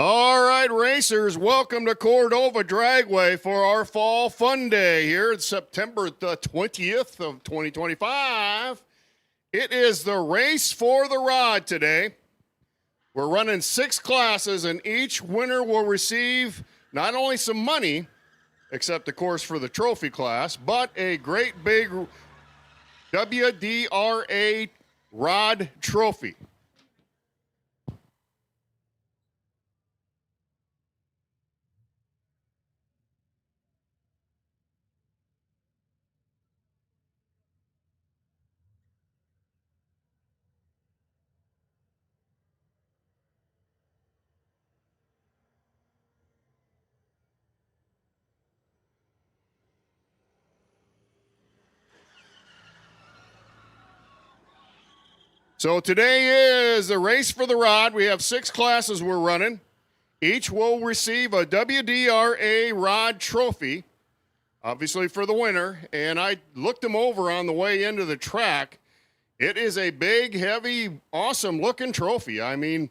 All right, racers, welcome to Cordova Dragway for our Fall Fun Day here. It's September the 20th of 2025. It is the race for the rod today. We're running 6 classes, and each winner will receive not only some money, except, of course, for the trophy class, but a great big WDRA rod trophy. So today is the race for the rod. We have 6 classes we're running. Each will receive a WDRA rod trophy, obviously for the winner. And I looked them over on the way into the track. It is a big, heavy, awesome-looking trophy. I mean,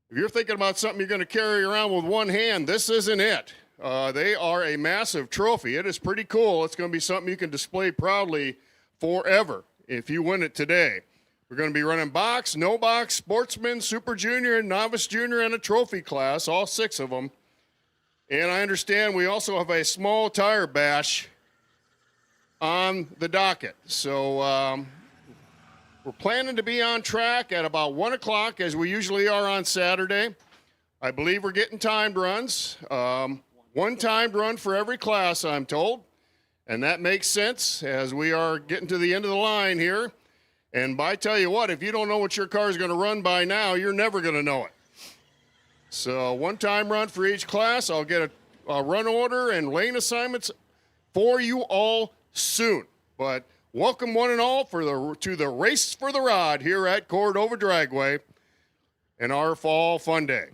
if you're thinking about something you're going to carry around with one hand, this isn't it. They are a massive trophy. It is pretty cool. It's going to be something you can display proudly forever if you win it today. We're going to be running box, no box, sportsman, super junior, novice junior, and a trophy class, all 6 of them. And I understand we also have a small tire bash on the docket. So we're planning to be on track at about 1 o'clock, as we usually are on Saturday. I believe we're getting timed runs. 1 timed run for every class, I'm told. And that makes sense as we are getting to the end of the line here. And I tell you what, if you don't know what your car is going to run by now, you're never going to know it. So 1 time run for each class. I'll get a run order and lane assignments for you all soon. But welcome one and all to the race for the rod here at Cordova Dragway and our Fall Fun Day.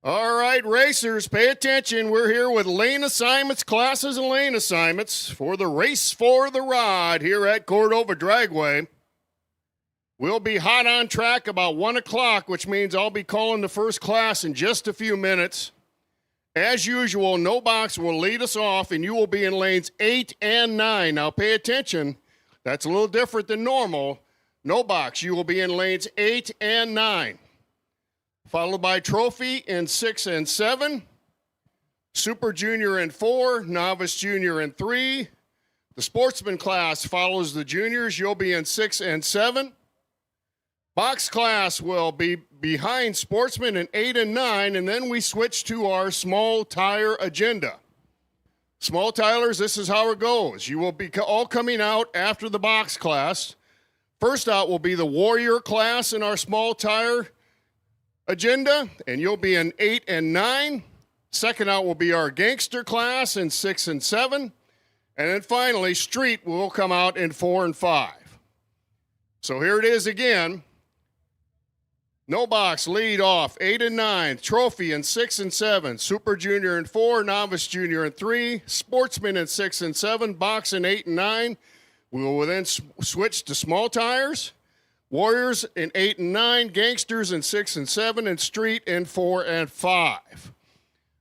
All right, racers, pay attention. We're here with lane assignments, classes, and lane assignments for the race for the rod here at Cordova Dragway. We'll be hot on track about 1 o'clock, which means I'll be calling the first class in just a few minutes. As usual, no box will lead us off, and you will be in lanes 8 and 9. Now, pay attention. That's a little different than normal. No box, you will be in lanes 8 and 9. Followed by trophy in 6 and 7. Super junior in 4. Novice junior in 3. The sportsman class follows the juniors. You'll be in 6 and 7. Box class will be behind sportsman in 8 and 9, and then we switch to our small tire agenda. Small tilers, this is how it goes. You will be all coming out after the box class. First out will be the warrior class in our small tire agenda, and you'll be in 8 and 9. Second out will be our gangster class in 6 and 7. And then finally, street will come out in 4 and 5. So here it is again. No box, lead off, 8 and 9. Trophy in 6 and 7. Super junior in 4. Novice junior in 3. Sportsman in 6 and 7. Box in 8 and 9. We will then switch to small tires. Warriors in 8 and 9. Gangsters in 6 and 7. And street in 4 and 5.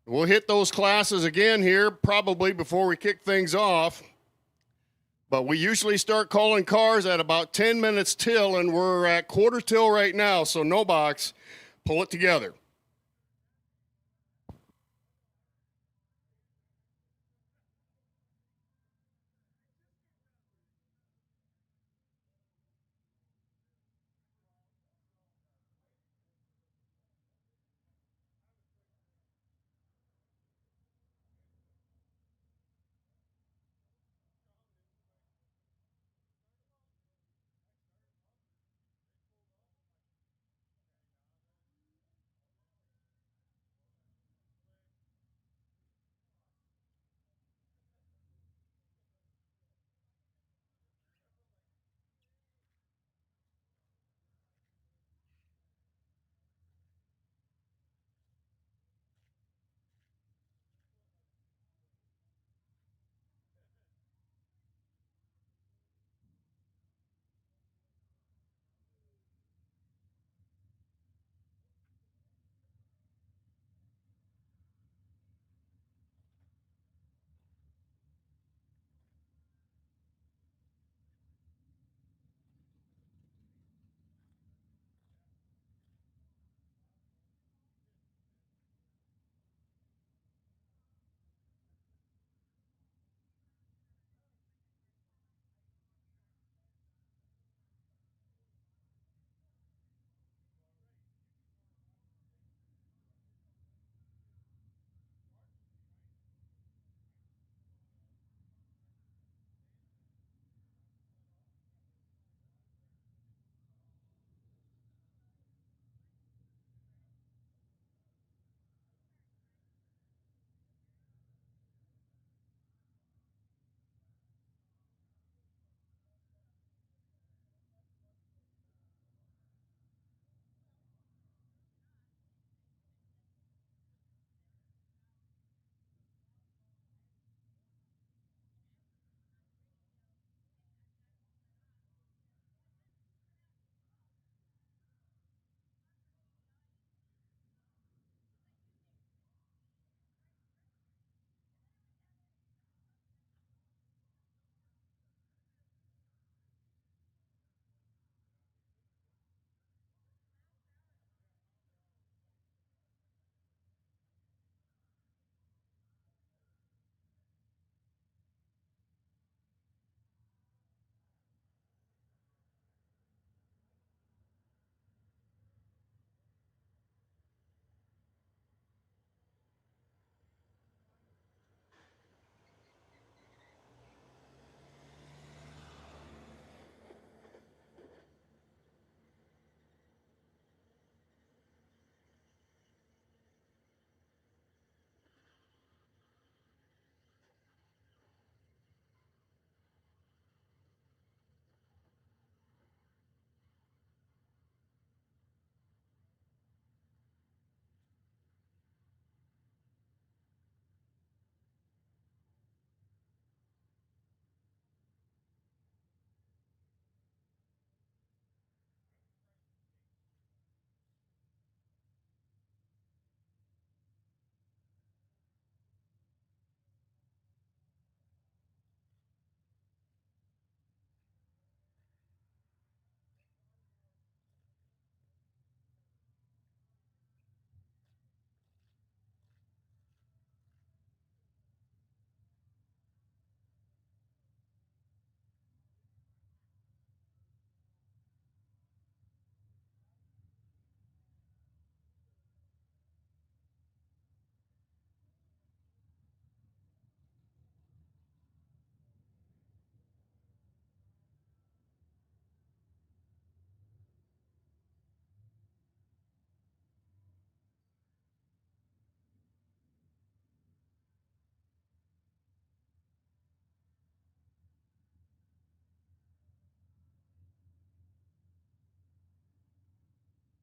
We'll hit those classes again here probably before we kick things off. But we usually start calling cars at about 10 minutes till, and we're at quarter till right now, so no box. Pull it together.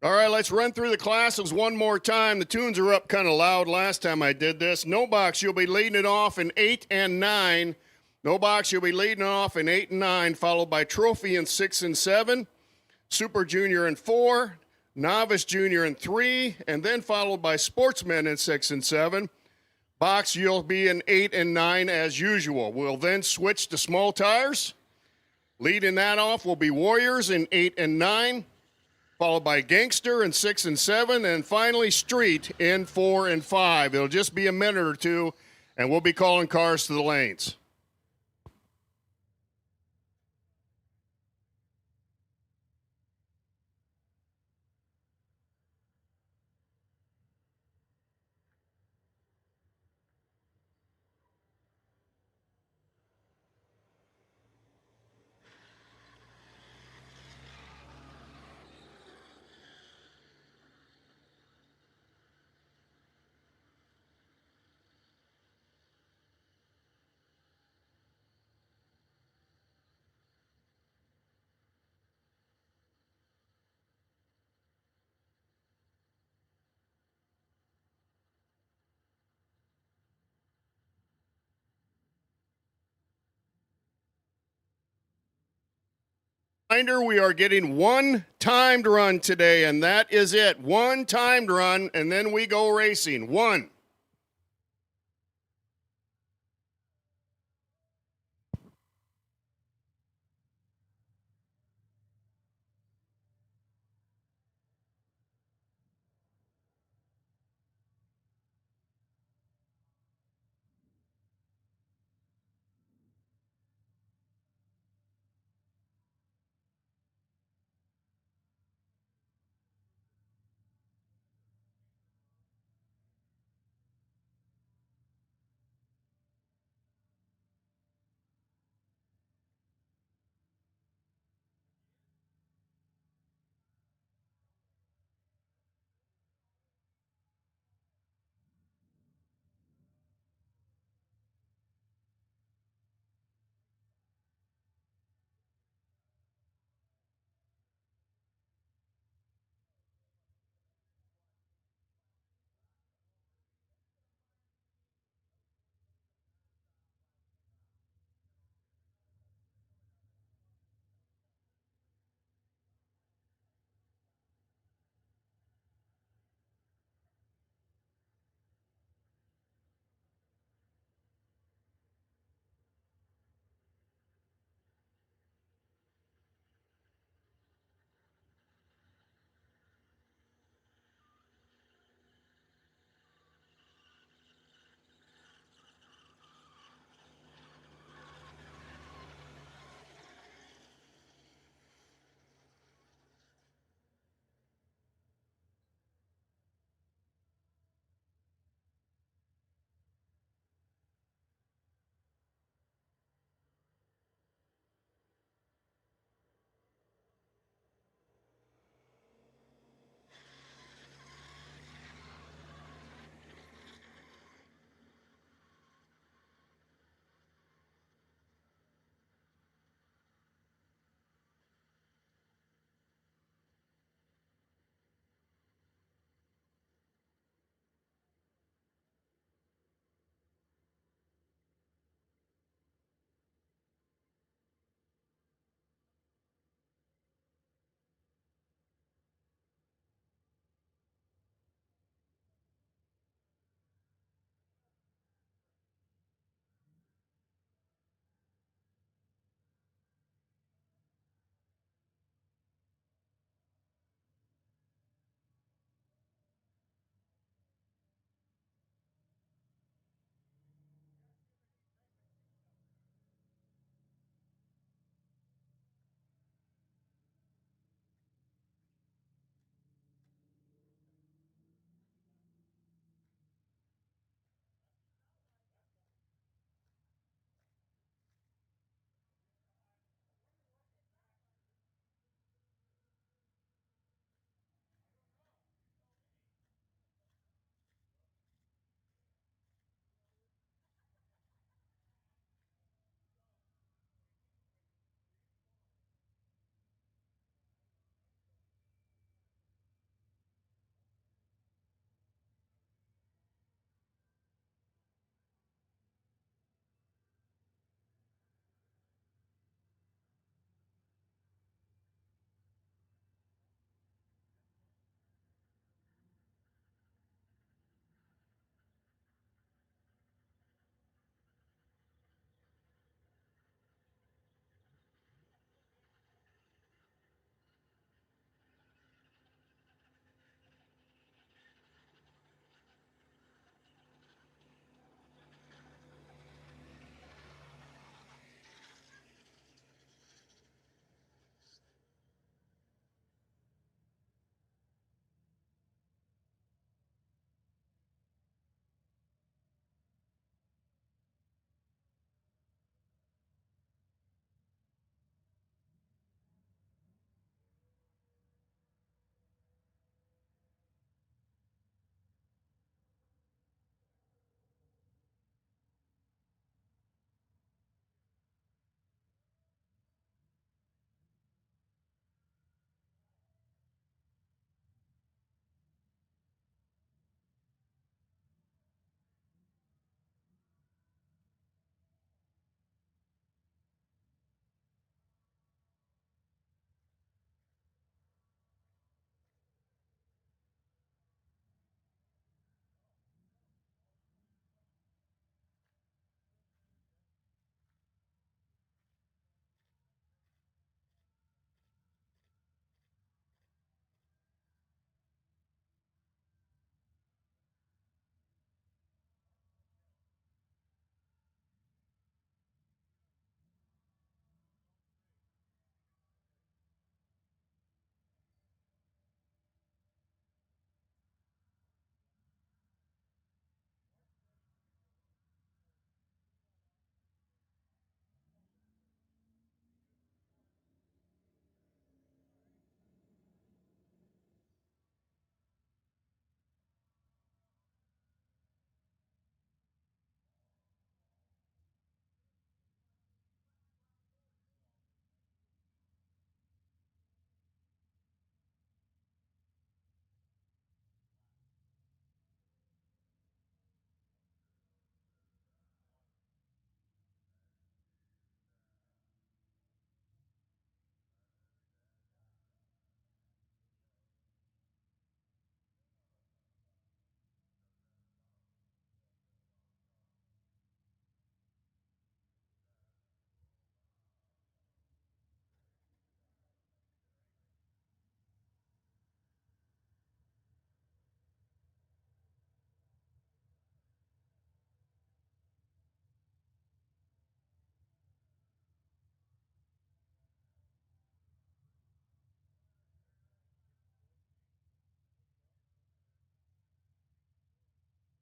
All right, let's run through the classes one more time. The tunes are up kind of loud last time I did this. No box, you'll be leading it off in 8 and 9. No box, you'll be leading off in 8 and 9, followed by trophy in 6 and 7, super junior in 4, novice junior in 3, and then followed by sportsmen in 6 and 7. Box, you'll be in 8 and 9 as usual. We'll then switch to small tires. Leading that off will be warriors in 8 and 9, followed by gangster in 6 and 7, and finally street in 4 and 5. It'll just be a minute or two, and we'll be calling cars to the lanes. Reminder, we are getting one timed run today, and that is it. One timed run, and then we go racing. One.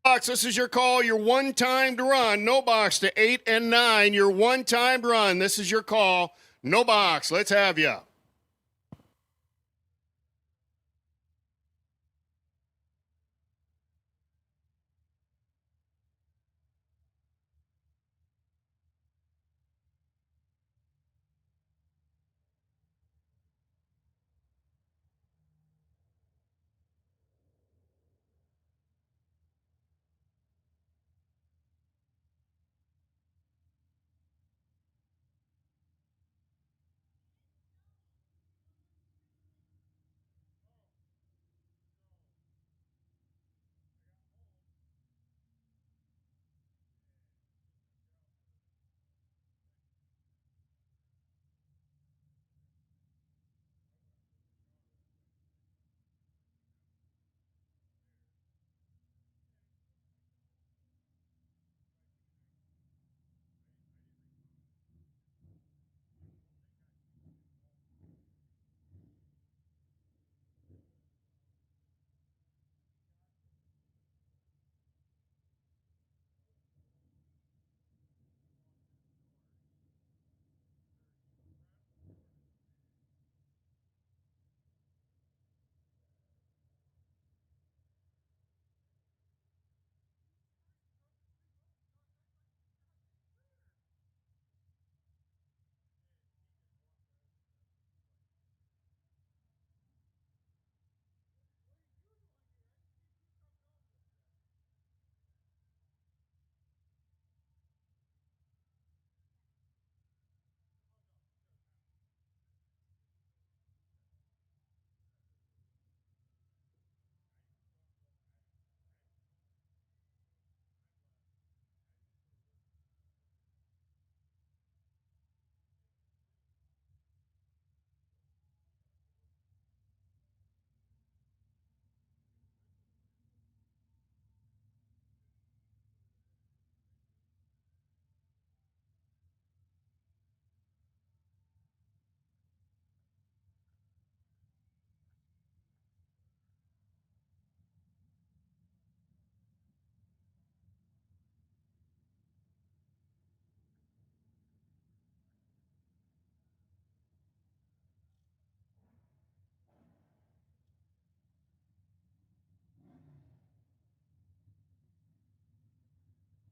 Box, this is your call, your one-timed run. No box to 8 and 9, your one-timed run. This is your call. No box. Let's have you.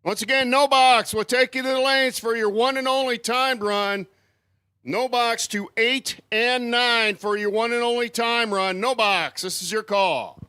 Once again, no box. We'll take you to the lanes for your one and only timed run. No box to 8 and 9 for your one and only time run. No box. This is your call.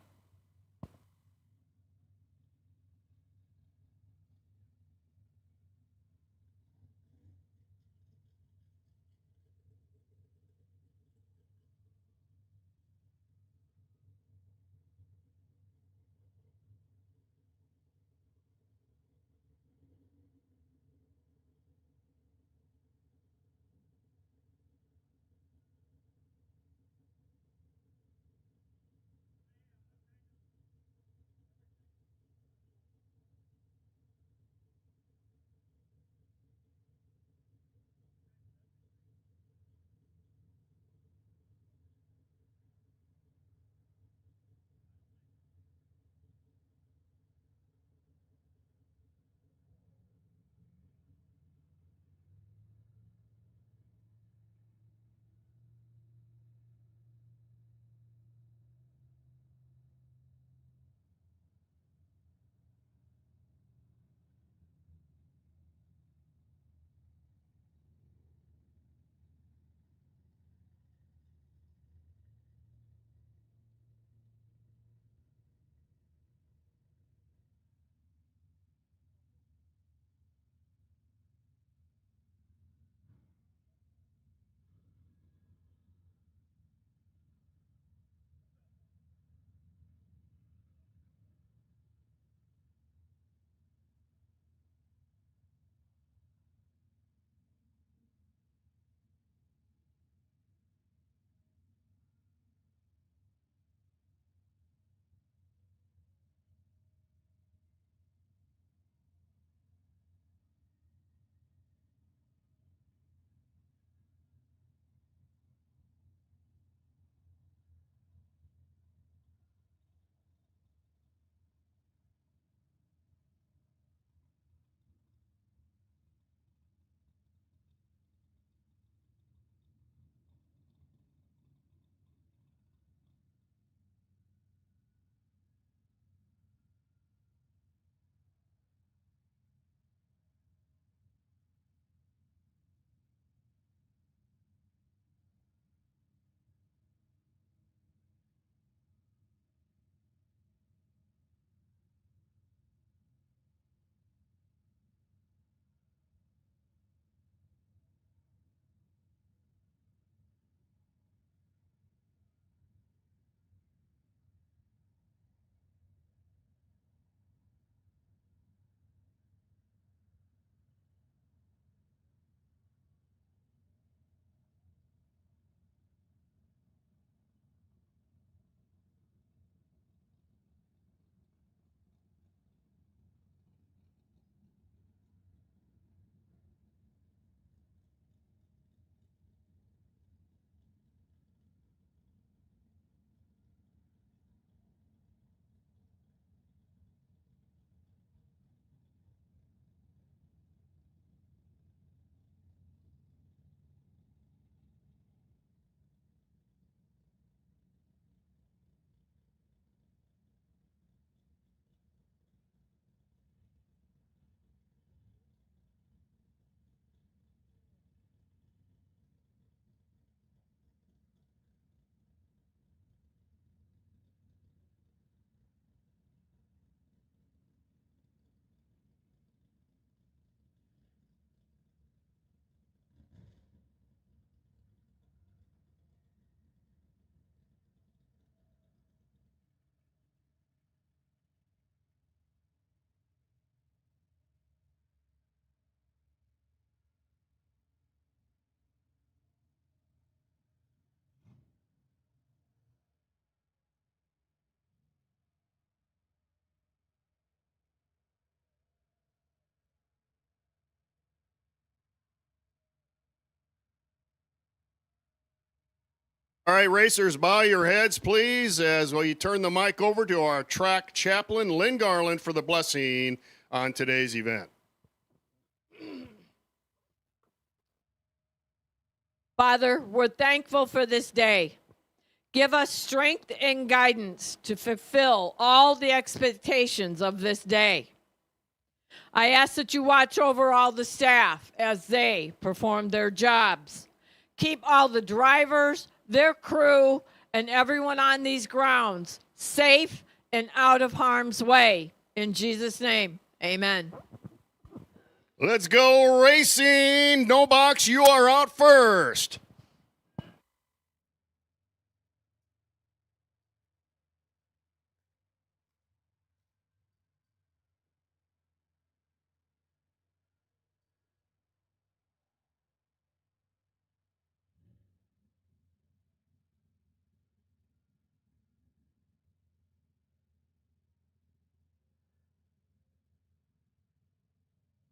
All right, racers, bow your heads, please, as we turn the mic over to our track chaplain, Lynn Garland, for the blessing on today's event. Father, we're thankful for this day. Give us strength and guidance to fulfill all the expectations of this day. I ask that you watch over all the staff as they perform their jobs. Keep all the drivers, their crew, and everyone on these grounds safe and out of harm's way. In Jesus' name, amen. Let's go racing. No box, you are out first.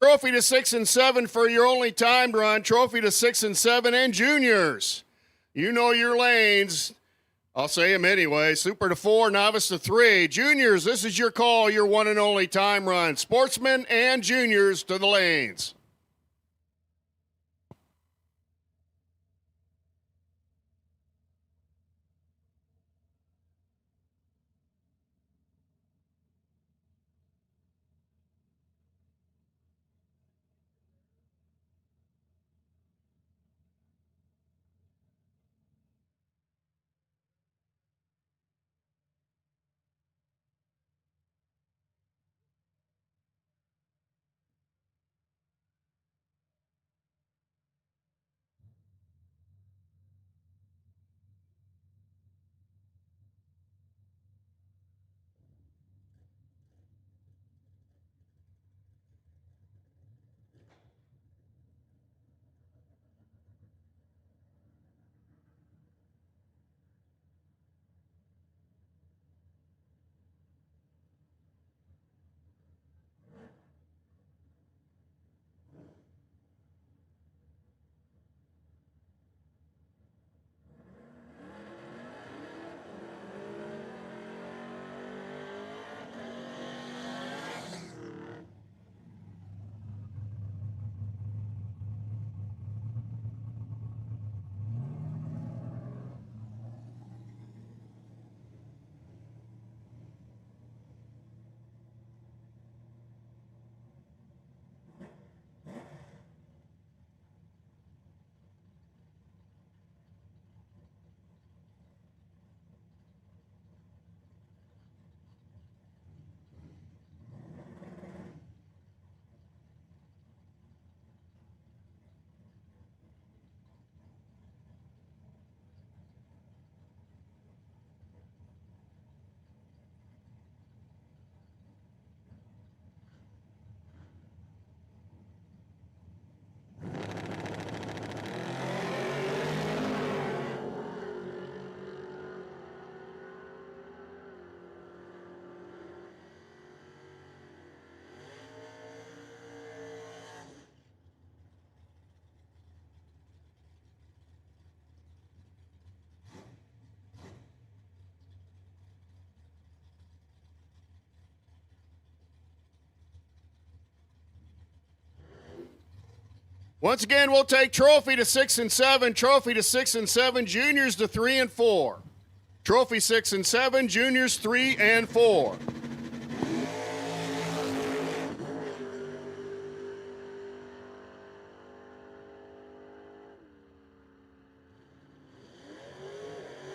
Trophy to 6 and 7 for your only time run. Trophy to 6 and 7 and juniors. You know your lanes. I'll say them anyway. Super to 4, novice to 3. Juniors, this is your call, your one and only time run. Sportsmen and juniors to the lanes. Once again, we'll take trophy to 6 and 7, trophy to 6 and 7, juniors to 3 and 4. Trophy 6 and 7, juniors 3 and 4.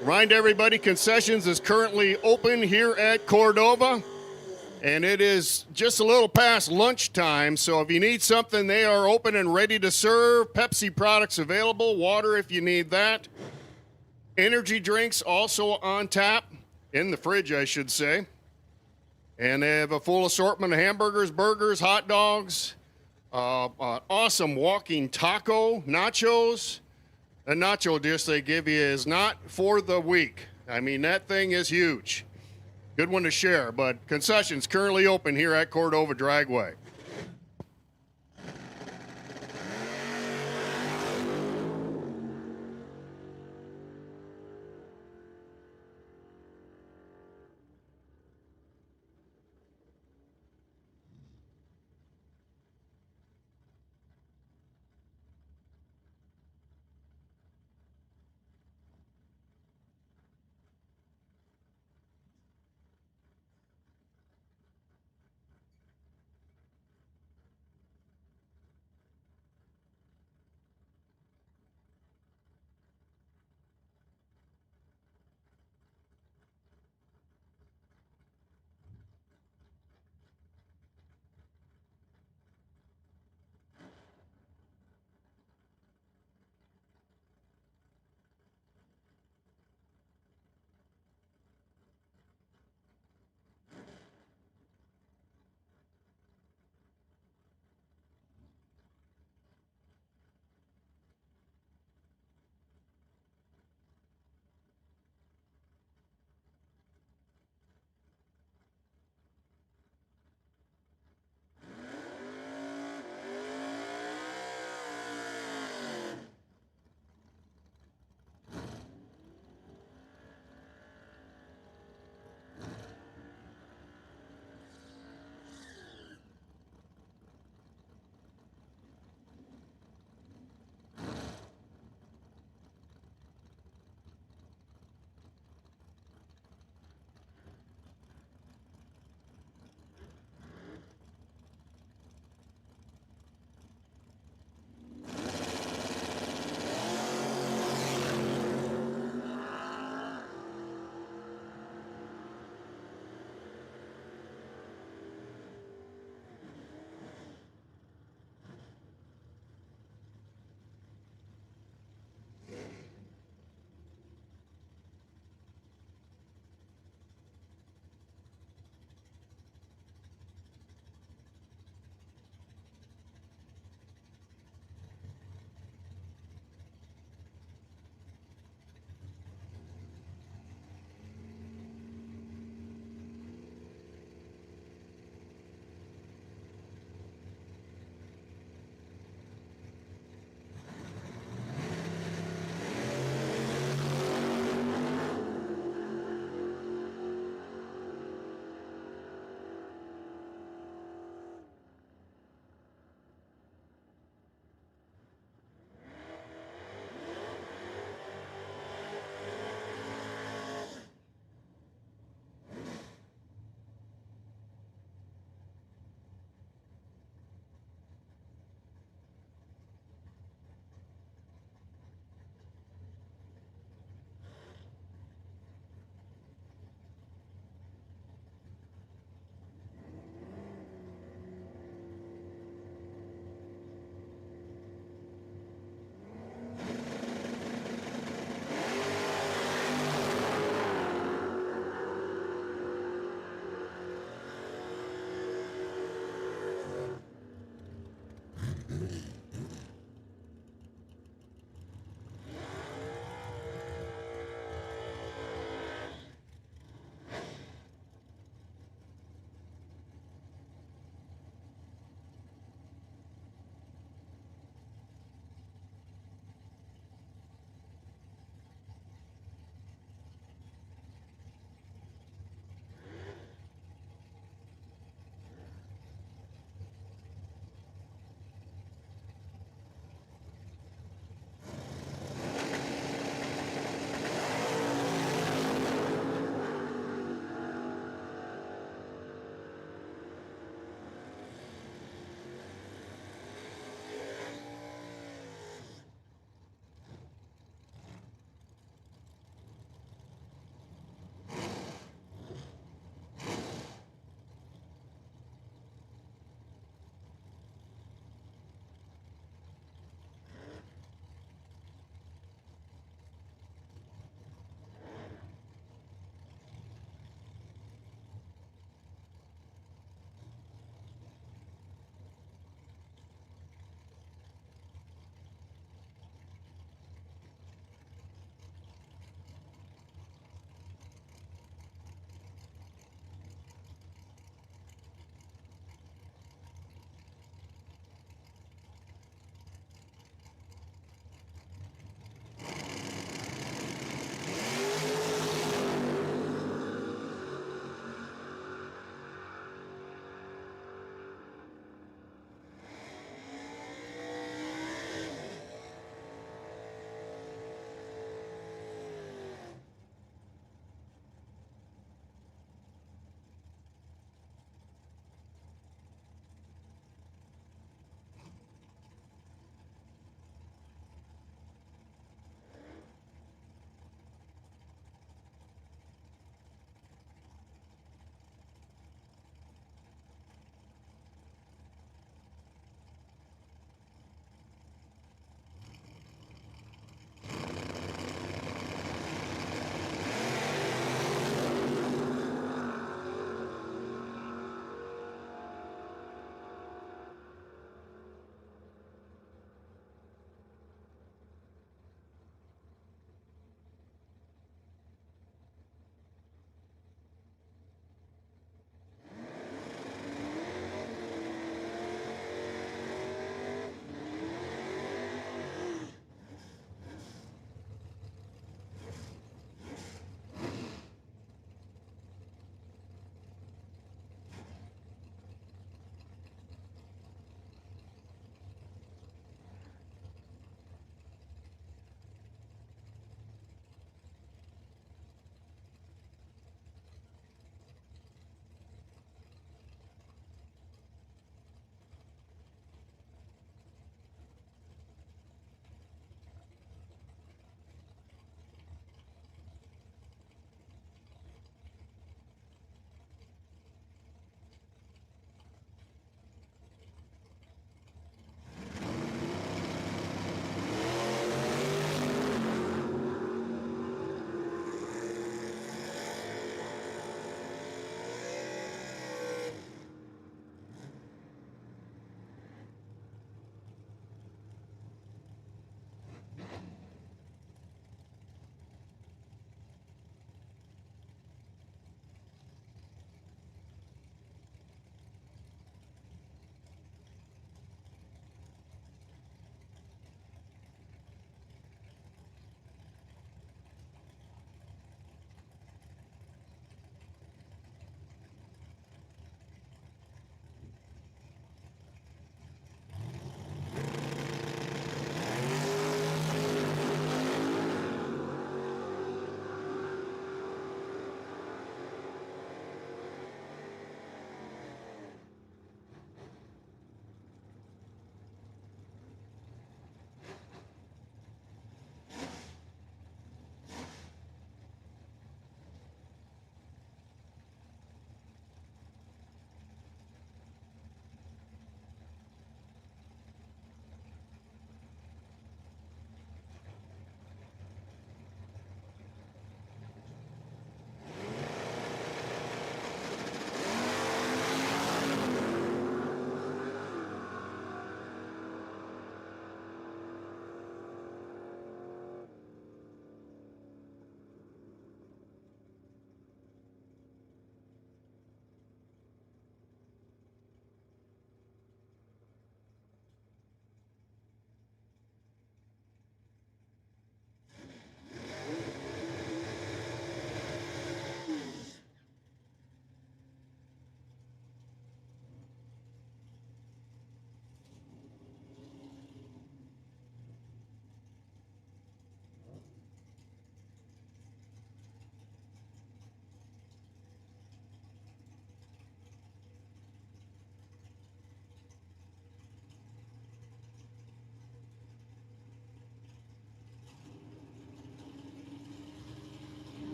Remind everybody, Concessions is currently open here at Cordova. And it is just a little past lunchtime, so if you need something, they are open and ready to serve. Pepsi products available, water if you need that. Energy drinks also on tap, in the fridge, I should say. And they have a full assortment of hamburgers, burgers, hot dogs, awesome walking taco, nachos. The nacho dish they give you is not for the weak. I mean, that thing is huge. Good one to share, but Concession's currently open here at Cordova Dragway.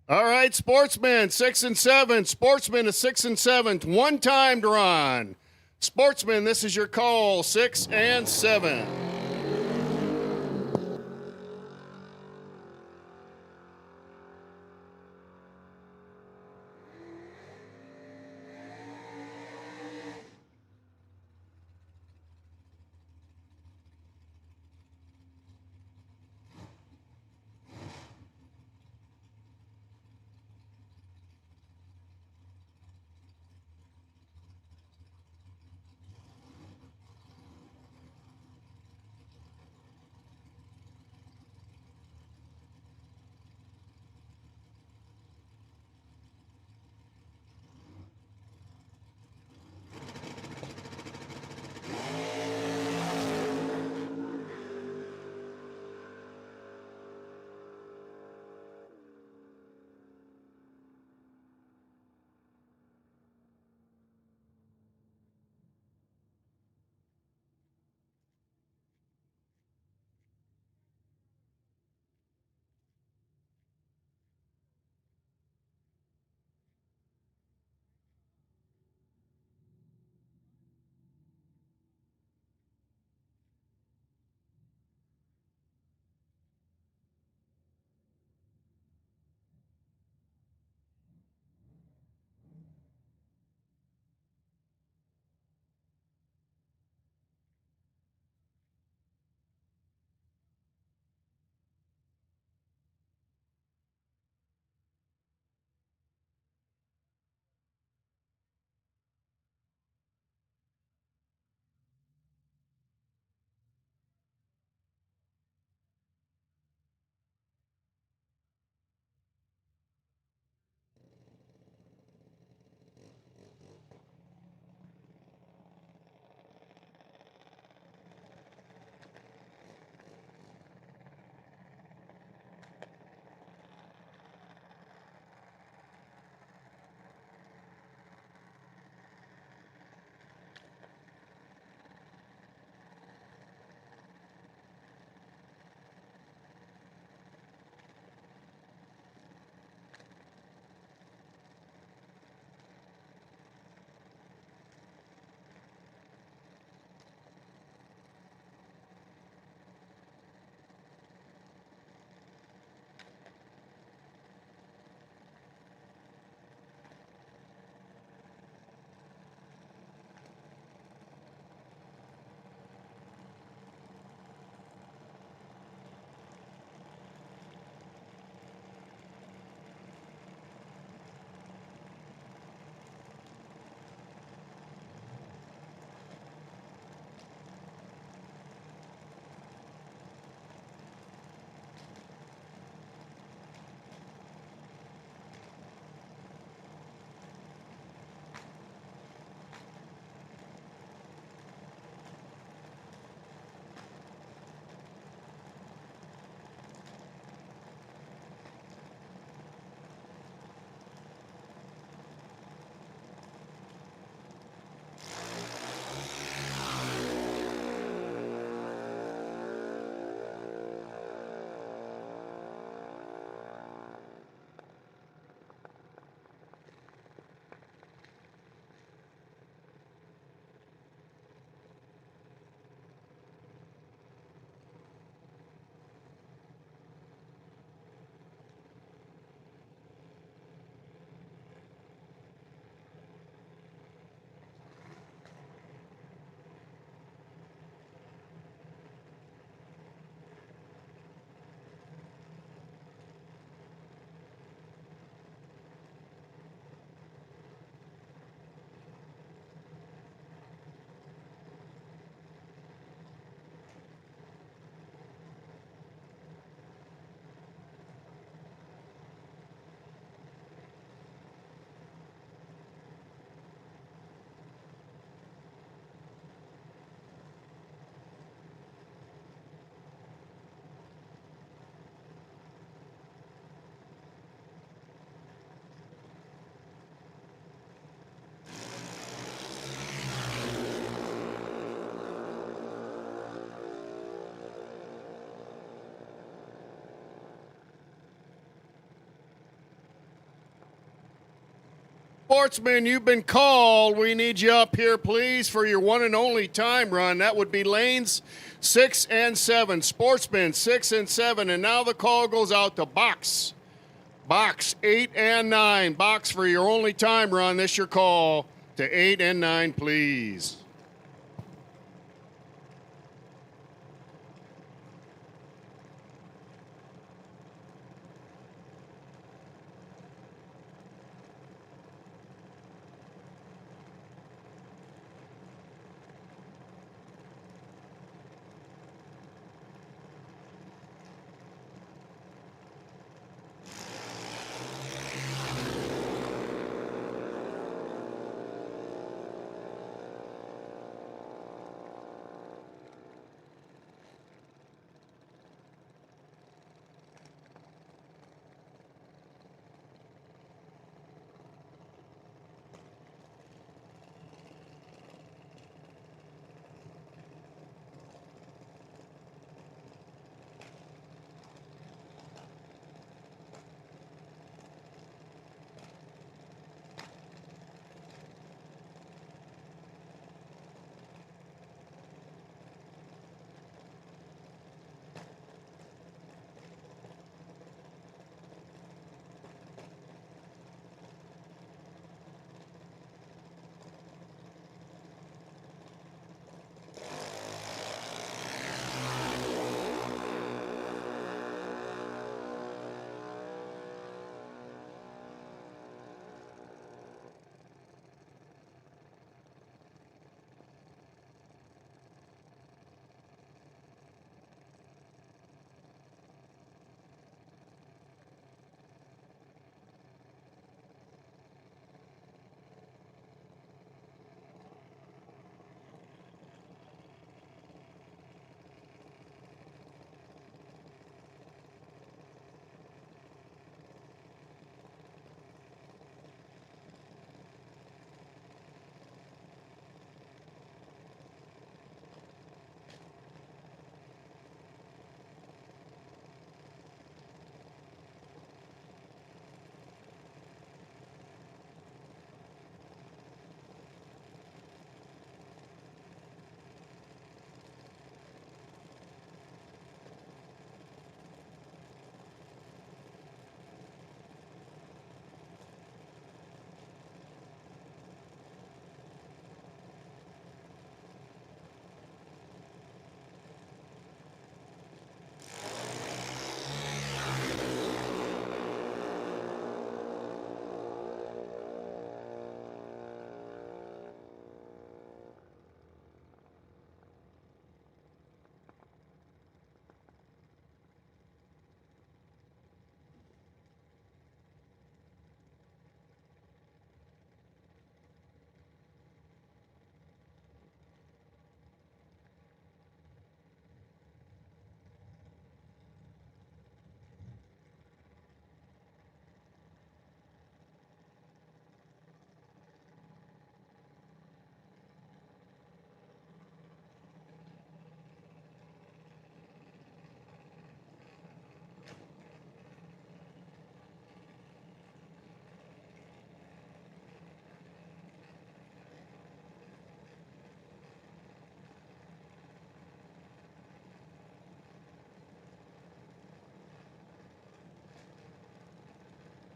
All right, Sportsman, 6 and 7. Sportsman is 6 and 7. One time drawn. Sportsman, this is your call, 6 and 7. Sportsman, you've been called. We need you up here, please, for your one and only time run. That would be lanes 6 and 7. Sportsman 6 and 7. And now the call goes out to Box. Box 8 and 9. Box for your only time run. This your call to 8 and 9, please.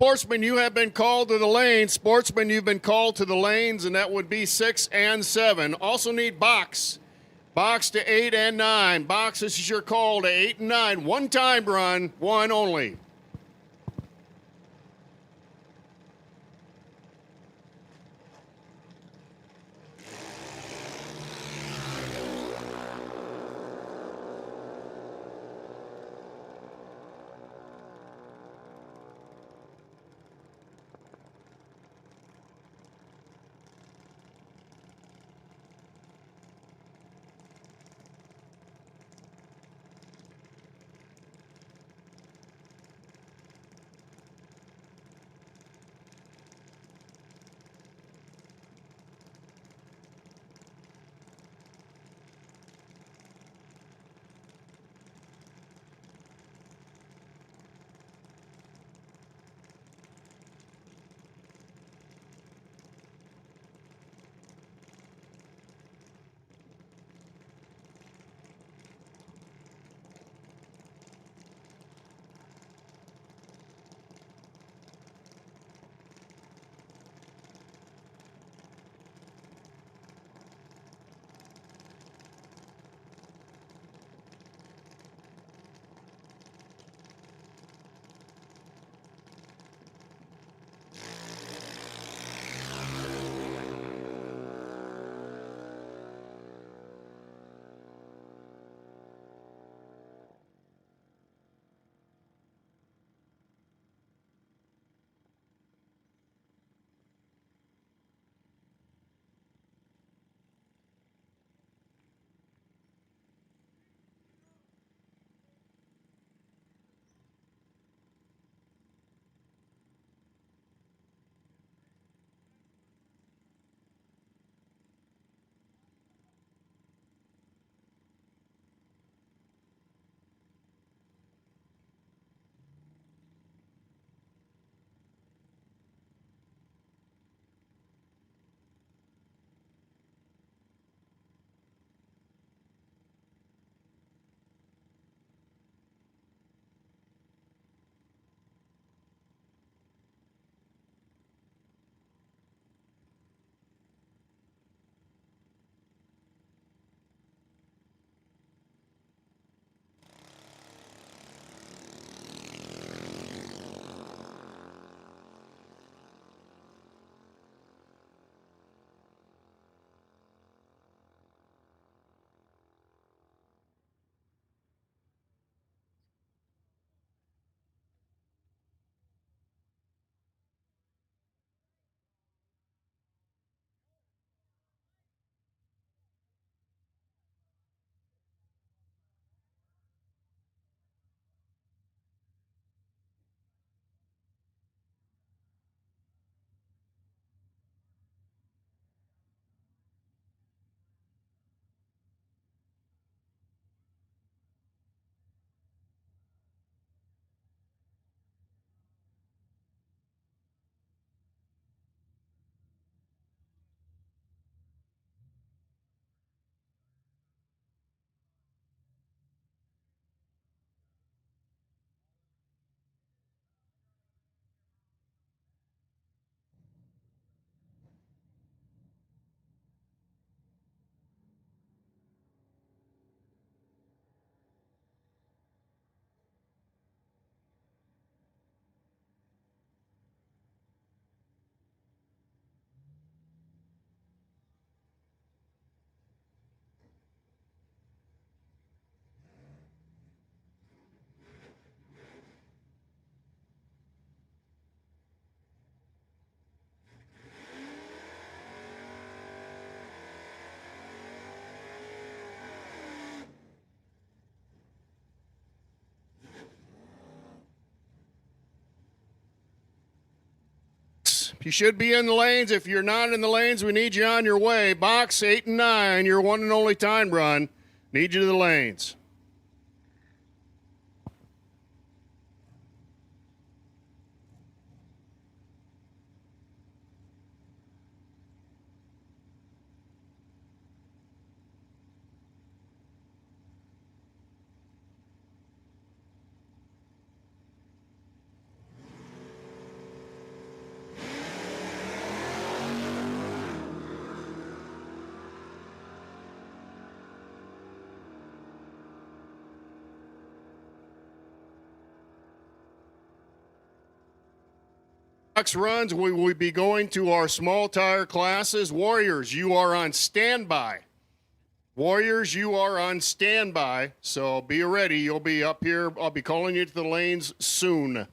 Sportsman, you have been called to the lanes. Sportsman, you've been called to the lanes, and that would be 6 and 7. Also need Box. Box to 8 and 9. Box, this is your call to 8 and 9. One time run, one only. You should be in the lanes. If you're not in the lanes, we need you on your way. Box 8 and 9, your one and only time run. Need you to the lanes. Box runs, we will be going to our small tire classes. Warriors, you are on standby. Warriors, you are on standby, so be ready. You'll be up here. I'll be calling you to the lanes soon.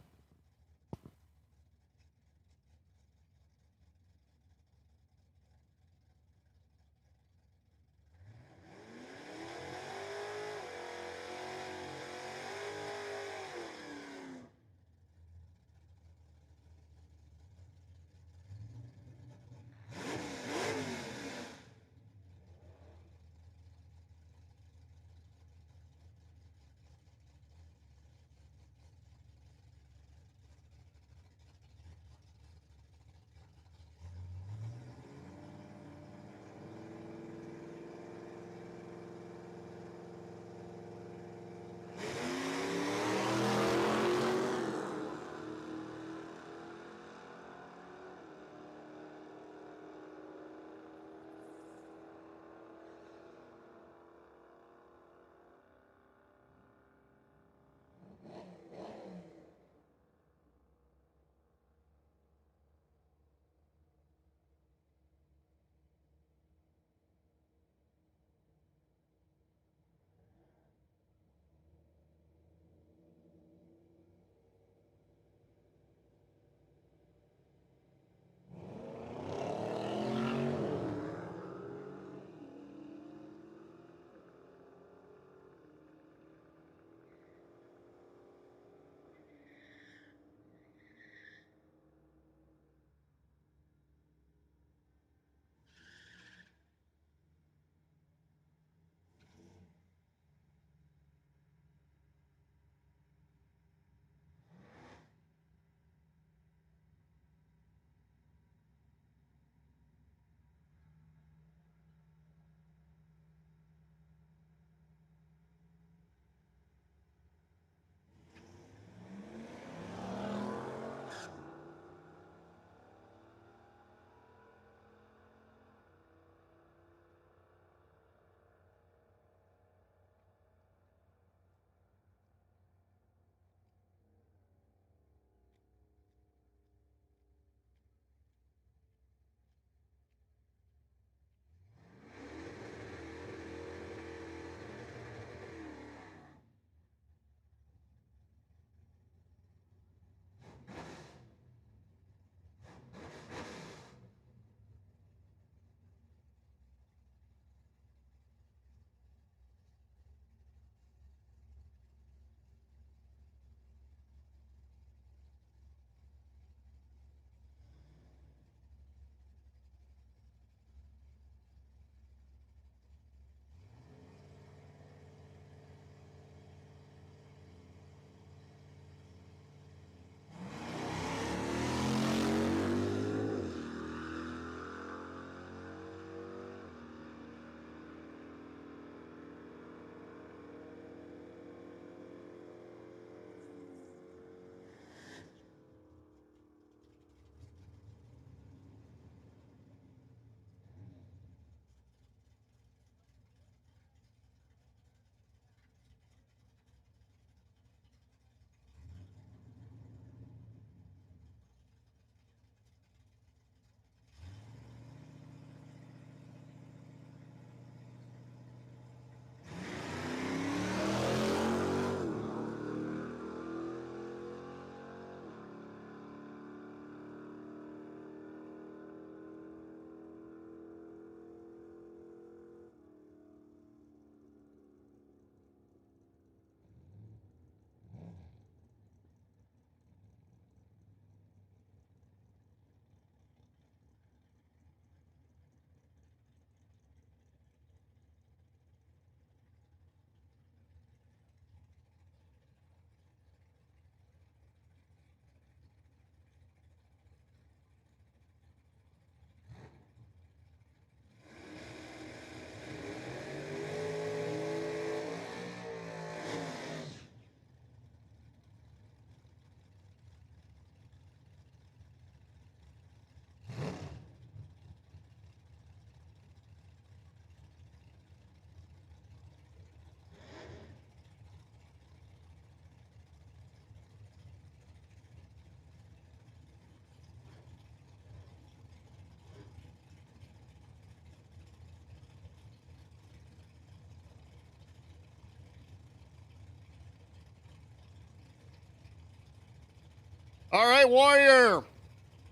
All right, Warrior.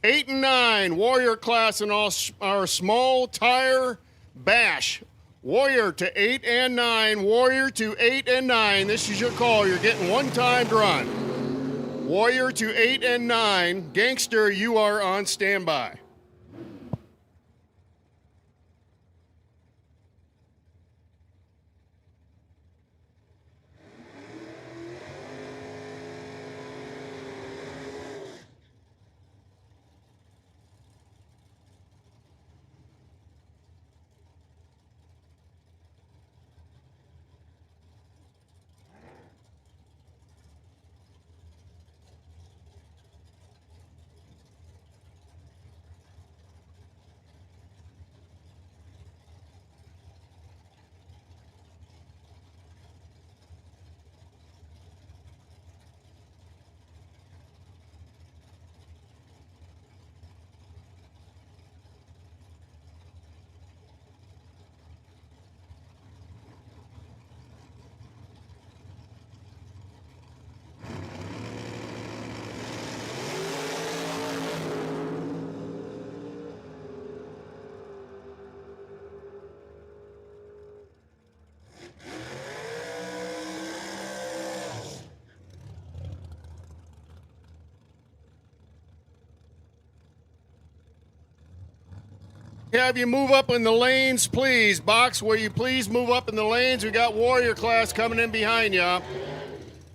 8 and 9, Warrior class in our small tire bash. Warrior to 8 and 9, Warrior to 8 and 9. This is your call. You're getting one-timed run. Warrior to 8 and 9. Gangster, you are on standby. Have you move up in the lanes, please. Box, will you please move up in the lanes? We got Warrior class coming in behind you.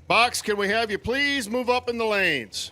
Box, can we have you please move up in the lanes?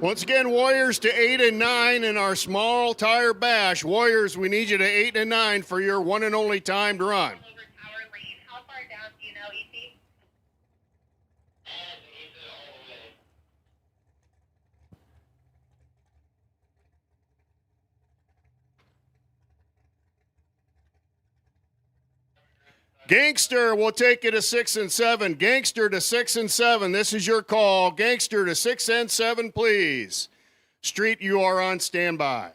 Once again, Warriors to 8 and 9 in our small tire bash. Warriors, we need you to 8 and 9 for your one and only timed run. How far down do you know, ET? Gangster will take you to 6 and 7. Gangster to 6 and 7. This is your call. Gangster to 6 and 7, please. Street, you are on standby.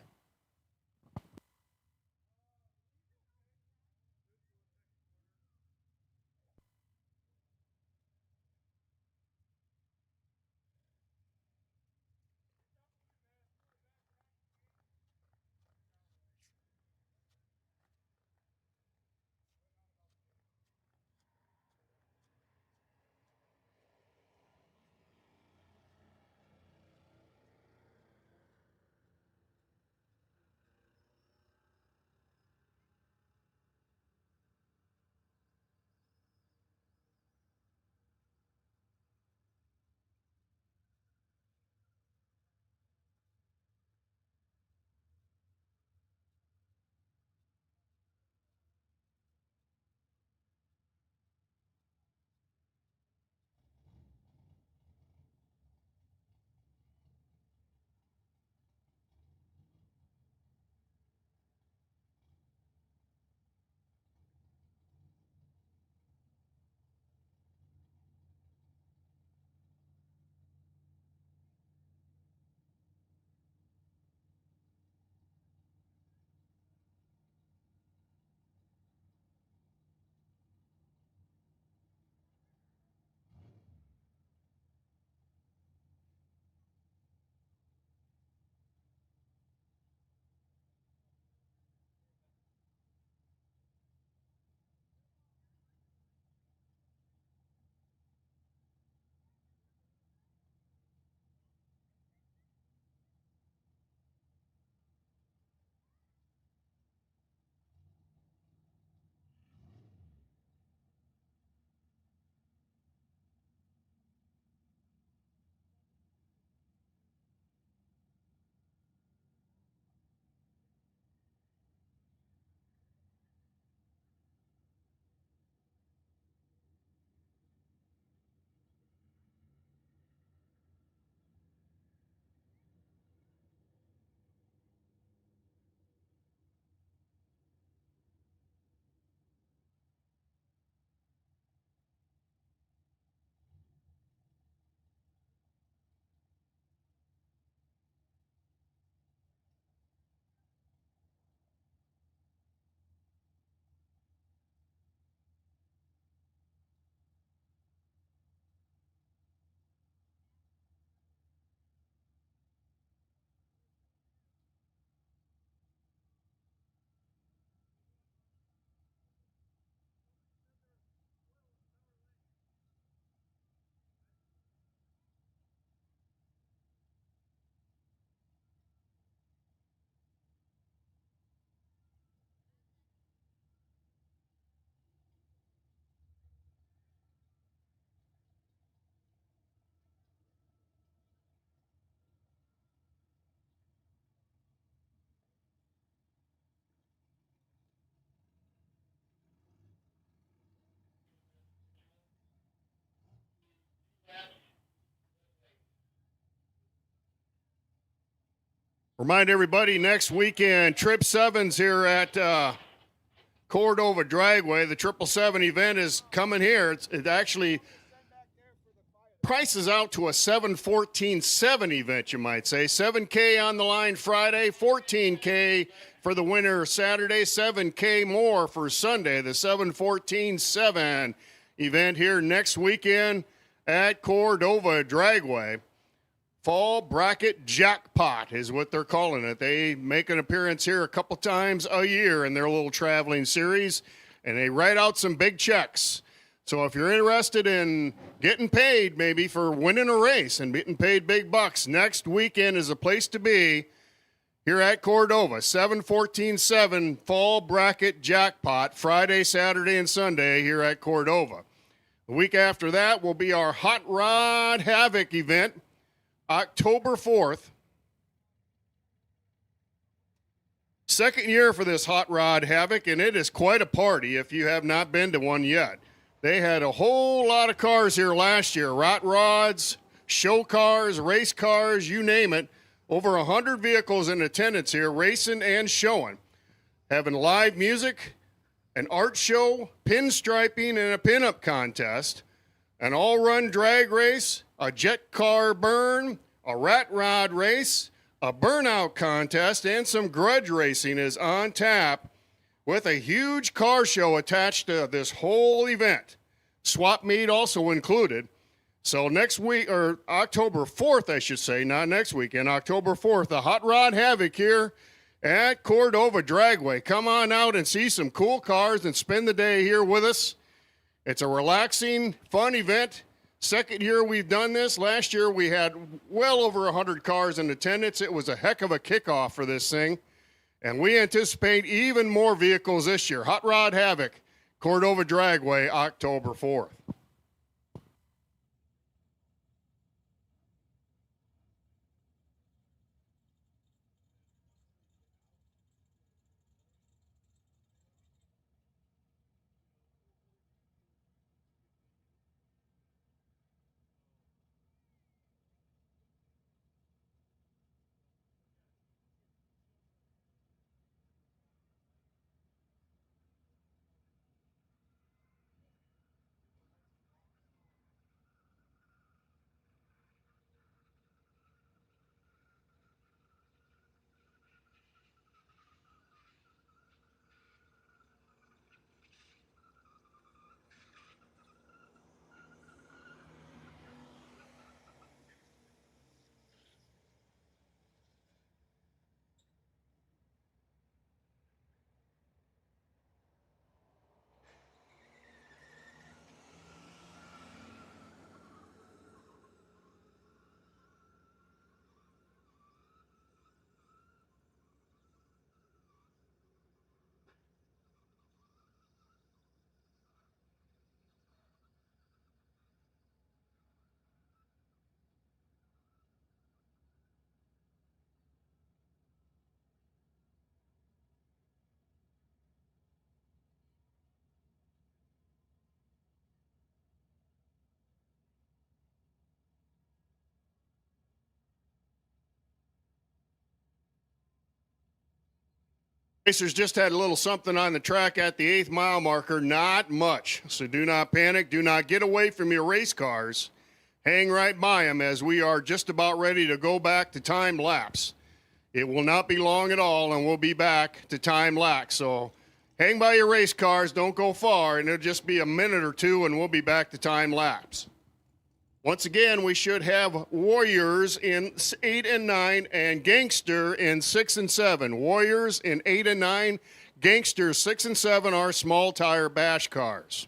Remind everybody, next weekend, Trip Sevens here at Cordova Dragway. The 777 event is coming here. It actually prices out to a 7-14-7 event, you might say. 7K on the line Friday, 14K for the winner Saturday, 7K more for Sunday. The 7-14-7 event here next weekend at Cordova Dragway. Fall Bracket Jackpot is what they're calling it. They make an appearance here a couple times a year in their little traveling series, and they write out some big checks. So if you're interested in getting paid maybe for winning a race and getting paid big bucks, next weekend is a place to be here at Cordova. 7-14-7 Fall Bracket Jackpot, Friday, Saturday, and Sunday here at Cordova. The week after that will be our Hot Rod Havoc event. October 4th. Second year for this Hot Rod Havoc, and it is quite a party if you have not been to one yet. They had a whole lot of cars here last year, hot rods, show cars, race cars, you name it. Over 100 vehicles in attendance here, racing and showing. Having live music, an art show, pinstriping, and a pinup contest, an all-run drag race, a jet car burn, a rat rod race, a burnout contest, and some grudge racing is on tap with a huge car show attached to this whole event. Swap meet also included. So next week, or October 4th, I should say, not next weekend, October 4th, the Hot Rod Havoc here at Cordova Dragway. Come on out and see some cool cars and spend the day here with us. It's a relaxing, fun event. Second year we've done this. Last year we had well over 100 cars in attendance. It was a heck of a kickoff for this thing. And we anticipate even more vehicles this year. Hot Rod Havoc, Cordova Dragway, October 4th. Racers just had a little something on the track at the 8th mile marker, not much. So do not panic. Do not get away from your race cars. Hang right by them as we are just about ready to go back to time lapse. It will not be long at all, and we'll be back to time lapse. So hang by your race cars. Don't go far, and it'll just be a minute or two, and we'll be back to time lapse. Once again, we should have Warriors in 8 and 9 and Gangster in 6 and 7. Warriors in 8 and 9, Gangster 6 and 7 are small tire bash cars.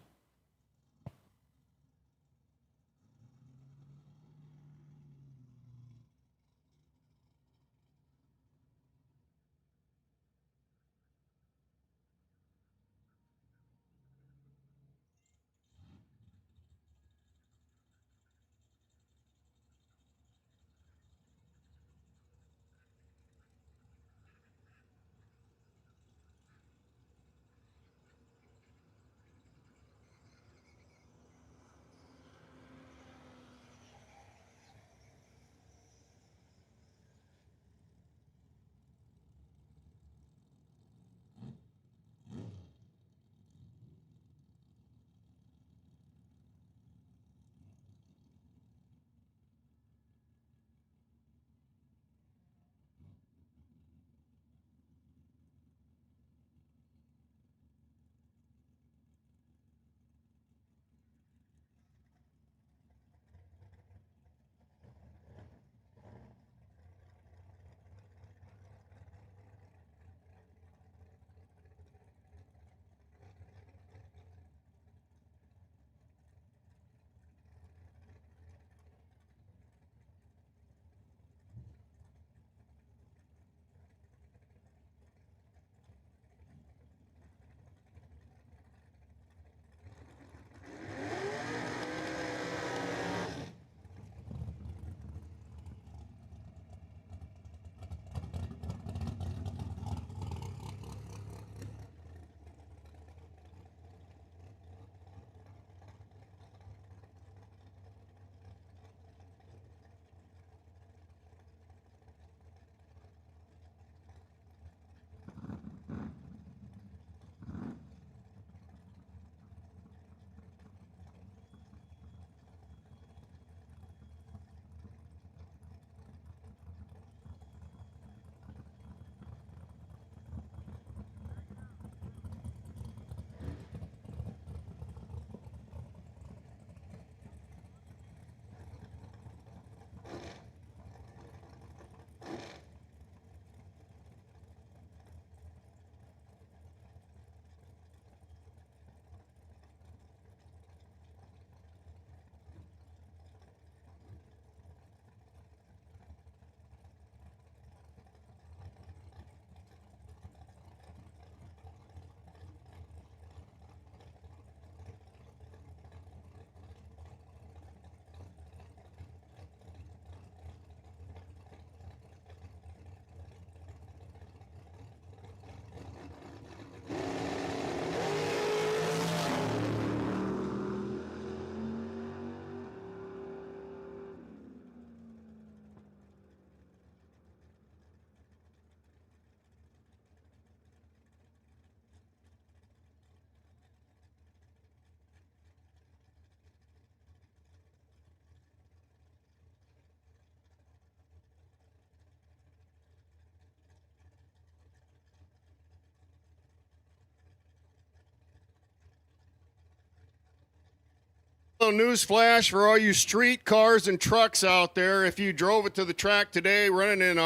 news flash for all you street cars and trucks out there. If you drove it to the track today running in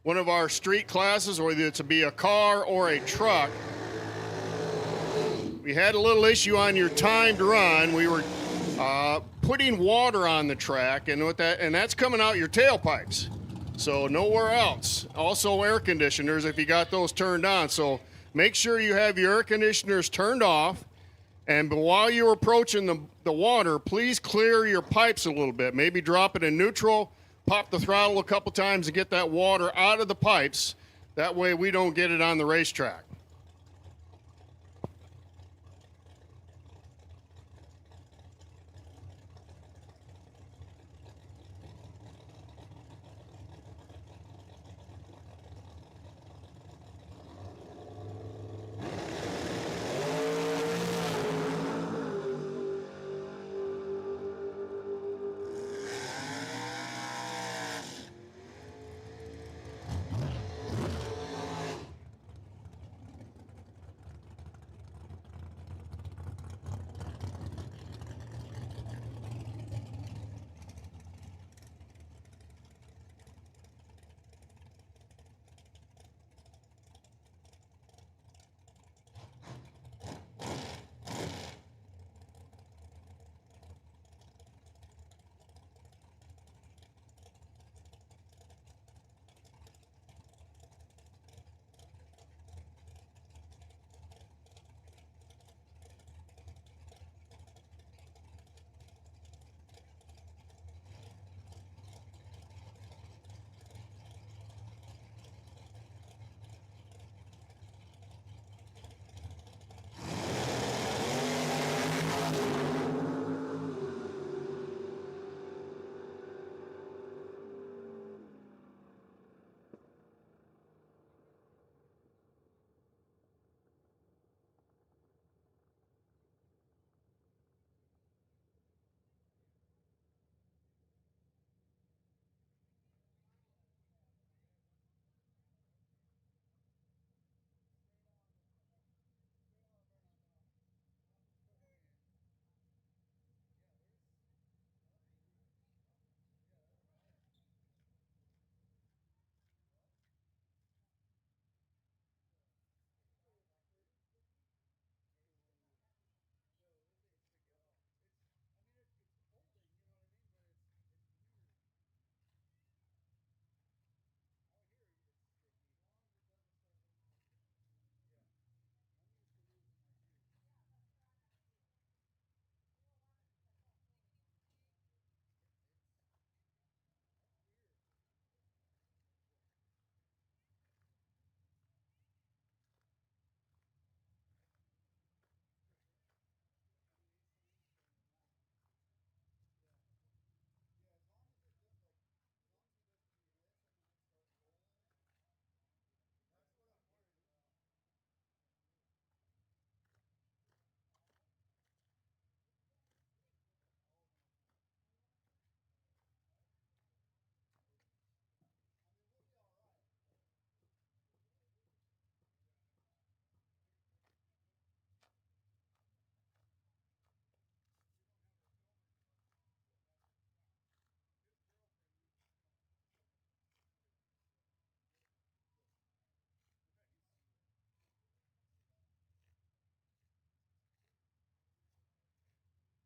one of our street classes, whether it's to be a car or a truck, we had a little issue on your timed run. We were putting water on the track, and that's coming out your tailpipes. So nowhere else. Also air conditioners if you got those turned on. So make sure you have your air conditioners turned off. And while you're approaching the water, please clear your pipes a little bit. Maybe drop it in neutral, pop the throttle a couple times and get that water out of the pipes. That way we don't get it on the racetrack.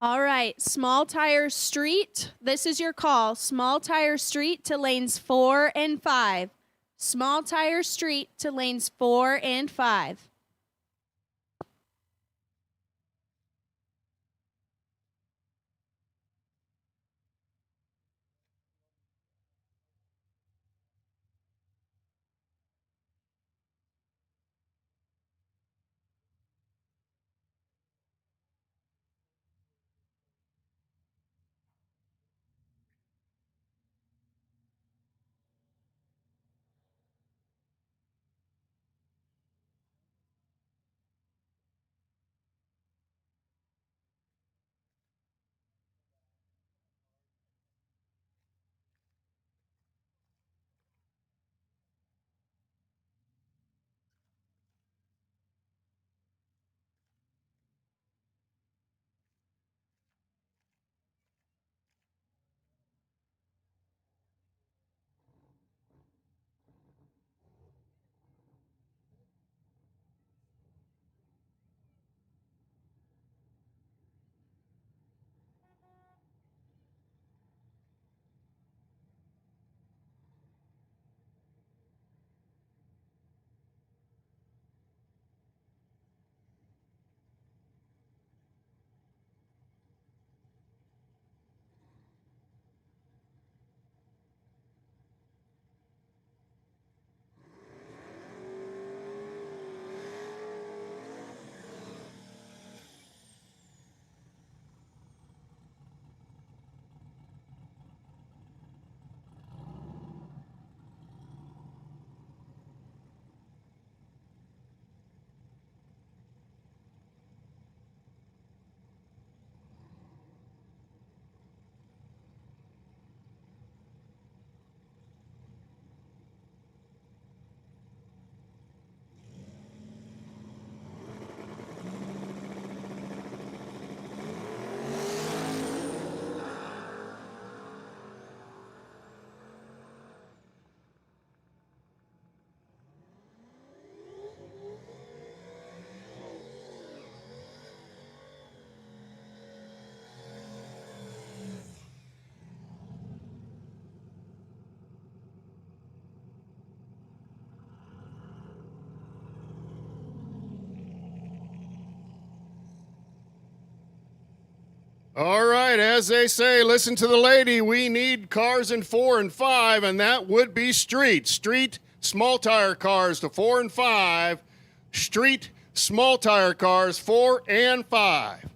All right, small tire street. This is your call. Small tire street to lanes 4 and 5. Small tire street to lanes 4 and 5. All right, as they say, listen to the lady. We need cars in 4 and 5, and that would be street. Street small tire cars to 4 and 5. Street small tire cars 4 and 5.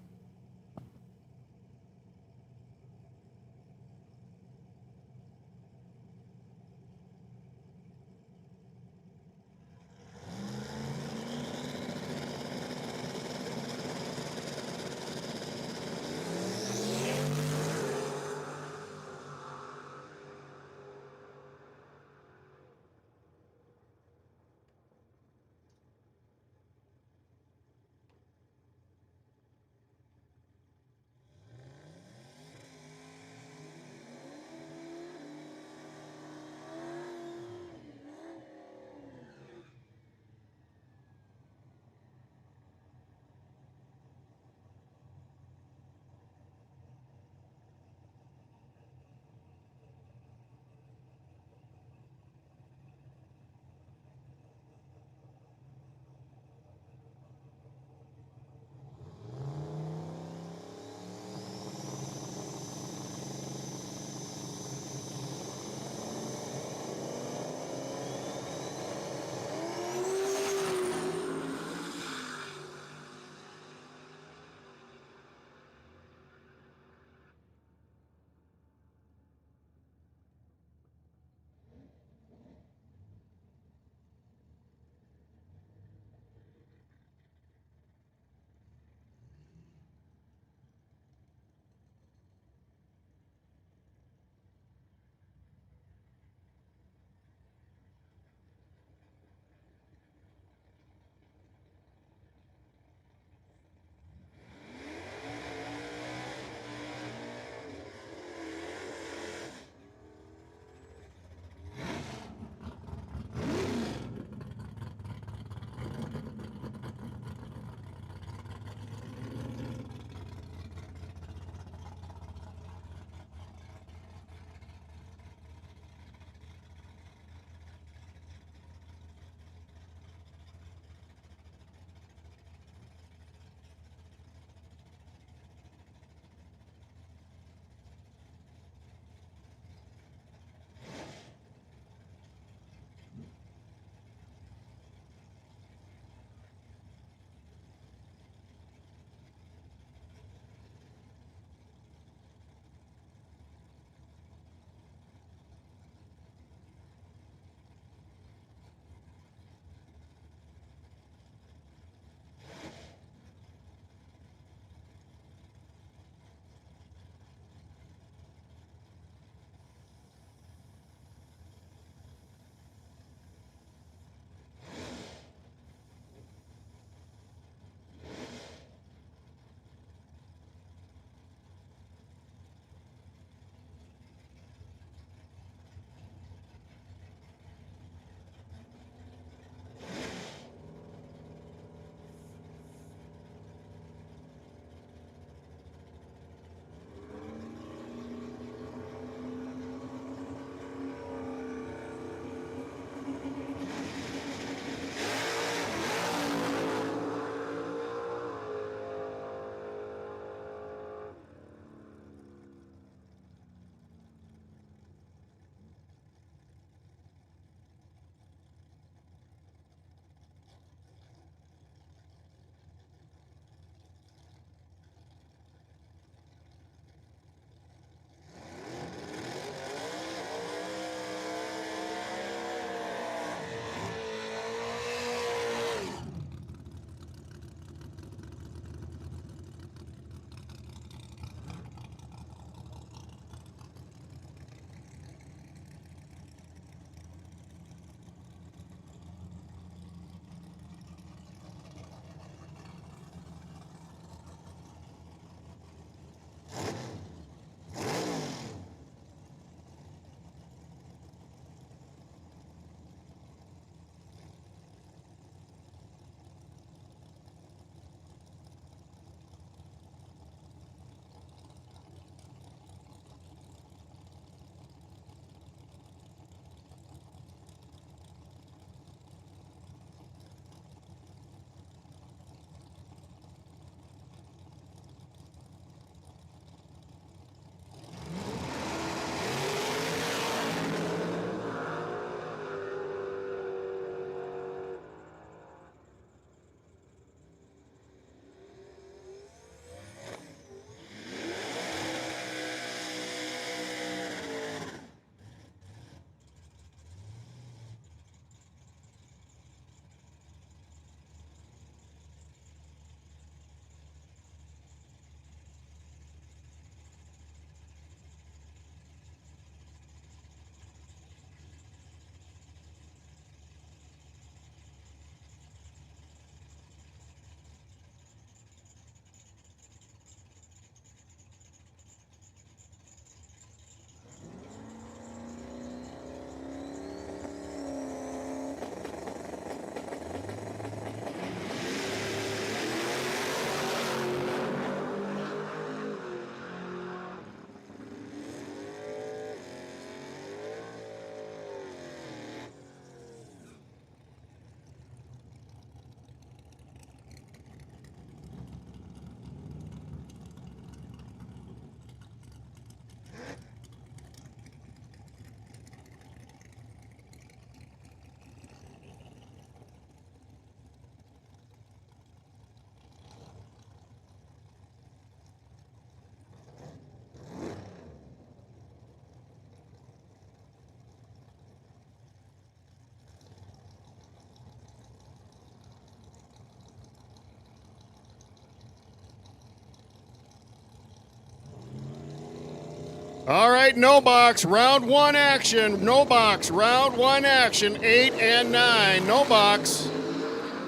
All right, no box, round one action. No box, round one action. 8 and 9. No box,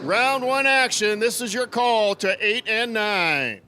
round one action. This is your call to 8 and 9.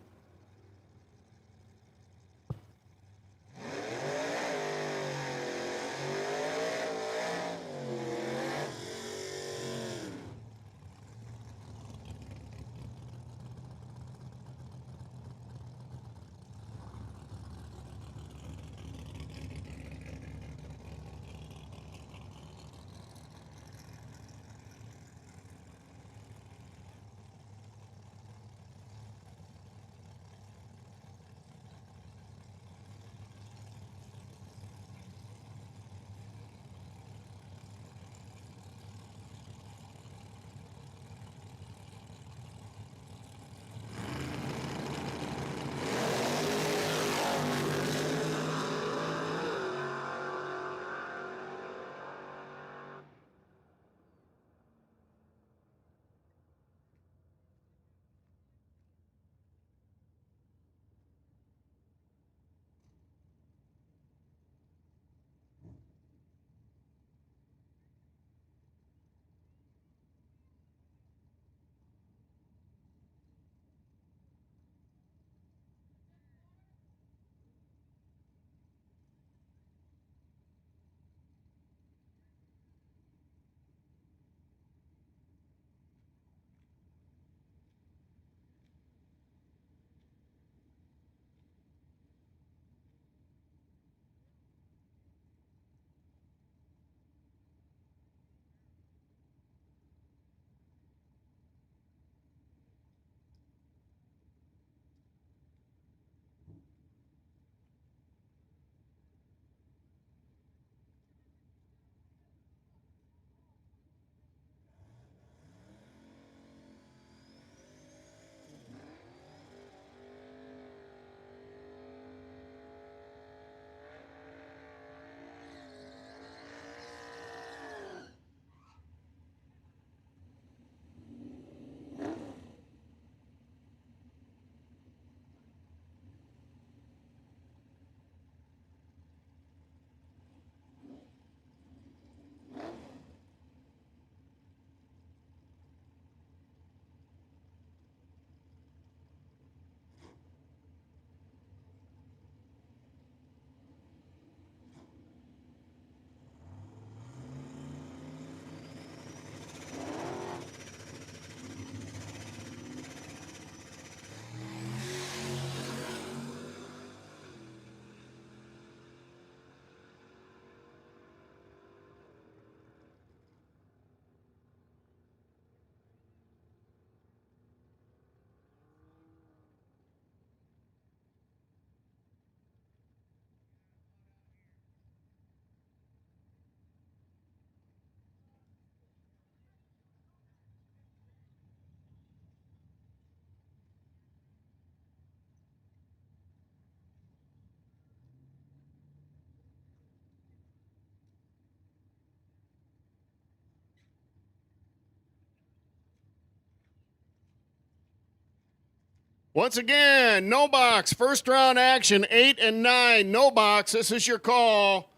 Once again, no box, first round action, 8 and 9. No box, this is your call.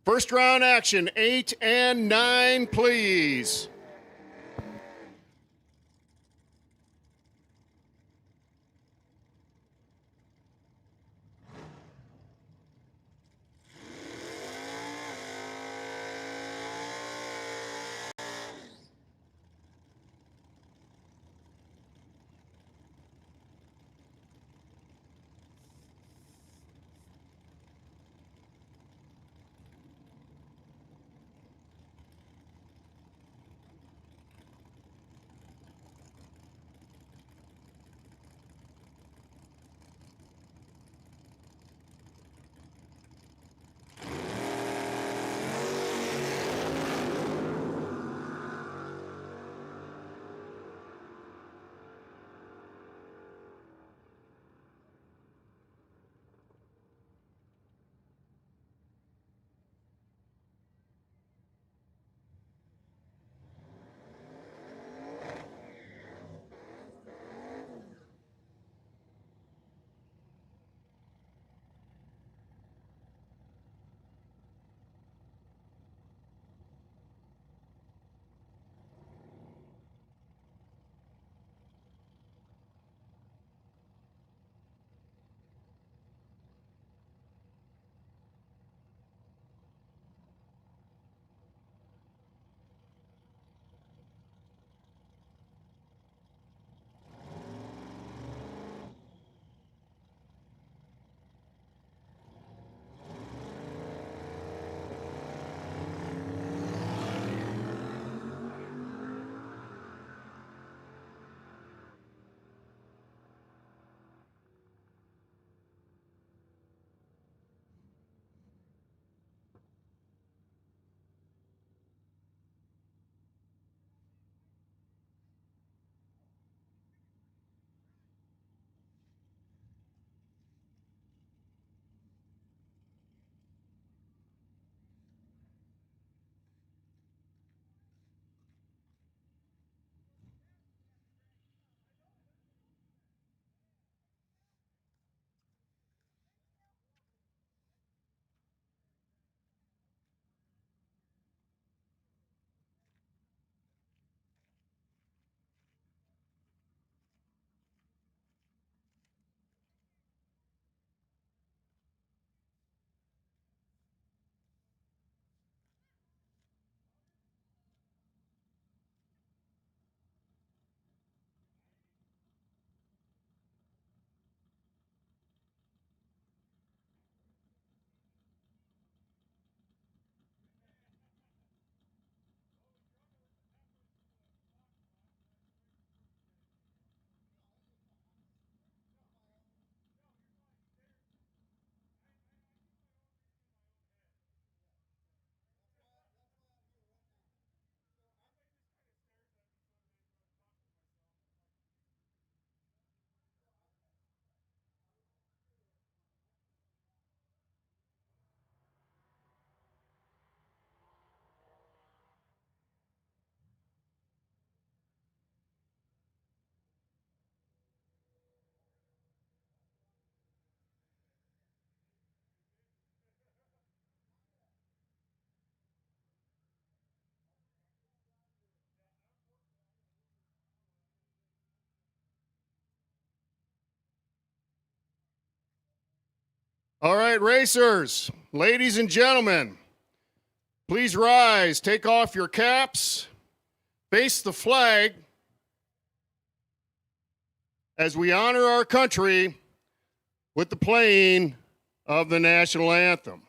First round action, 8 and 9, please. All right, racers, ladies and gentlemen, please rise, take off your caps, face the flag as we honor our country with the playing of the national anthem.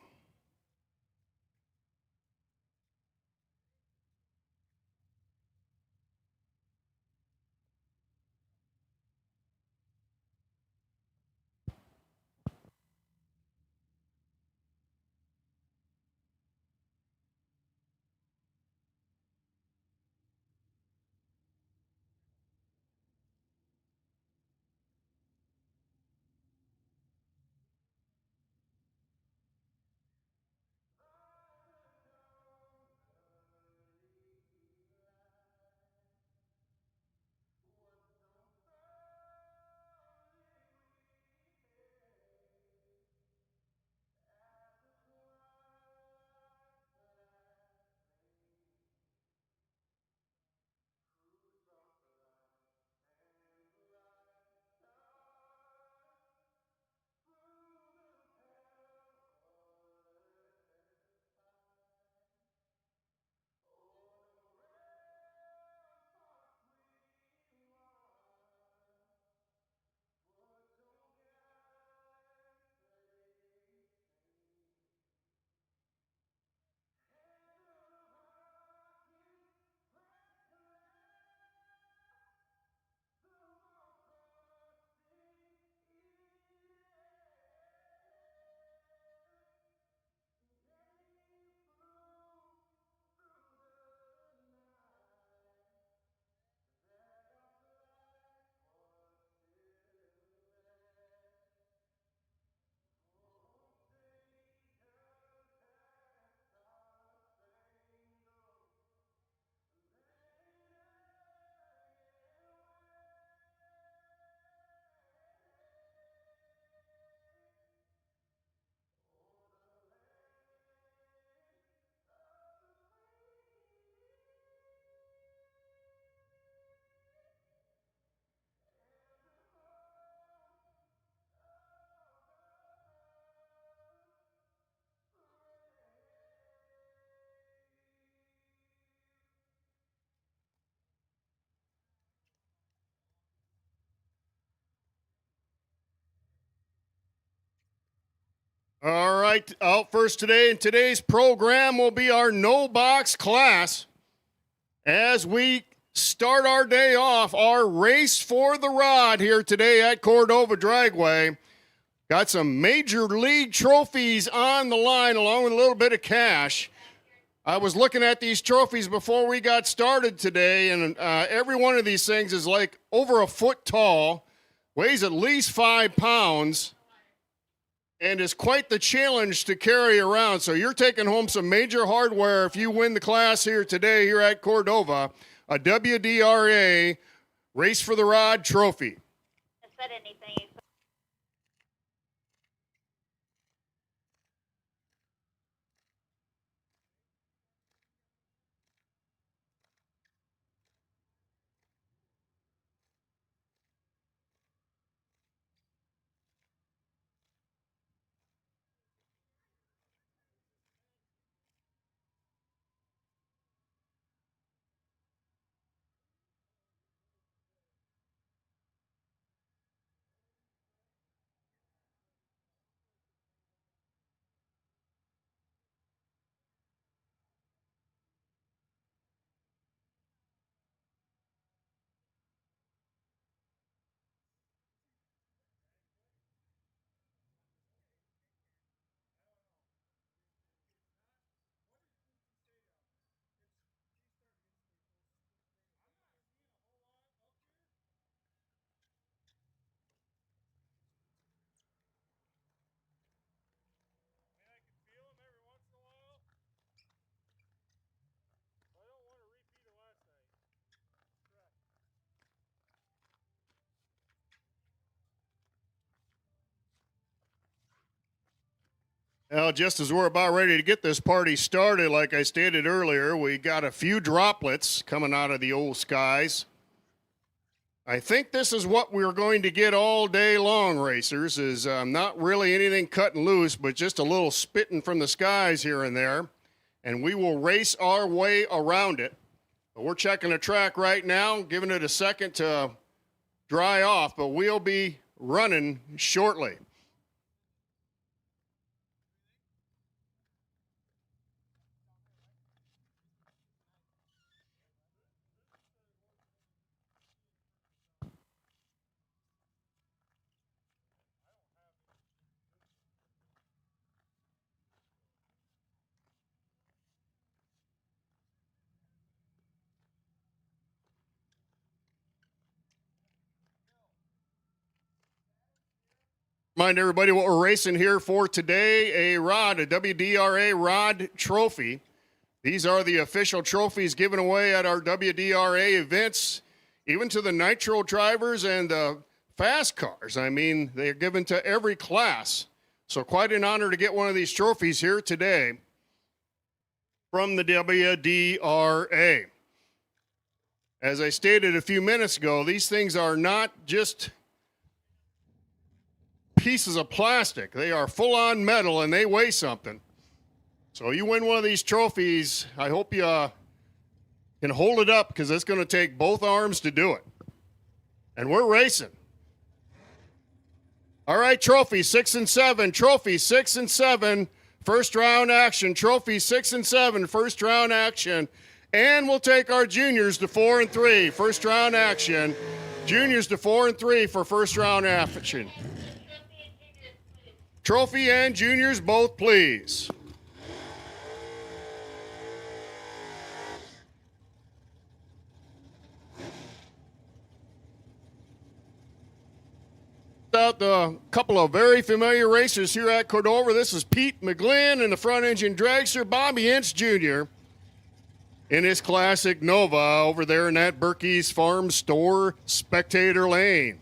All right, out first today in today's program will be our no box class as we start our day off, our race for the rod here today at Cordova Dragway. Got some major league trophies on the line along with a little bit of cash. I was looking at these trophies before we got started today, and every one of these things is like over a foot tall, weighs at least 5 pounds, and is quite the challenge to carry around. So you're taking home some major hardware if you win the class here today here at Cordova, a WDRA Race for the Rod trophy. Said anything. Now, just as we're about ready to get this party started, like I stated earlier, we got a few droplets coming out of the old skies. I think this is what we're going to get all day long, racers, is not really anything cutting loose, but just a little spitting from the skies here and there. And we will race our way around it. But we're checking the track right now, giving it a second to dry off, but we'll be running shortly. Remind everybody what we're racing here for today, a WDRA rod trophy. These are the official trophies given away at our WDRA events, even to the nitro drivers and the fast cars. I mean, they're given to every class. So quite an honor to get one of these trophies here today from the WDRA. As I stated a few minutes ago, these things are not just pieces of plastic. They are full-on metal, and they weigh something. So you win one of these trophies, I hope you can hold it up, because it's going to take both arms to do it. And we're racing. All right, trophy 6 and 7. Trophy 6 and 7. First round action. Trophy 6 and 7. First round action. And we'll take our juniors to 4 and 3. First round action. Juniors to 4 and 3 for first round action. Trophy and juniors both, please. Out a couple of very familiar racers here at Cordova. This is Pete McGlynn in the front engine dragster, Bobby Ince Jr. in his classic Nova over there in that Berkey's Farm Store Spectator Lane.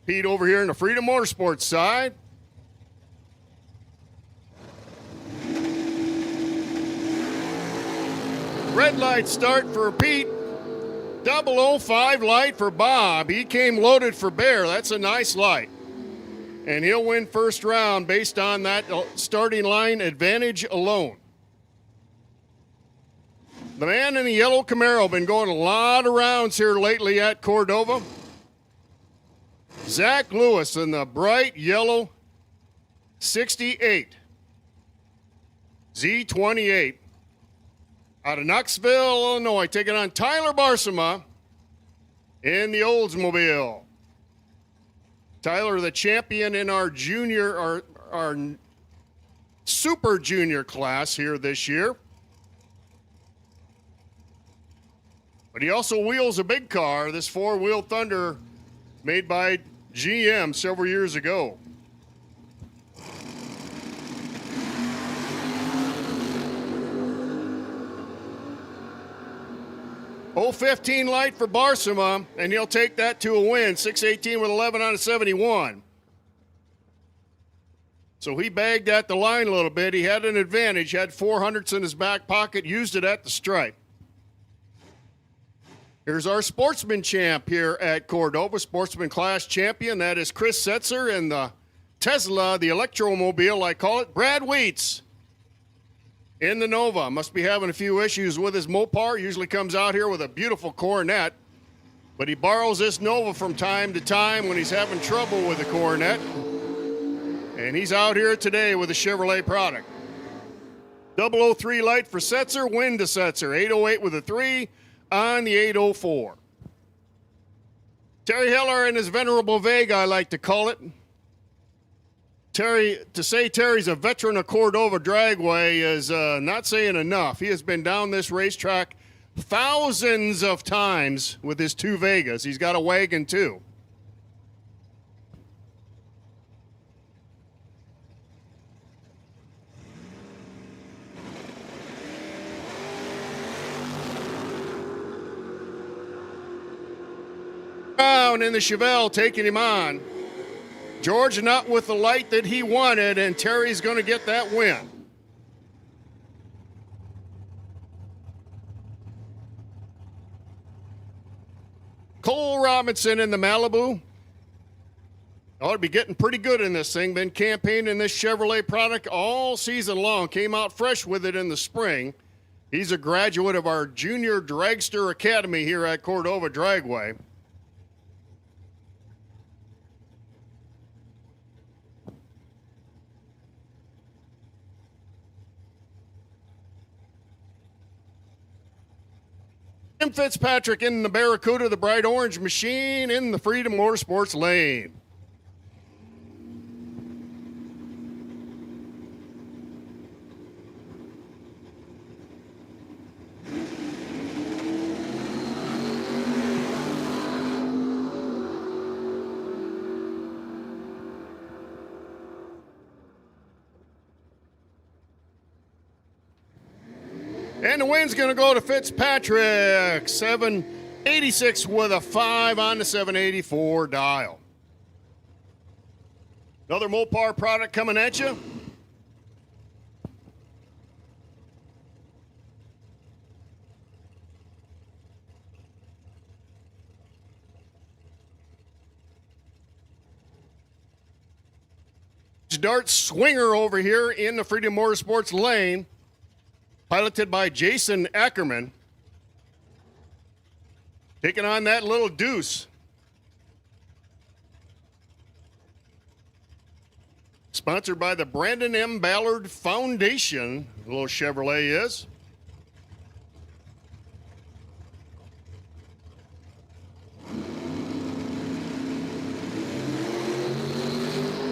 Pete over here in the Freedom Motorsports side. Red light start for Pete. 005 light for Bob. He came loaded for Bear. That's a nice light. And he'll win first round based on that starting line advantage alone. The man in the yellow Camaro been going a lot of rounds here lately at Cordova. Zach Lewis in the bright yellow 68. Z28. Out of Knoxville, Illinois, taking on Tyler Barsema in the Oldsmobile. Tyler, the champion in our junior, our super junior class here this year. But he also wheels a big car, this four-wheel Thunder made by GM several years ago. Oh, 15 light for Barsema, and he'll take that to a win. 618 with 11 on a 71. So he bagged at the line a little bit. He had an advantage, had 400s in his back pocket, used it at the stripe. Here's our sportsman champ here at Cordova, sportsman class champion. That is Chris Setzer and the Tesla, the electromobile, I call it, Brad Wheats. In the Nova, must be having a few issues with his Mopar. Usually comes out here with a beautiful Coronet, but he borrows this Nova from time to time when he's having trouble with the Coronet. And he's out here today with a Chevrolet product. 003 light for Setzer, win to Setzer. 808 with a 3 on the 804. Terry Heller and his venerable Vega, I like to call it. To say Terry's a veteran of Cordova Dragway is not saying enough. He has been down this racetrack thousands of times with his two Vegas. He's got a wagon too. Brown in the Chevelle taking him on. George not with the light that he wanted, and Terry's going to get that win. Cole Robinson in the Malibu. Ought to be getting pretty good in this thing. Been campaigning this Chevrolet product all season long. Came out fresh with it in the spring. He's a graduate of our Junior Dragster Academy here at Cordova Dragway. Tim Fitzpatrick in the Barracuda, the bright orange machine in the Freedom Motorsports lane. And the win's going to go to Fitzpatrick. 786 with a 5 on the 784 dial. Another Mopar product coming at you. Dart swinger over here in the Freedom Motorsports lane. Piloted by Jason Ackerman. Taking on that little Deuce. Sponsored by the Brandon M. Ballard Foundation, the little Chevrolet is.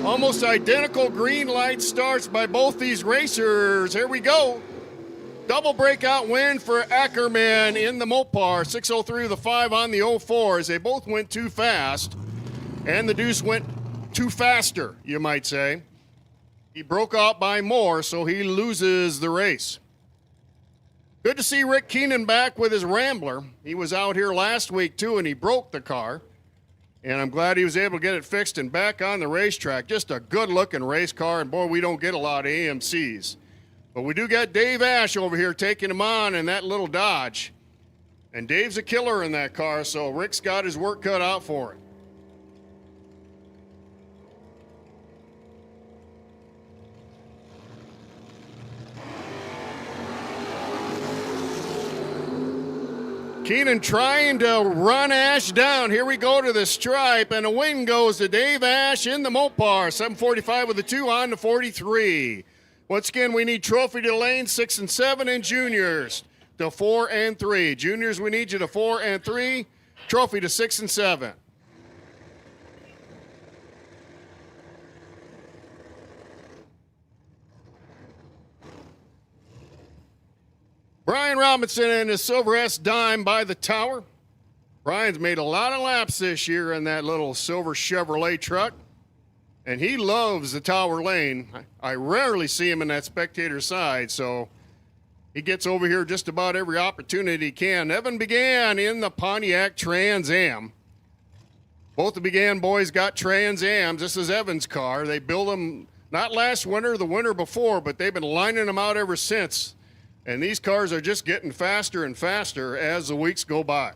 Almost identical green light starts by both these racers. Here we go. Double breakout win for Ackerman in the Mopar. 603 with a 5 on the 04 as they both went too fast. And the Deuce went too faster, you might say. He broke out by more, so he loses the race. Good to see Rick Keenan back with his Rambler. He was out here last week, too, and he broke the car. And I'm glad he was able to get it fixed and back on the racetrack. Just a good-looking race car, and boy, we don't get a lot of AMCs. But we do got Dave Ash over here taking him on in that little Dodge. And Dave's a killer in that car, so Rick's got his work cut out for him. Keenan trying to run Ash down. Here we go to the stripe, and a win goes to Dave Ash in the Mopar. 745 with a 2 on to 43. Once again, we need trophy to lanes 6 and 7, and juniors to 4 and 3. Juniors, we need you to 4 and 3. Trophy to 6 and 7. Brian Robinson and his Silver S Dime by the tower. Brian's made a lot of laps this year in that little silver Chevrolet truck. And he loves the tower lane. I rarely see him in that spectator side, so he gets over here just about every opportunity he can. Evan began in the Pontiac Trans Am. Both the Began boys got Trans Ams. This is Evan's car. They built them not last winter, the winter before, but they've been lining them out ever since. And these cars are just getting faster and faster as the weeks go by.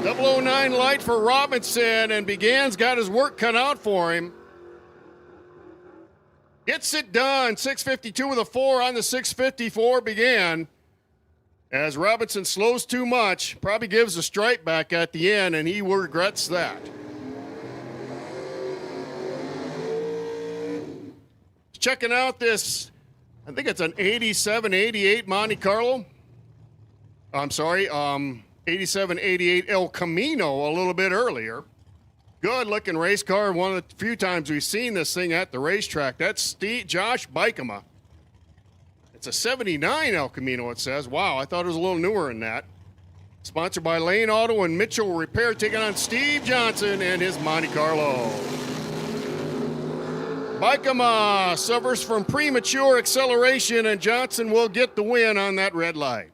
009 light for Robinson, and Began's got his work cut out for him. Gets it done. 652 with a 4 on the 654 Began. As Robinson slows too much, probably gives a stripe back at the end, and he regrets that. Checking out this, I think it's an 87, 88 Monte Carlo. I'm sorry, 87, 88 El Camino a little bit earlier. Good looking race car. One of the few times we've seen this thing at the racetrack. That's Josh Bykema. It's a 79 El Camino, it says. Wow, I thought it was a little newer than that. Sponsored by Lane Auto and Mitchell Repair, taking on Steve Johnson and his Monte Carlo. Bykema suffers from premature acceleration, and Johnson will get the win on that red light.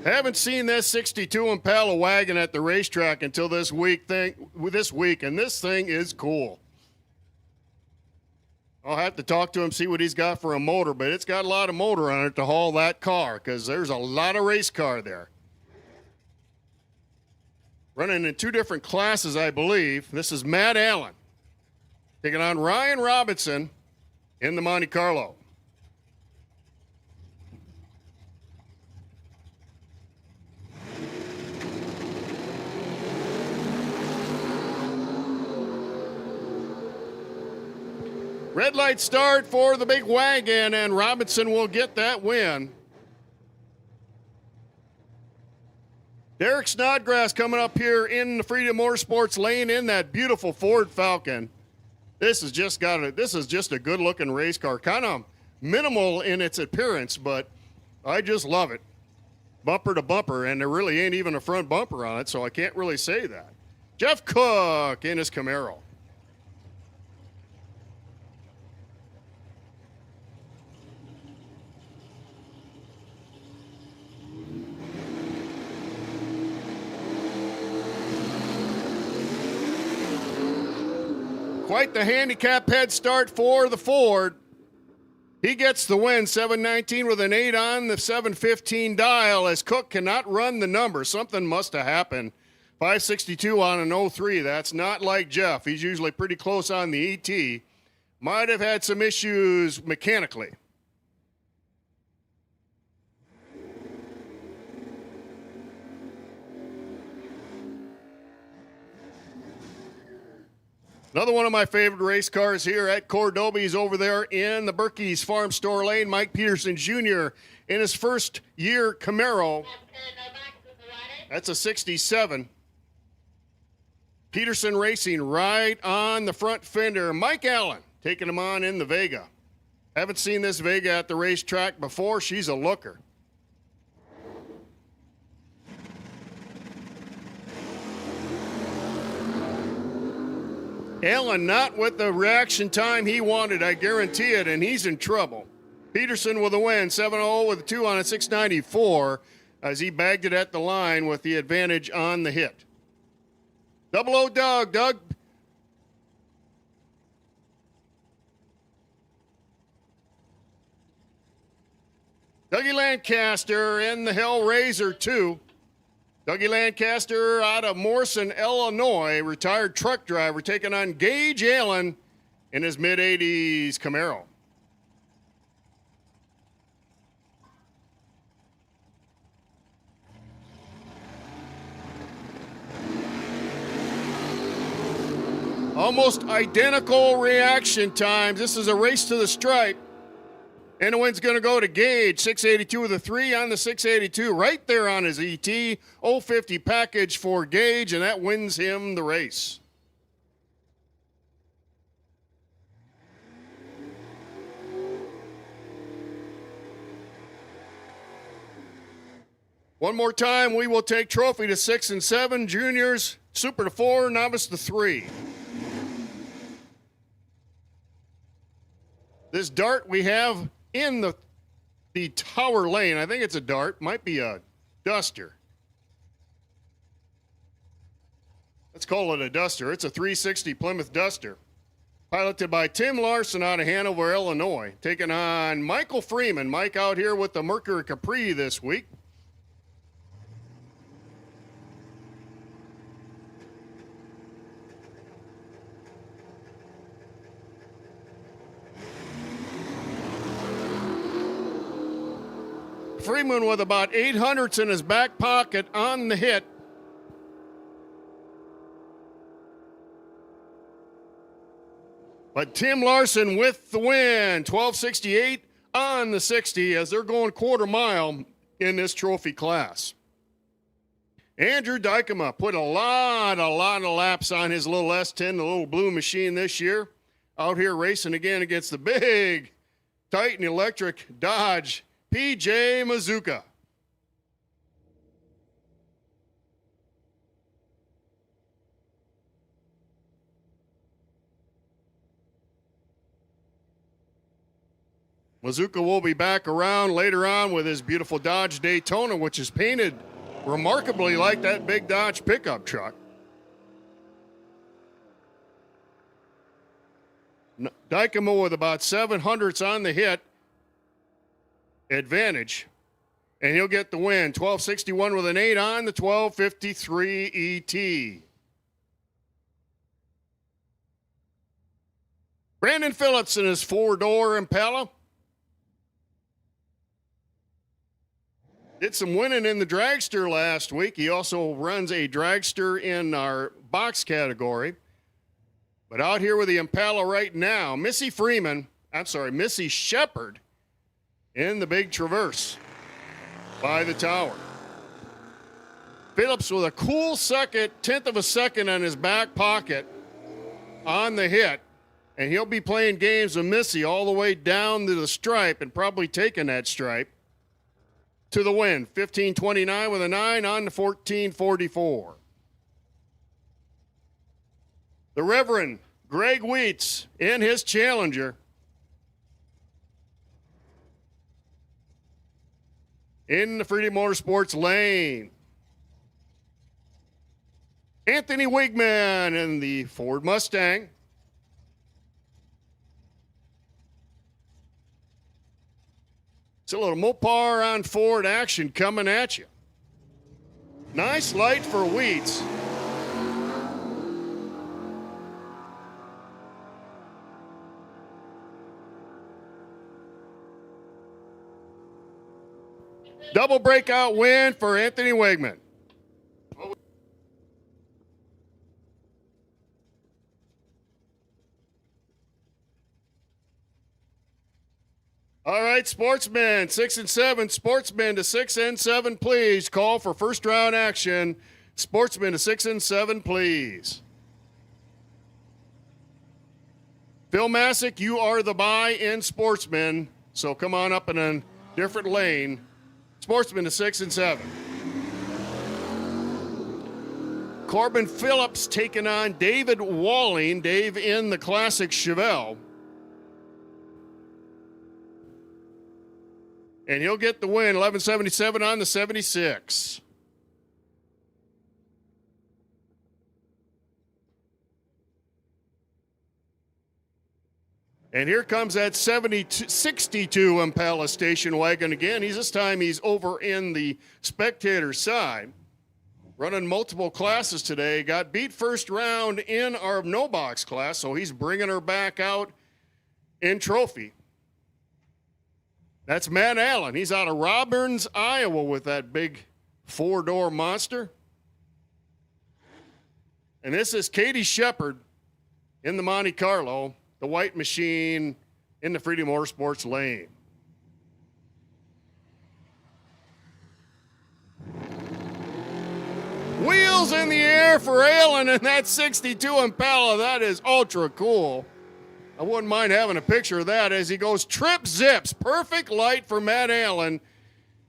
Haven't seen this 62 Impala wagon at the racetrack until this week, and this thing is cool. I'll have to talk to him, see what he's got for a motor, but it's got a lot of motor on it to haul that car because there's a lot of race car there. Running in 2 different classes, I believe. This is Matt Allen taking on Ryan Robinson in the Monte Carlo. Red light start for the big wagon, and Robinson will get that win. Derek Snodgrass coming up here in the Freedom Motorsports lane in that beautiful Ford Falcon. This is just a good-looking race car. Kind of minimal in its appearance, but I just love it. Bumper to bumper, and there really ain't even a front bumper on it, so I can't really say that. Jeff Cook in his Camaro. Quite the handicap head start for the Ford. He gets the win, 719 with an 8 on the 715 dial as Cook cannot run the number. Something must have happened. 562 on an 03. That's not like Jeff. He's usually pretty close on the ET. Might have had some issues mechanically. Another one of my favorite race cars here at Cordova is over there in the Berkey's Farm Store Lane. Mike Peterson Jr. in his first year Camaro. That's a 67. Peterson Racing right on the front fender. Mike Allen taking him on in the Vega. Haven't seen this Vega at the racetrack before. She's a looker. Allen not with the reaction time he wanted, I guarantee it, and he's in trouble. Peterson with a win, 7-0 with a 2 on a 694 as he bagged it at the line with the advantage on the hit. 00 Doug. Dougie Lancaster in the Hellraiser 2. Dougie Lancaster out of Morrison, Illinois, retired truck driver, taking on Gage Allen in his mid-80s Camaro. Almost identical reaction times. This is a race to the stripe. And the win's going to go to Gage, 682 with a 3 on the 682, right there on his ET. 050 package for Gage, and that wins him the race. One more time, we will take trophy to 6 and 7, juniors, super to 4, novice to 3. This dart we have in the tower lane. I think it's a dart, might be a duster. Let's call it a duster. It's a 360 Plymouth Duster. Piloted by Tim Larson out of Hanover, Illinois. Taking on Michael Freeman. Mike out here with the Mercury Capri this week. Freeman with about 800s in his back pocket on the hit. But Tim Larson with the win, 1268 on the 60 as they're going quarter mile in this trophy class. Andrew Dykema put a lot of laps on his little S10, the little blue machine this year. Out here racing again against the big Titan Electric Dodge PJ Mazuka. Mazuka will be back around later on with his beautiful Dodge Daytona, which is painted remarkably like that big Dodge pickup truck. Dykema with about 700ths on the hit advantage, and he'll get the win. 1261 with an 8 on the 1253 ET. Brandon Phillips in his 4-door Impala. Did some winning in the dragster last week. He also runs a dragster in our box category. But out here with the Impala right now, Missy Shepard in the big Traverse by the tower. Phillips with a cool second, 10th of a second on his back pocket on the hit. And he'll be playing games with Missy all the way down to the stripe and probably taking that stripe to the win. 1529 with a 9 on the 1444. The Reverend Greg Wheats in his Challenger. In the Freedom Motorsports lane. Anthony Wigman in the Ford Mustang. It's a little Mopar on Ford action coming at you. Nice light for Wheats. Double breakout win for Anthony Wigman. All right, sportsmen, 6 and 7. Sportsmen to 6 and 7, please. Call for first round action. Sportsmen to 6 and 7, please. Phil Masick, you are the buy in sportsmen, so come on up in a different lane. Sportsmen to 6 and 7. Corbin Phillips taking on David Walling. Dave in the classic Chevelle. And he'll get the win, 1177 on the 76. And here comes that 62 Impala station wagon again. This time he's over in the spectator side. Running multiple classes today. Got beat first round in our no box class, so he's bringing her back out in trophy. That's Matt Allen. He's out of Robbins, Iowa with that big 4-door monster. And this is Katie Shepard in the Monte Carlo, the white machine in the Freedom Motorsports lane. Wheels in the air for Allen in that 62 Impala. That is ultra cool. I wouldn't mind having a picture of that as he goes trip zips. Perfect light for Matt Allen,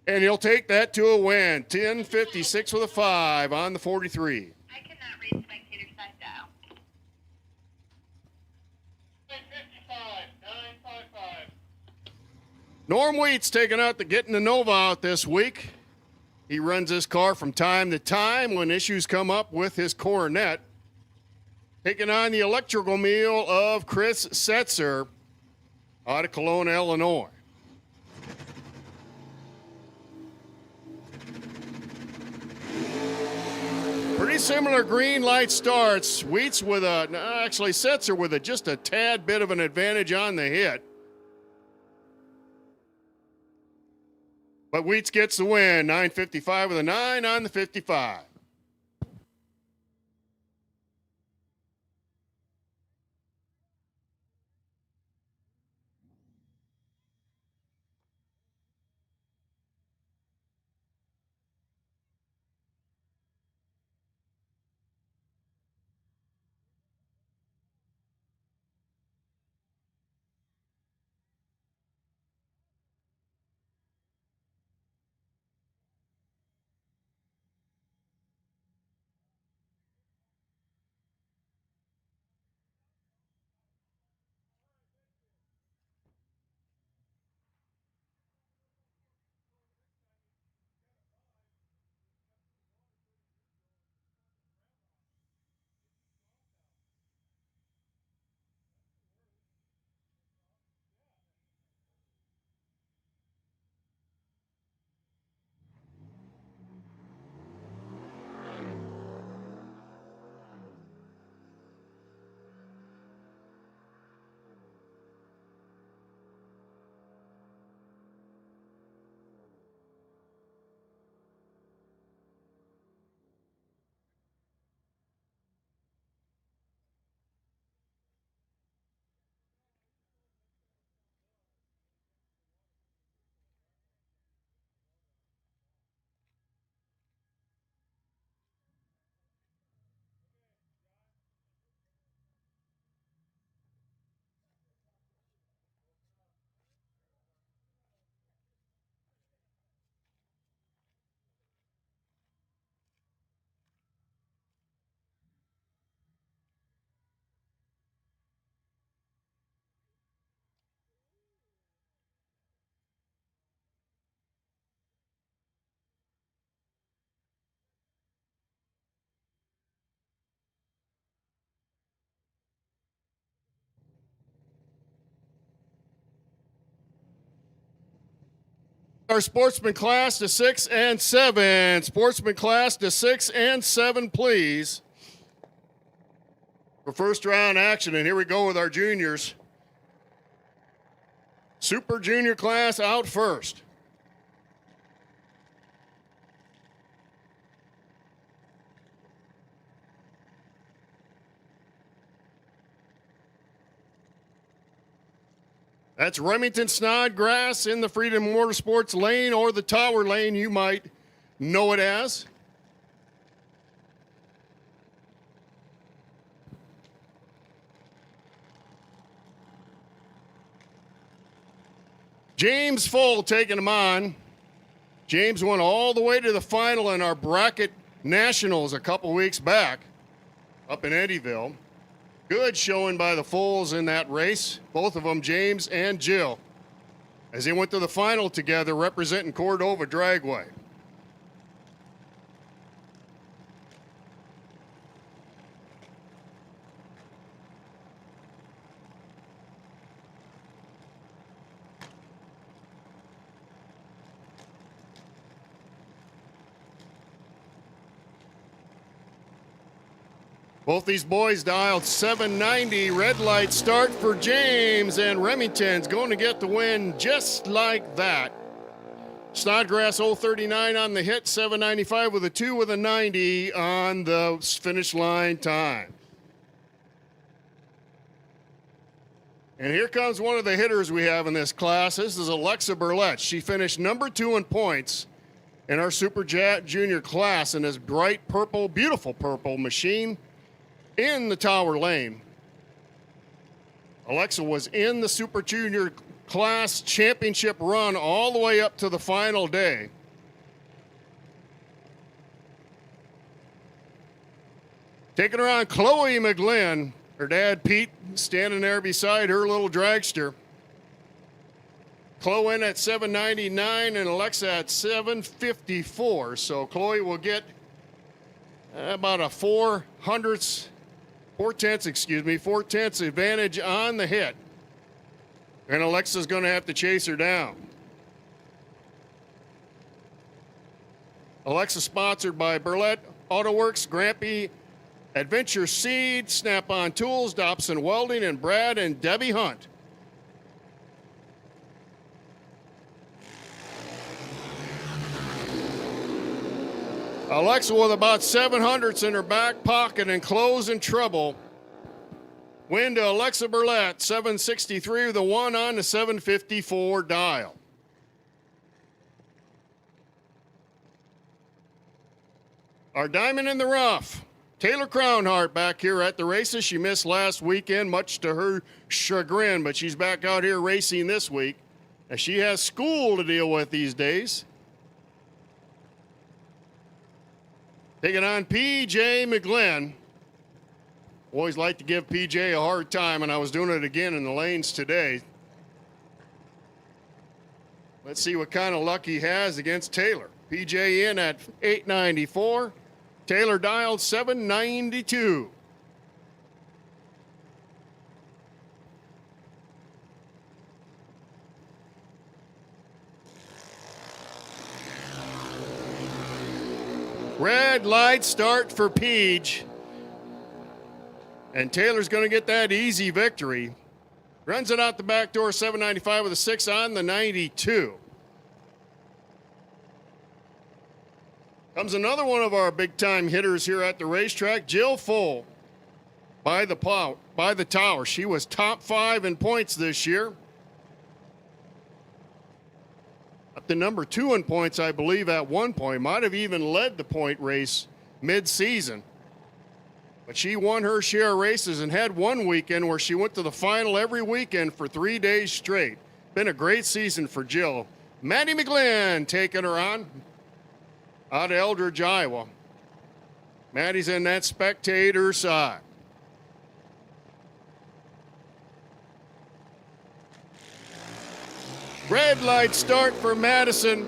and he'll take that to a win. 10:56 with a 5 on the 43. I cannot read spectator side dial. 955. Norm Wheat's taking out getting the Nova out this week. He runs this car from time to time when issues come up with his Coronet. Taking on the electrical meal of Chris Setzer out of Cologne, Illinois. Pretty similar green light starts. Wheats with Setzer with just a tad bit of an advantage on the hit. But Wheats gets the win, 955 with a 9 on the 55. Our sportsman class to 6 and 7. Sportsman class to 6 and 7, please. For first round action, and here we go with our juniors. Super junior class out first. That's Remington Snodgrass in the Freedom Motorsports lane, or the Tower lane, you might know it as. James Full taking him on. James went all the way to the final in our bracket nationals a couple weeks back up in Eddyville. Good showing by the Fulls in that race, both of them, James and Jill, as they went to the final together representing Cordova Dragway. Both these boys dialed 790. Red light start for James, and Remington's going to get the win just like that. Snodgrass 039 on the hit, 795 with a 2 with a 90 on the finish line time. And here comes one of the hitters we have in this class. This is Alexa Burlett. She finished number 2 in points in our Super Junior class in this bright purple, beautiful purple machine in the Tower lane. Alexa was in the Super Junior class championship run all the way up to the final day. Taking her on, Chloe McGlynn, her dad Pete standing there beside her little dragster. Chloe in at 799 and Alexa at 754. So Chloe will get about a 4/10 advantage on the hit. And Alexa's going to have to chase her down. Alexa sponsored by Burlett AutoWorks, Grampy Adventure Seed, Snap-on Tools, Dobson Welding, and Brad and Debbie Hunt. Alexa with about 700s in her back pocket and close in trouble. Win to Alexa Burlett, 763 with a 1 on the 754 dial. Our diamond in the rough, Taylor Crownhart back here at the races. She missed last weekend, much to her chagrin, but she's back out here racing this week as she has school to deal with these days. Taking on P.J. McGlynn. Always like to give P.J. a hard time, and I was doing it again in the lanes today. Let's see what kind of luck he has against Taylor. P.J. in at 894. Taylor dialed 792. Red light start for Peach. And Taylor's going to get that easy victory. Runs it out the back door, 795 with a 6 on the 92. Comes another one of our big-time hitters here at the racetrack, Jill Full, by the Tower. She was top 5 in points this year. Up to number 2 in points, I believe, at one point. Might have even led the point race mid-season. But she won her share of races and had one weekend where she went to the final every weekend for 3 days straight. Been a great season for Jill. Maddie McGlynn taking her on out of Eldridge, Iowa. Maddie's in that spectator side. Red light start for Madison.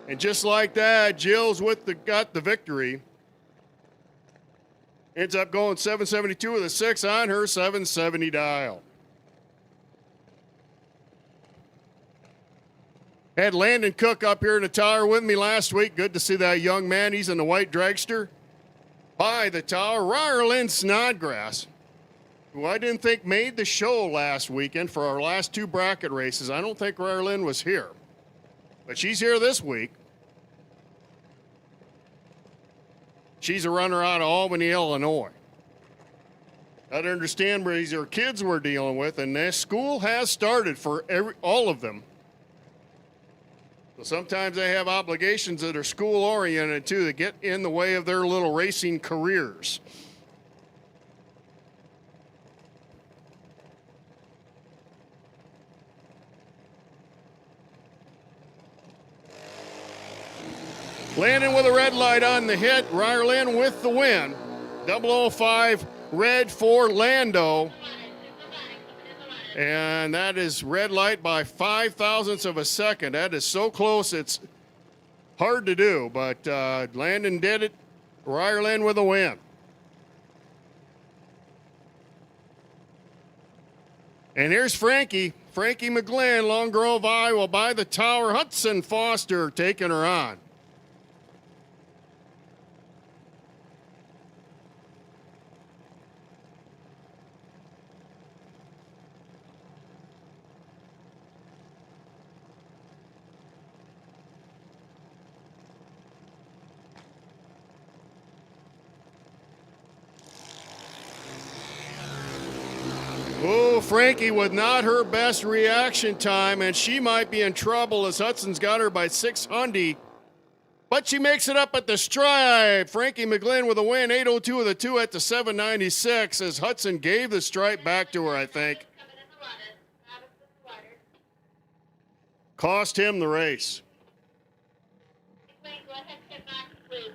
And just like that, Jill's got the victory. Ends up going 772 with a 6 on her 770 dial. Had Landon Cook up here in the tower with me last week. Good to see that young man. He's in the white dragster. By the tower, Ryerlyn Snodgrass, who I didn't think made the show last weekend for our last two bracket races. I don't think Ryerlyn was here, but she's here this week. She's a runner out of Albany, Illinois. I understand where these are kids we're dealing with, and this school has started for all of them. So sometimes they have obligations that are school-oriented, too, that get in the way of their little racing careers. Landon with a red light on the hit. Ryerlyn with the win. 005 red for Lando. And that is red light by 5 thousandths of a second. That is so close, it's hard to do. But Landon did it. Ryerlyn with a win. And here's Frankie McGlynn, Long Grove, Iowa, by the tower. Hudson Foster taking her on. Oh, Frankie with not her best reaction time, and she might be in trouble as Hudson's got her by 600. But she makes it up at the stripe. Frankie McGlynn with a win, 802 of the 2 at the 796 as Hudson gave the stripe back to her, I think. Cost him the race. Go ahead, step back, please.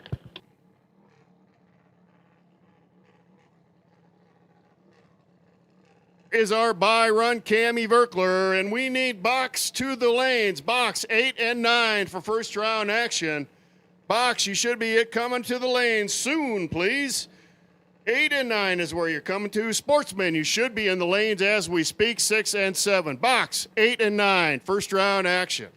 Is our buy run Cammie Verkler, and we need box to the lanes. Box 8 and 9 for first round action. Box, you should be coming to the lanes soon, please. 8 and 9 is where you're coming to. Sportsman, you should be in the lanes as we speak. 6 and 7. Box 8 and 9, first round action.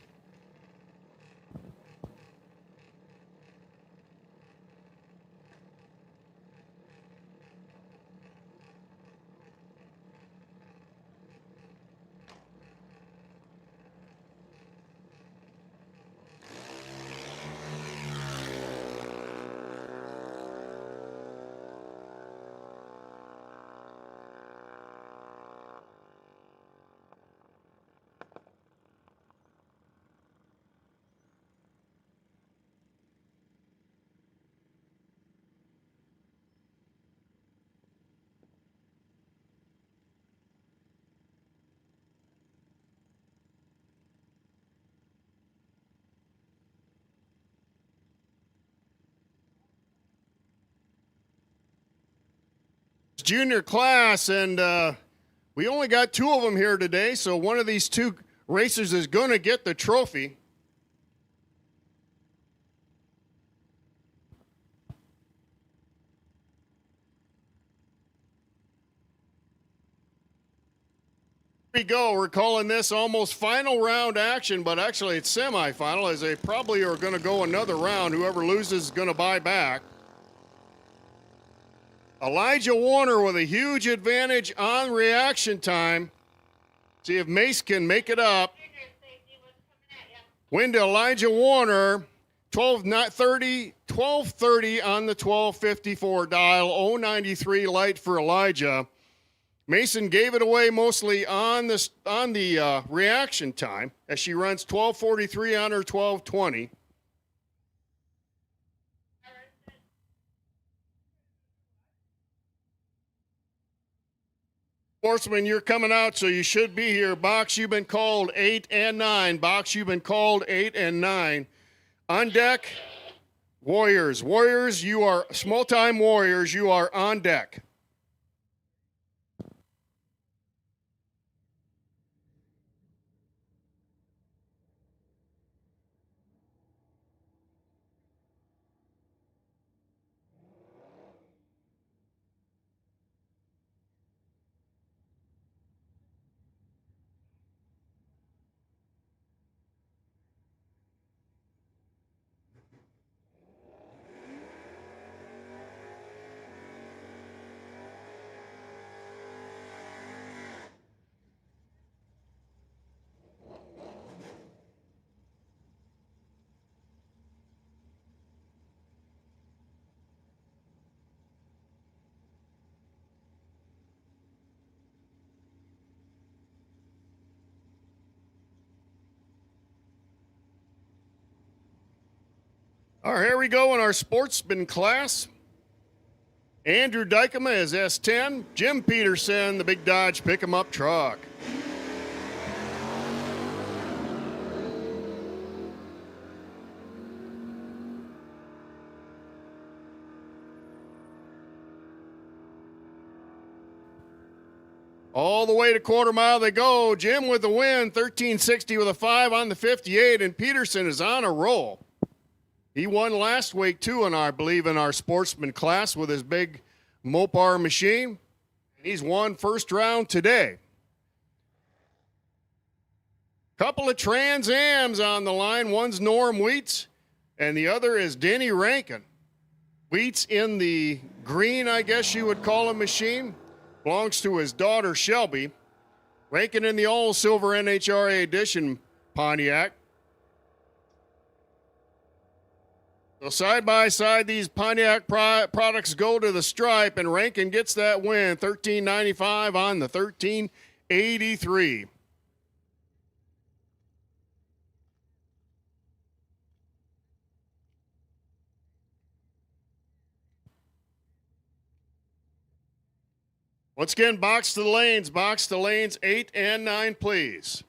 Junior class, and we only got 2 of them here today, so one of these 2 racers is going to get the trophy. Here we go. We're calling this almost final round action, but actually it's semifinal, as they probably are going to go another round. Whoever loses is going to buy back. Elijah Warner with a huge advantage on reaction time. See if Mace can make it up. Win to Elijah Warner, 12:30 on the 1254 dial, 093 light for Elijah. Mason gave it away mostly on the reaction time as she runs 12:43 on her 12:20. Sportsman, you're coming out, so you should be here. Box, you've been called 8 and 9. Box, you've been called 8 and 9. On deck, Warriors. Warriors, you are small-time Warriors. You are on deck. All right, here we go in our sportsman class. Andrew Dykema is S10. Jim Peterson, the big Dodge pick-em-up truck. All the way to quarter mile they go. Jim with the win, 1360 with a 5 on the 58, and Peterson is on a roll. He won last week, too, I believe, in our sportsman class with his big Mopar machine. He's won first round today. Couple of Trans Ams on the line. One's Norm Wheats, and the other is Denny Rankin. Wheats in the green, I guess you would call him, machine. Belongs to his daughter, Shelby. Rankin in the all-silver NHRA edition Pontiac. So side by side, these Pontiac products go to the stripe, and Rankin gets that win, $13.95 on the 1383. Once again, box to the lanes, 8 and 9, please.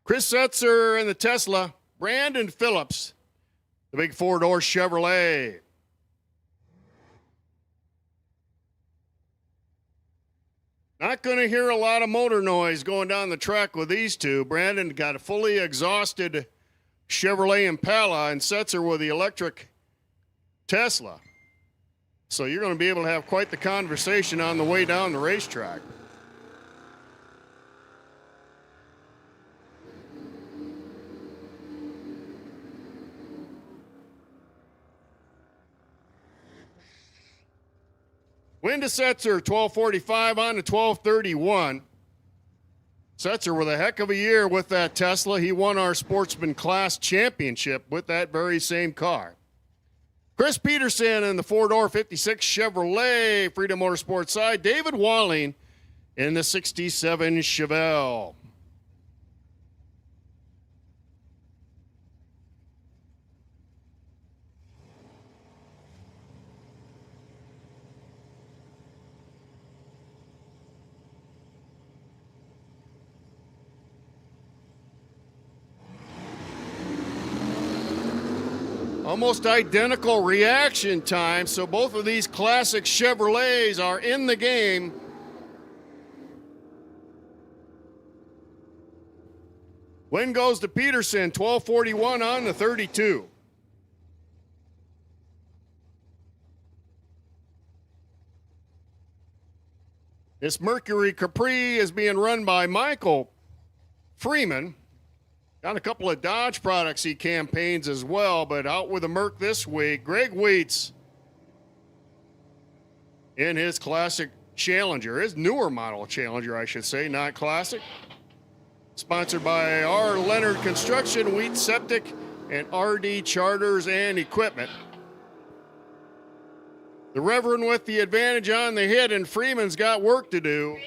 Chris Setzer in the Tesla. Brandon Phillips, the big four-door Chevrolet. Not going to hear a lot of motor noise going down the track with these two. Brandon got a fully exhausted Chevrolet Impala, and Setzer with the electric Tesla. So you're going to be able to have quite the conversation on the way down the racetrack. Win to Setzer, 1245 on to 1231. Setzer with a heck of a year with that Tesla. He won our Sportsman Class Championship with that very same car. Chris Peterson in the four-door 56 Chevrolet Freedom Motorsports side. David Walling in the 67 Chevelle. Almost identical reaction time, so both of these classic Chevrolets are in the game. Win goes to Peterson, 1241 on the 32. This Mercury Capri is being run by Michael Freeman. Got a couple of Dodge products he campaigns as well, but out with a Merc this week. Greg Wheats in his classic Challenger, his newer model Challenger, I should say, not classic. Sponsored by R. Leonard Construction, Wheat Septic, and RD Charters and Equipment. The Reverend with the advantage on the hit, and Freeman's got work to do.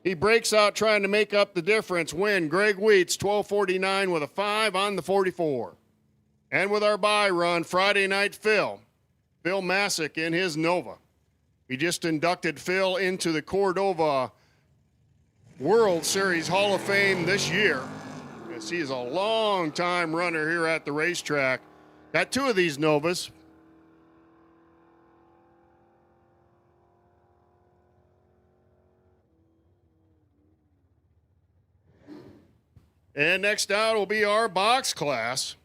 He breaks out trying to make up the difference. Win, Greg Wheats, 1249 with a 5 on the 44. And with our buy run, Friday Night Phil Masick in his Nova. We just inducted Phil into the Cordova World Series Hall of Fame this year. As he is a long-time runner here at the racetrack. Got two of these Novas. And next out will be our box class.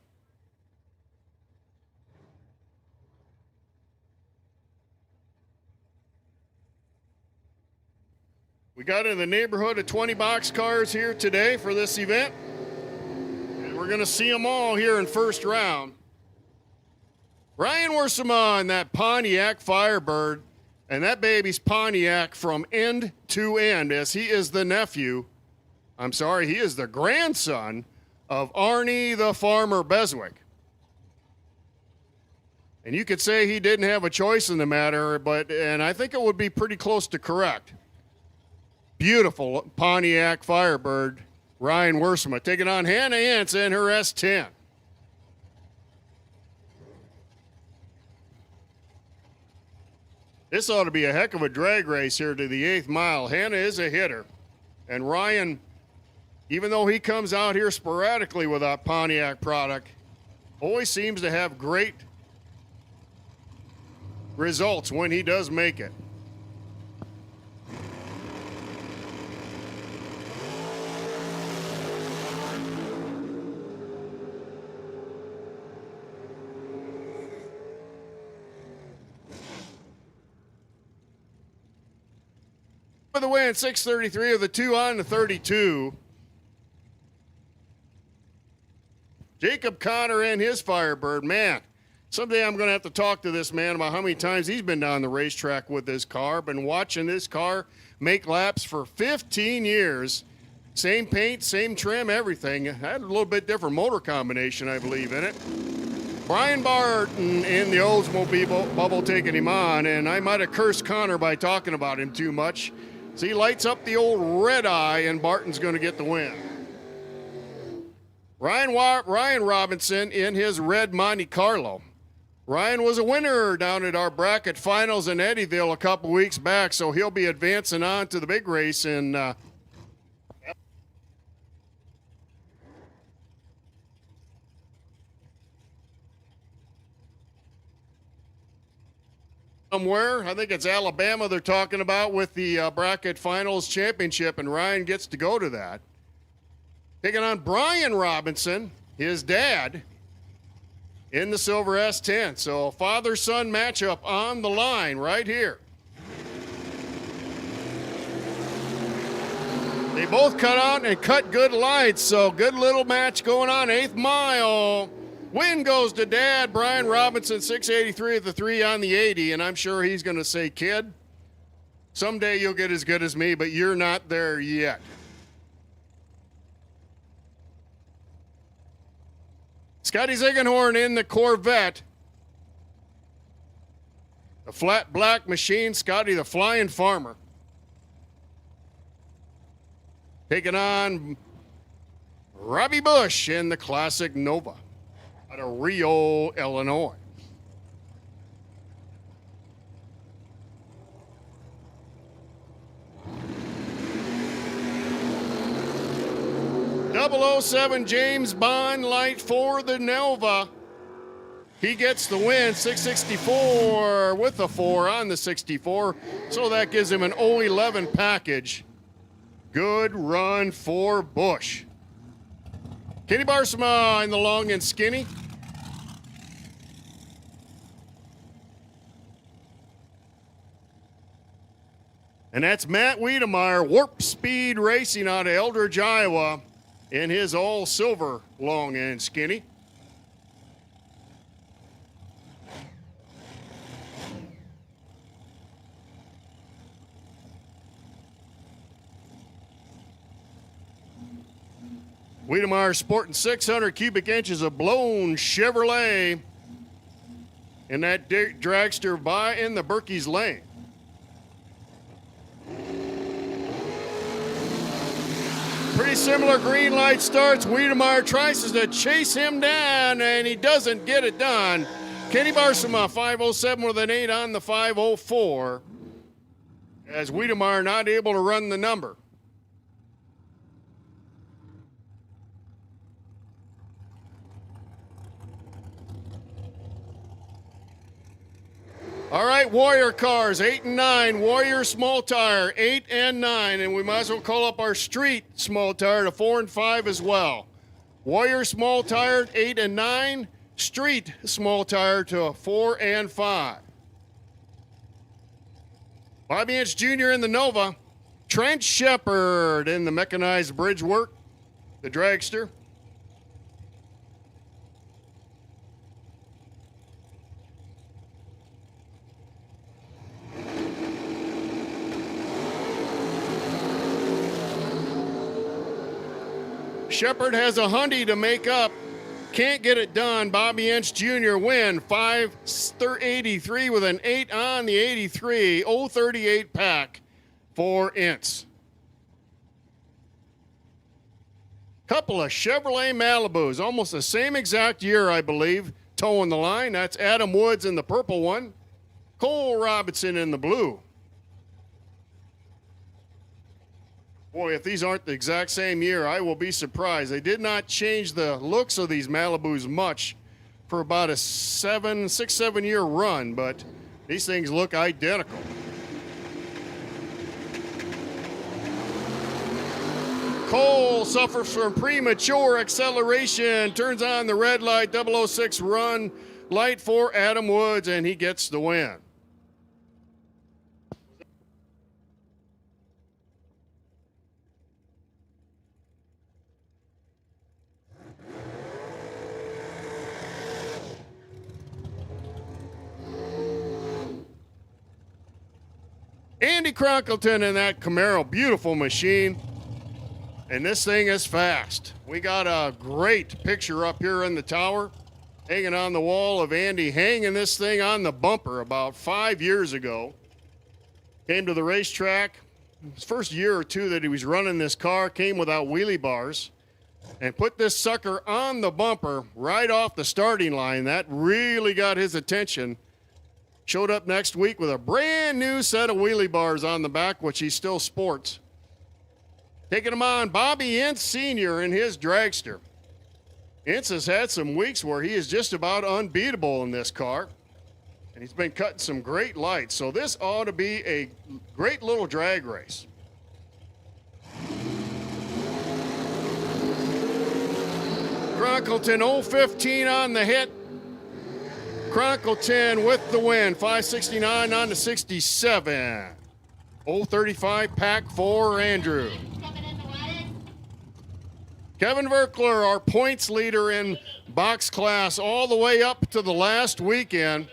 We got in the neighborhood of 20 box cars here today for this event. And we're going to see them all here in first round. Ryan Worsama in that Pontiac Firebird. And that baby's Pontiac from end to end, as he is the grandson of Arnie the Farmer Beswick. And you could say he didn't have a choice in the matter, and I think it would be pretty close to correct. Beautiful Pontiac Firebird, Ryan Wersema, taking on Hannah Ince in her S10. This ought to be a heck of a drag race here to the 8th mile. Hannah is a hitter. And Ryan, even though he comes out here sporadically with that Pontiac product, always seems to have great results when he does make it. By the way, in 6:33 of the 2 on the 32. Jacob Connor and his Firebird. Man, someday I'm going to have to talk to this man about how many times he's been down the racetrack with this car. Been watching this car make laps for 15 years. Same paint, same trim, everything. Had a little bit different motor combination, I believe, in it. Brian Barton in the Oldsmobile bubble taking him on, and I might have cursed Connor by talking about him too much. So he lights up the old red eye, and Barton's going to get the win. Ryan Robinson in his red Monte Carlo. Ryan was a winner down at our bracket finals in Eddyville a couple weeks back, so he'll be advancing on to the big race in somewhere. I think it's Alabama they're talking about with the bracket finals championship, and Ryan gets to go to that. Taking on Brian Robinson, his dad, in the silver S10. So father-son matchup on the line right here. They both cut out and cut good lights, so good little match going on. 8th mile. Win goes to Dad, Brian Robinson, 683 at the 3 on the 80, and I'm sure he's going to say, kid, someday you'll get as good as me, but you're not there yet. Scotty Ziegenhorn in the Corvette. The flat black machine, Scotty the Flying Farmer. Taking on Robbie Bush in the classic Nova out of Rio, Illinois. .007 James Bond light for the Nova. He gets the win, 664 with a 4 on the 64. So that gives him an 011 package. Good run for Bush. Kenny Barsma in the long and skinny. And that's Matt Wiedemeyer, Warp Speed Racing out of Eldridge, Iowa, in his all silver long and skinny. Wiedemeyer sporting 600 cubic inches of blown Chevrolet in that dragster by in the Berkey's Lane. Pretty similar green light starts. Wiedemeyer tries to chase him down, and he doesn't get it done. Kenny Barsma, 507 with an 8 on the 504, as Wiedemeyer not able to run the number. All right, Warrior cars, 8 and 9. Warrior small tire, 8 and 9. And we might as well call up our street small tire to 4 and 5 as well. Warrior small tire, 8 and 9. Street small tire to 4 and 5. Bobby Ince Jr. in the Nova. Trent Shepard in the mechanized bridge work, the dragster. Shepard has a hundy to make up. Can't get it done. Bobby Inch Jr. win 583 with an 8 on the 83. 038 pack for Ince. Couple of Chevrolet Malibus, almost the same exact year, I believe, towing the line. That's Adam Woods in the purple one, Cole Robinson in the blue. Boy, if these aren't the exact same year, I will be surprised. They did not change the looks of these Malibus much for about a 6-7 year run, but these things look identical. Cole suffers from premature acceleration, turns on the red light, 006 run, light for Adam Woods, and he gets the win. Andy Cronkleton in that Camaro, beautiful machine. And this thing is fast. We got a great picture up here in the tower, hanging on the wall of Andy hanging this thing on the bumper about 5 years ago. Came to the racetrack. His first year or two that he was running this car, came without wheelie bars, and put this sucker on the bumper right off the starting line. That really got his attention. Showed up next week with a brand new set of wheelie bars on the back, which he still sports. Taking him on, Bobby Ince Sr. in his dragster. Ince has had some weeks where he is just about unbeatable in this car. And he's been cutting some great lights. So this ought to be a great little drag race. Cronkleton 015 on the hit. Cronkleton with the win, 569 on to 67. 035 pack for Andrew. Kevin Verkler, our points leader in box class all the way up to the last weekend,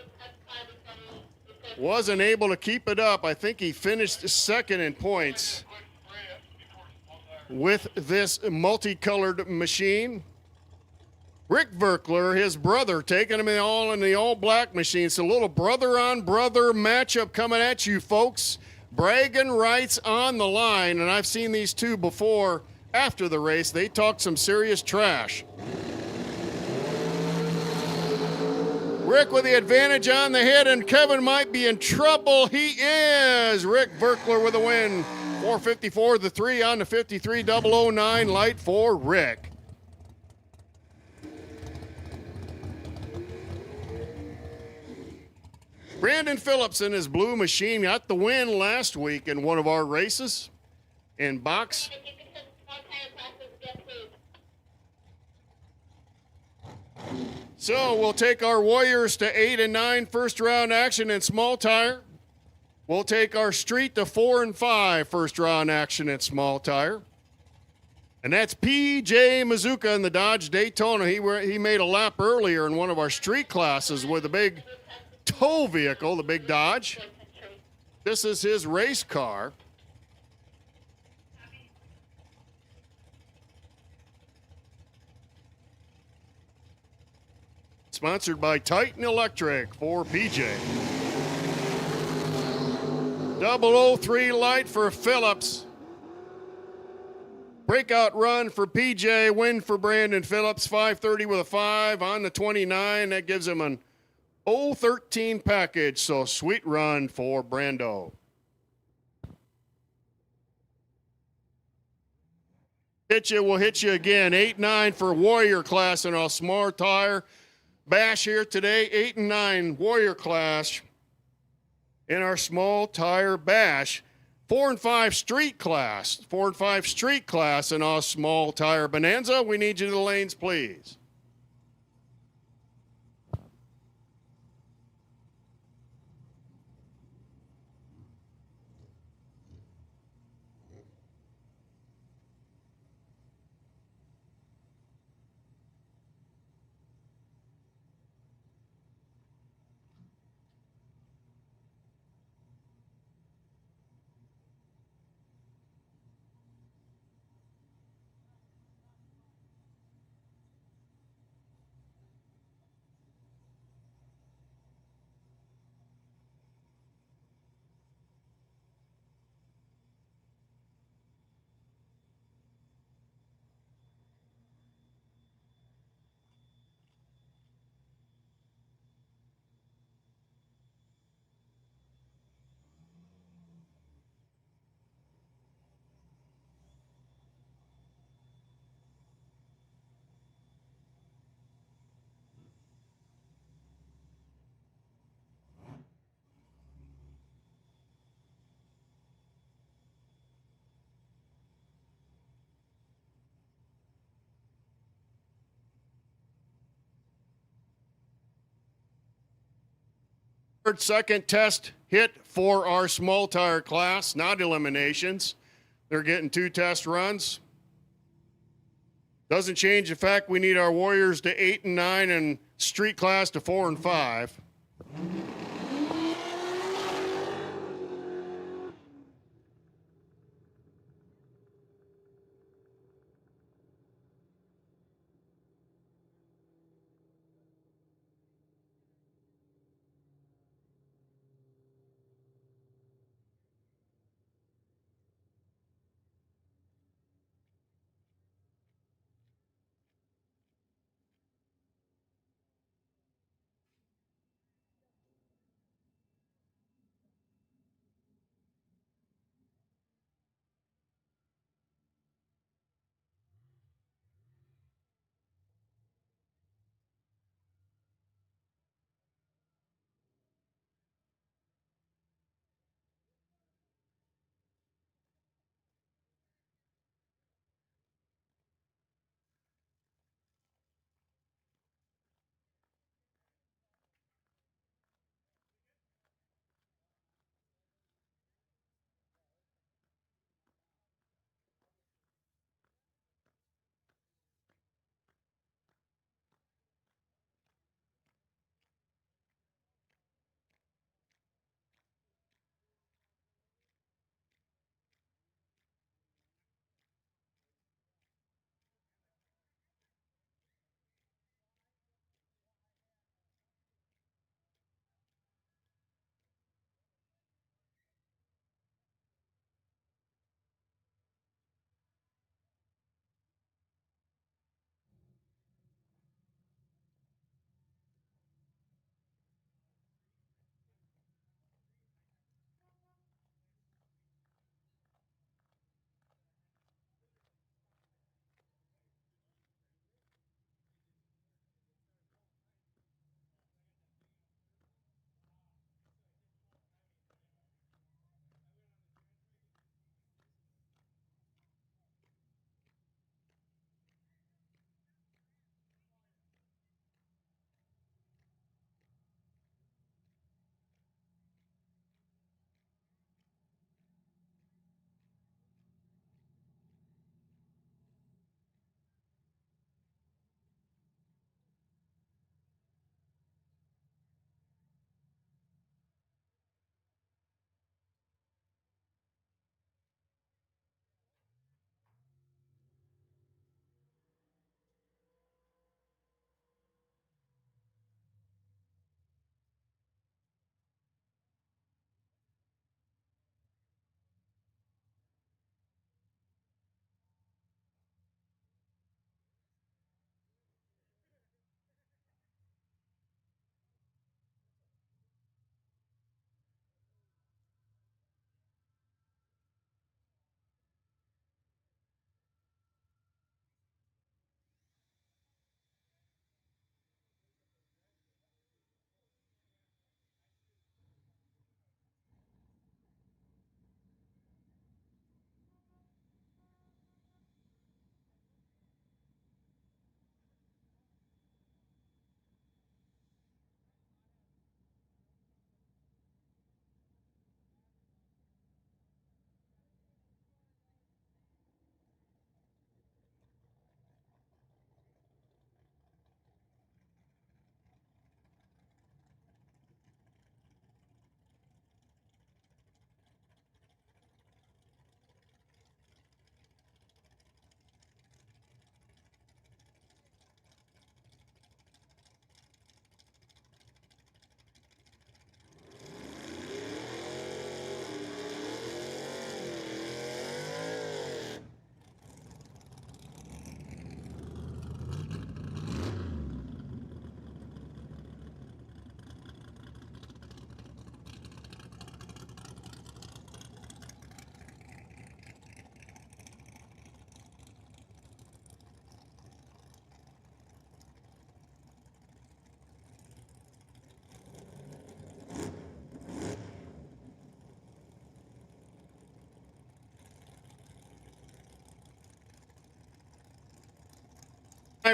wasn't able to keep it up. I think he finished second in points with this multicolored machine. Rick Verkler, his brother, taking him in the all-black machine. It's a little brother-on-brother matchup coming at you, folks. Bragging rights on the line, and I've seen these two before. After the race, they talked some serious trash. Rick with the advantage on the hit, and Kevin might be in trouble. He is. Rick Verkler with a win. 454 the 3 on the 53, 009 light for Rick. Brandon Phillips in his blue machine got the win last week in one of our races in box. So we'll take our Warriors to 8 and 9 first round action in small tire. We'll take our Street to 4 and 5 first round action in small tire. And that's P.J. Mazuka in the Dodge Daytona. He made a lap earlier in one of our street classes with a big tow vehicle, the big Dodge. This is his race car. Sponsored by Titan Electric for PJ. 003 light for Phillips. Breakout run for PJ, win for Brandon Phillips, 530 with a 5 on the 29. That gives him an 013 package, so sweet run for Brando. We'll hit you again, 8-9 for Warrior class in our small tire bash here today, 8 and 9 Warrior class in our small tire bash. 4 and 5 street class, 4 and 5 street class in our small tire bonanza. We need you to the lanes, please. Second test hit for our small tire class, not eliminations. They're getting 2 test runs. Doesn't change the fact we need our Warriors to 8 and 9 and street class to 4 and 5.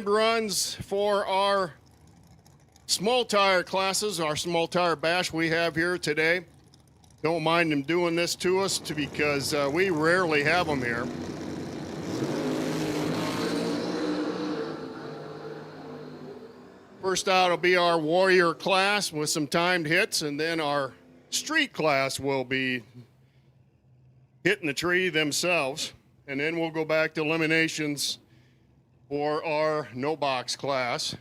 Runs for our small tire classes, our small tire bash we have here today. Don't mind them doing this to us because we rarely have them here. First out will be our warrior class with some timed hits, and then our street class will be hitting the tree themselves. And then we'll go back to eliminations for our no box class.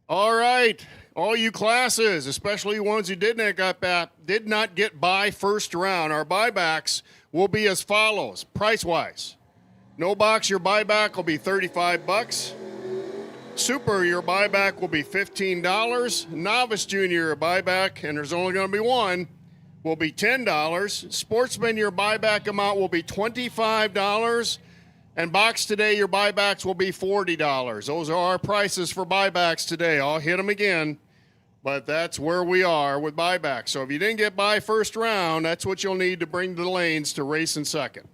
All right, all you classes, especially ones who did not get by first round, our buybacks will be as follows, price-wise. No box, your buyback will be $35. Super, your buyback will be $15. Novice junior, your buyback, and there's only going to be one, will be $10. Sportsman, your buyback amount will be $25. And box today, your buybacks will be $40. Those are our prices for buybacks today. I'll hit them again, but that's where we are with buybacks. So if you didn't get by first round, that's what you'll need to bring the lanes to race in second.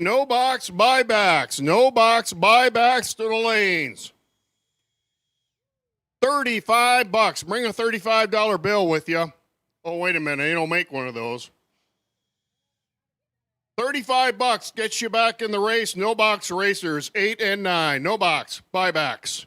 No box buybacks. No box buybacks to the lanes. $35. Bring a $35 bill with you. Oh, wait a minute. They don't make one of those. $35 gets you back in the race. No box racers, 8 and 9. No box buybacks.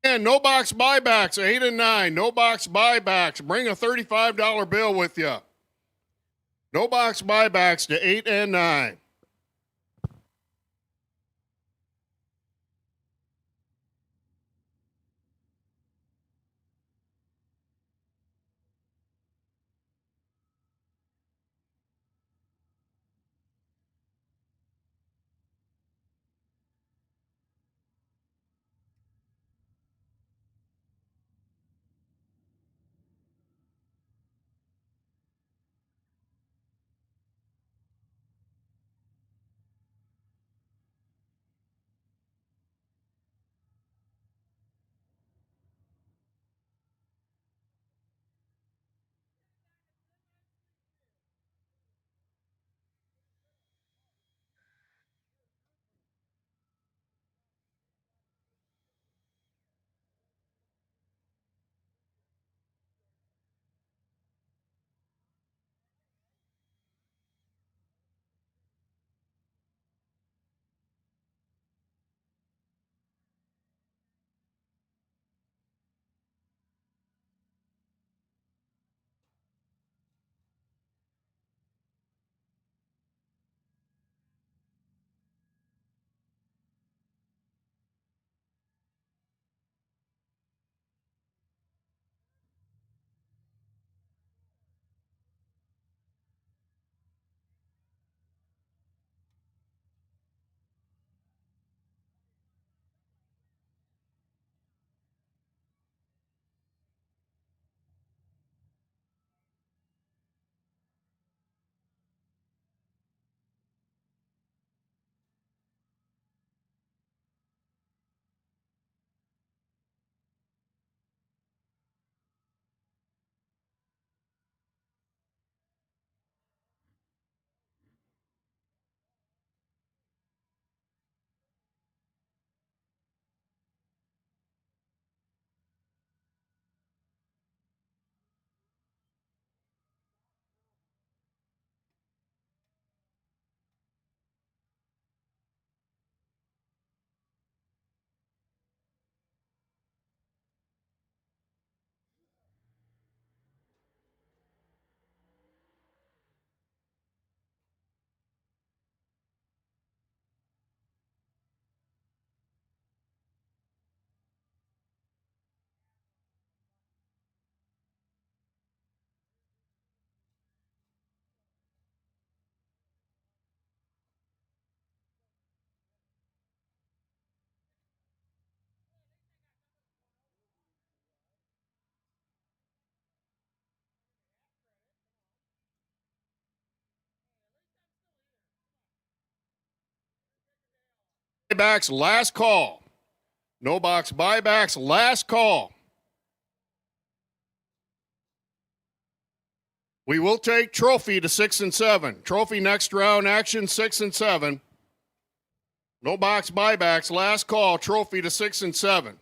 And no box buybacks, 8 and 9. No box buybacks. Bring a $35 bill with you. No box buybacks to 8 and 9. Buybacks, last call. No box buybacks, last call. We will take trophy to 6 and 7. Trophy next round action 6 and 7. No box buybacks, last call. Trophy to 6 and 7.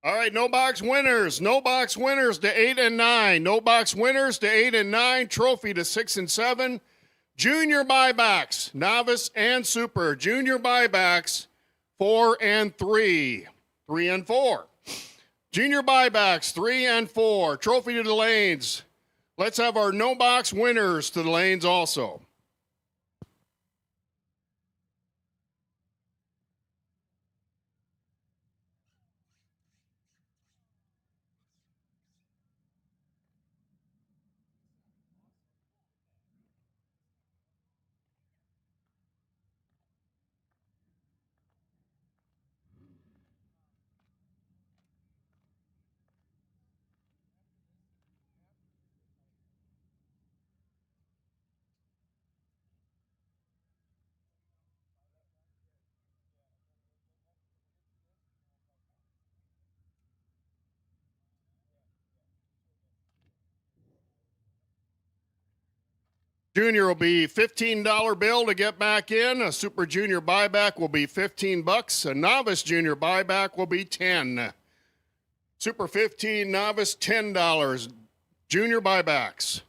All right, no box winners. No box winners to 8 and 9. No box winners to 8 and 9. Trophy to 6 and 7. Junior buybacks, novice and super. Junior buybacks, 4 and 3. 3 and 4. Junior buybacks, 3 and 4. Trophy to the lanes. Let's have our no box winners to the lanes also. Junior will be $15 bill to get back in. A super junior buyback will be $15. A novice junior buyback will be $10. Super 15, novice $10. Junior buybacks.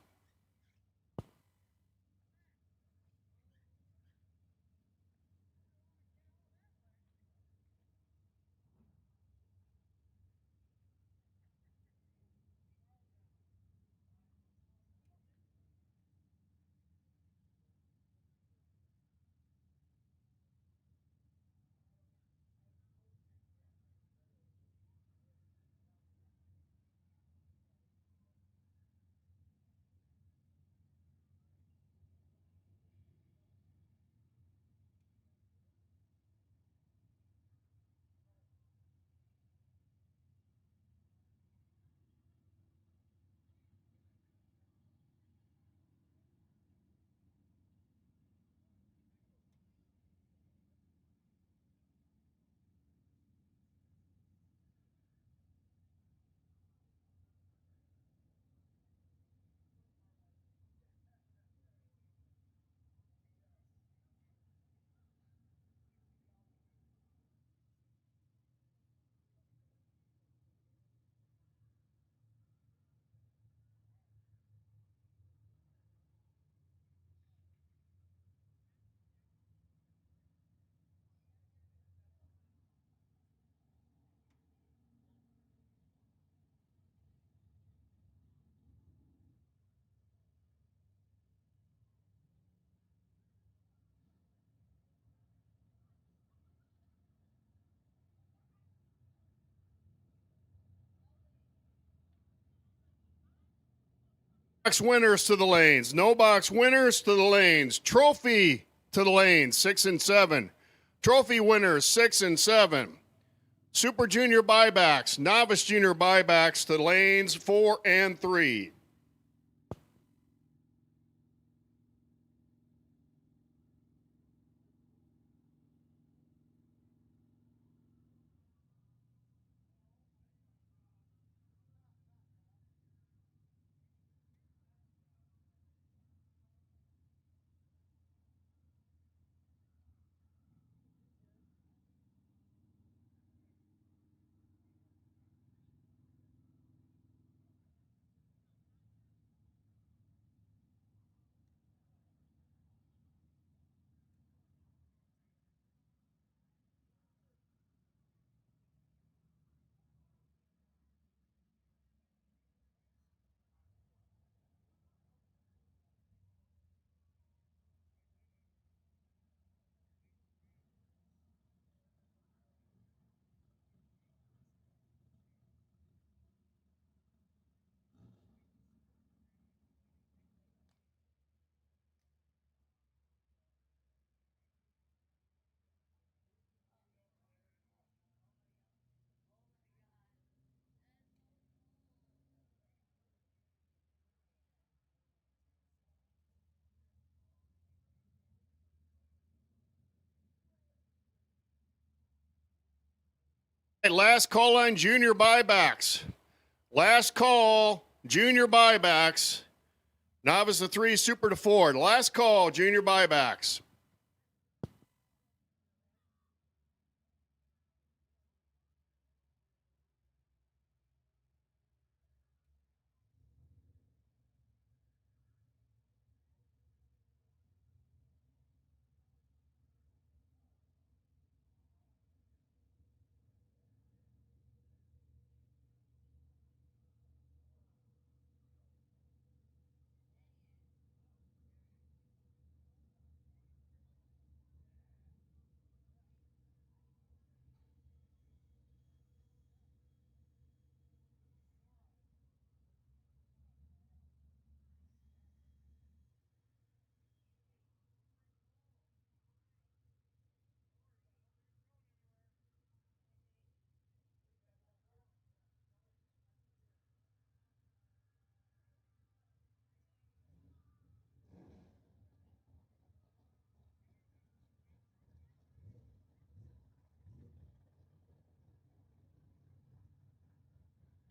Box winners to the lanes. No box winners to the lanes. Trophy to the lanes, 6 and 7. Trophy winners, 6 and 7. Super junior buybacks, novice junior buybacks to the lanes, 4 and 3. Last call on junior buybacks. Last call, junior buybacks. Novice to 3, super to 4. Last call, junior buybacks.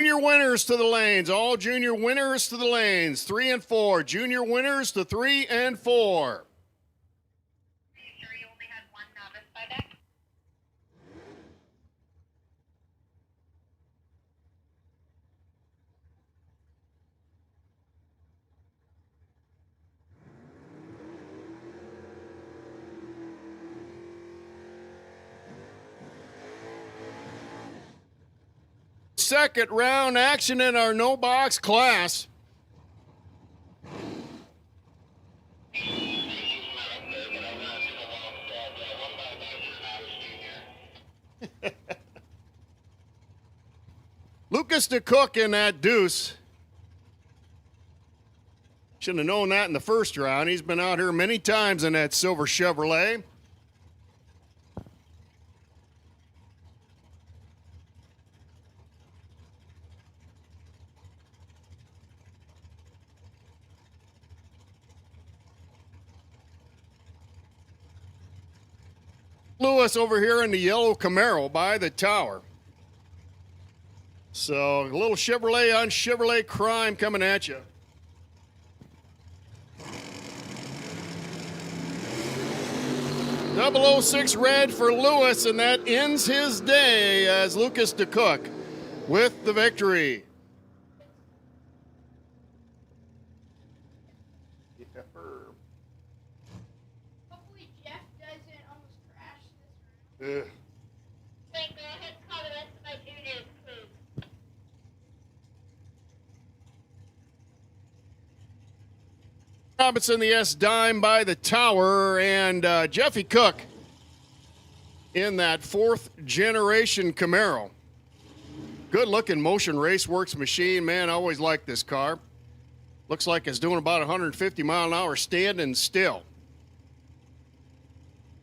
Junior winners to the lanes. All junior winners to the lanes. 3 and 4. Junior winners to 3 and 4. Are you sure you only had one novice buyback? Second round action in our no box class. Lucas DeCook in that deuce. Should have known that in the first round. He's been out here many times in that silver Chevrolet. Lewis over here in the yellow Camaro by the tower. So a little Chevrolet on Chevrolet crime coming at you. .006 red for Lewis, and that ends his day as Lucas DeCook with the victory. Hopefully Jeff doesn't almost crash this round. Wait, go ahead and call the rest of my juniors, please. Robinson, the S dime by the tower, and Jeffy Cook in that 4th generation Camaro. Good looking Motion Raceworks machine, man. I always liked this car. Looks like it's doing about 150 mile an hour standing still.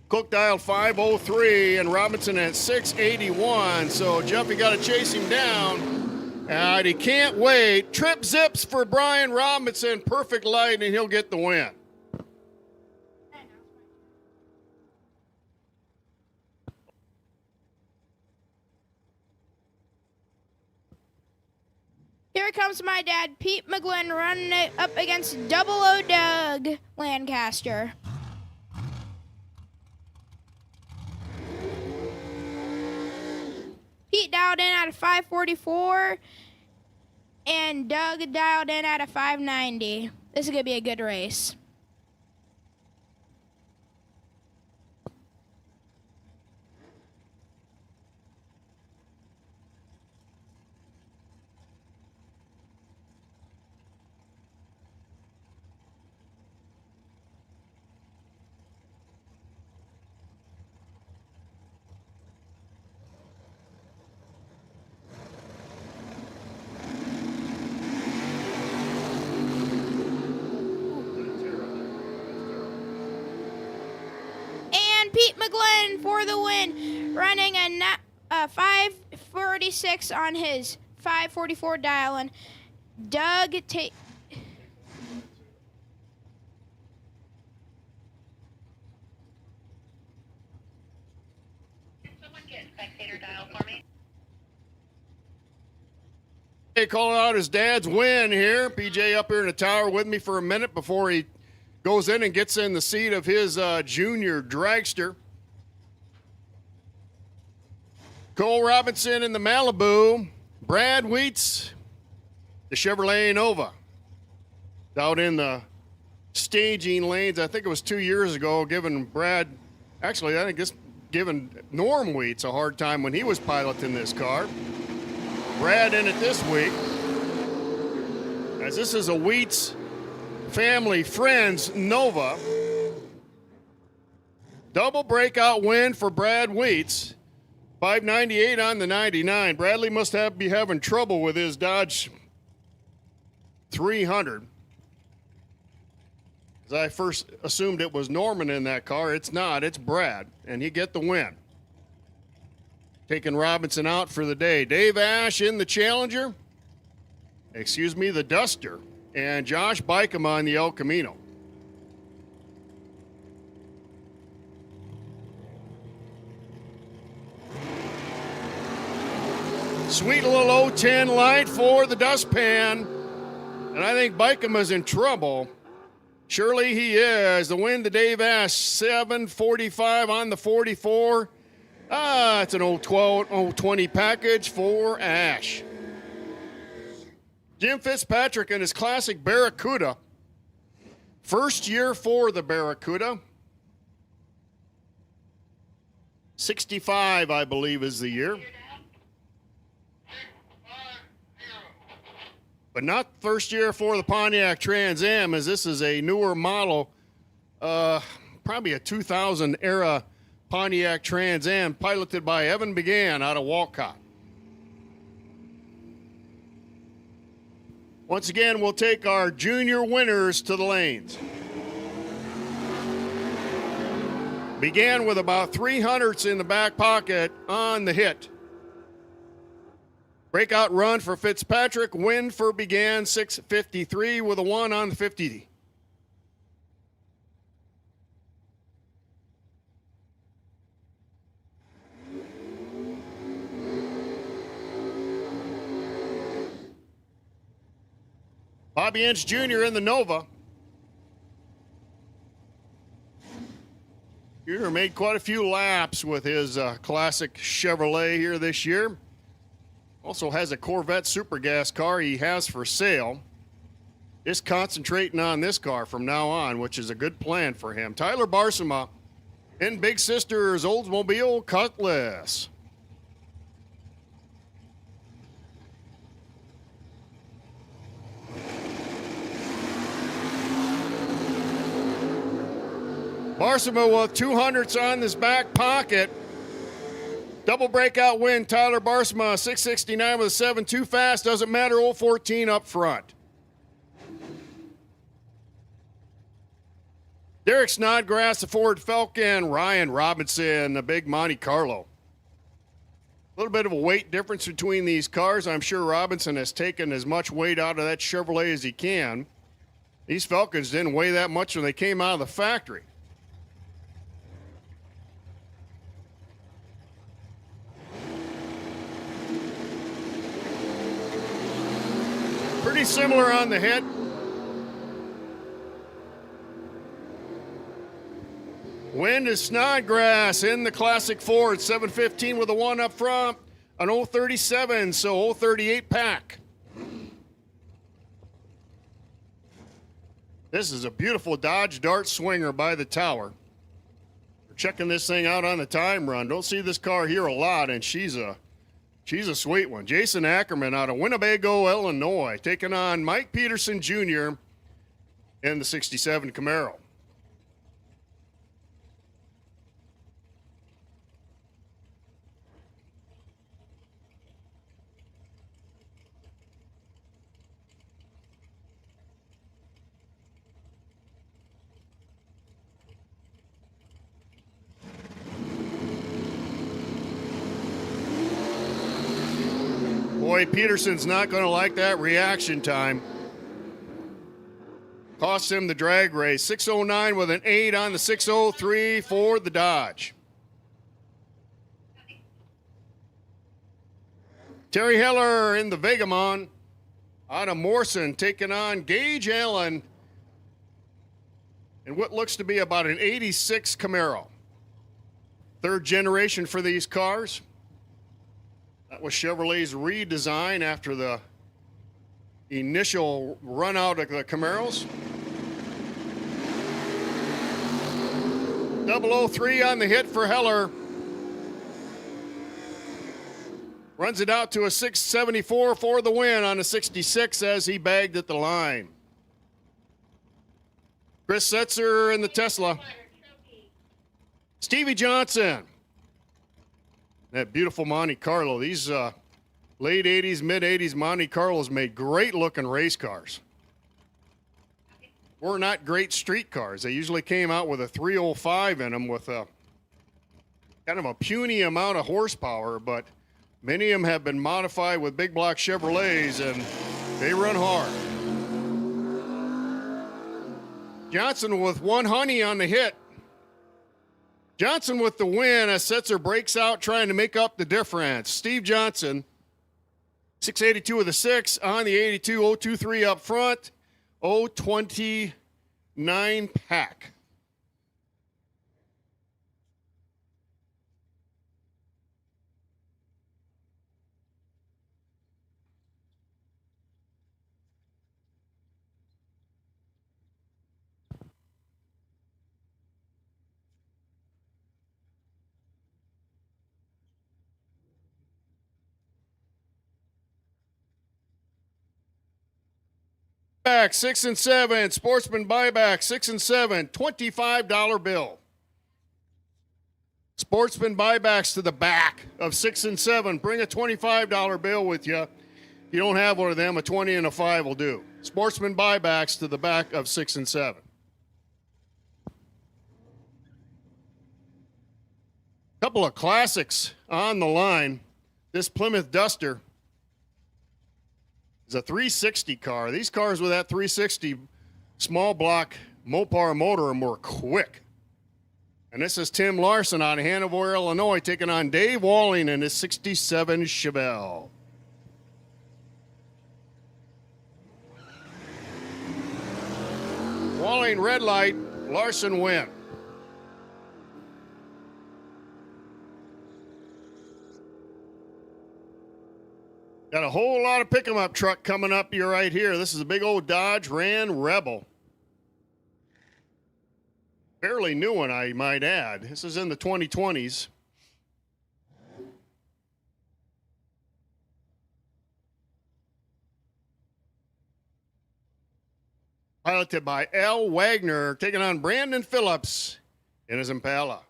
Cook dialed 503 and Robinson at 681. So Jeffy got to chase him down. And he can't wait. Trip zips for Brian Robinson. Perfect light, and he'll get the win. Here comes my dad, Pete McGlynn, running it up against Double O Doug Lancaster. Pete dialed in at a 544, and Doug dialed in at a 590. This is going to be a good race. Pete McGlynn for the win, running a 546 on his 544 dial, and Doug Can someone get spectator dial for me? calling out his dad's win here. PJ up here in the tower with me for a minute before he goes in and gets in the seat of his junior dragster. Cole Robinson in the Malibu. Brad Wheats, the Chevrolet Nova. Out in the staging lanes, I think it was 2 years ago, giving Norm Wheats a hard time when he was piloting this car. Brad in it this week, as this is a Wheats family friends Nova. Double breakout win for Brad Wheats. 598 on the 99. Bradley must be having trouble with his Dodge 300. As I first assumed it was Norman in that car. It's not. It's Brad, and he get the win. Taking Robinson out for the day. Dave Ash in the Challenger. The Duster. And Josh Bykema on the El Camino. Sweet little 010 light for the dustpan. And I think Bykema's in trouble. Surely he is. The win to Dave Ash, 745 on the 44. It's an 020 package for Ash. Jim Fitzpatrick in his classic Barracuda. First year for the Barracuda. 65, I believe, is the year. But not first year for the Pontiac Trans Am, as this is a newer model, probably a 2000 era Pontiac Trans Am, piloted by Evan Began out of Walcott. Once again, we'll take our junior winners to the lanes. Began with about 300s in the back pocket on the hit. Breakout run for Fitzpatrick. Win for Began, 653 with a 1 on the 50. Bobby Inch Jr. in the Nova. Jr. made quite a few laps with his classic Chevrolet here this year. Also has a Corvette Super Gas car he has for sale. Just concentrating on this car from now on, which is a good plan for him. Tyler Barsema in Big Sister's Oldsmobile Cutlass. Barsema with 200s on his back pocket. Double breakout win, Tyler Barsema, 669 with a 7. Too fast, doesn't matter, 014 up front. Derek Snodgrass, the Ford Falcon. Ryan Robinson, the big Monte Carlo. A little bit of a weight difference between these cars. I'm sure Robinson has taken as much weight out of that Chevrolet as he can. These Falcons didn't weigh that much when they came out of the factory. Pretty similar on the hit. Win is Snodgrass in the classic Ford, 715 with a 1 up front, an 037, so 038 pack. This is a beautiful Dodge Dart Swinger by the tower. We're checking this thing out on the time run. Don't see this car here a lot, and she's a sweet one. Jason Ackerman out of Winnebago, Illinois, taking on Mike Peterson Jr. in the 67 Camaro. Boy, Peterson's not going to like that reaction time. Costs him the drag race. 609 with an 8 on the 603 for the Dodge. Terry Heller in the Vegamon. out of Morrison taking on Gage Allen in what looks to be about an 86 Camaro. Third generation for these cars. That was Chevrolet's redesign after the initial run out of the Camaros. 003 on the hit for Heller. Runs it out to a 674 for the win on a 66 as he bagged at the line. Chris Setzer in the Tesla. Stevie Johnson. That beautiful Monte Carlo. These late 80s, mid 80s Monte Carlos made great looking race cars. Were not great street cars. They usually came out with a 305 in them with a kind of a puny amount of horsepower, but many of them have been modified with big block Chevrolets and they run hard. Johnson with one honey on the hit. Johnson with the win as Setzer breaks out trying to make up the difference. Steve Johnson, 682 with a 6 on the 82, 023 up front, 029 pack. Back 6 and 7, Sportsman Buyback 6 and 7, $25 bill. Sportsman Buybacks to the back of 6 and 7. Bring a $25 bill with you. If you don't have one of them, a 20 and a 5 will do. Sportsman Buybacks to the back of 6 and 7. Couple of classics on the line. This Plymouth Duster is a 360 car. These cars with that 360 small block Mopar motor were quick. And this is Tim Larson out of Hanover, Illinois, taking on Dave Walling in his 67 Chevelle. Walling red light, Larson win. Got a whole lot of pick-em-up truck coming up here right here. This is a big old Dodge Ram Rebel. Fairly new one, I might add. This is in the 2020s. Piloted by Al Wagner, taking on Brandon Phillips in his Impala.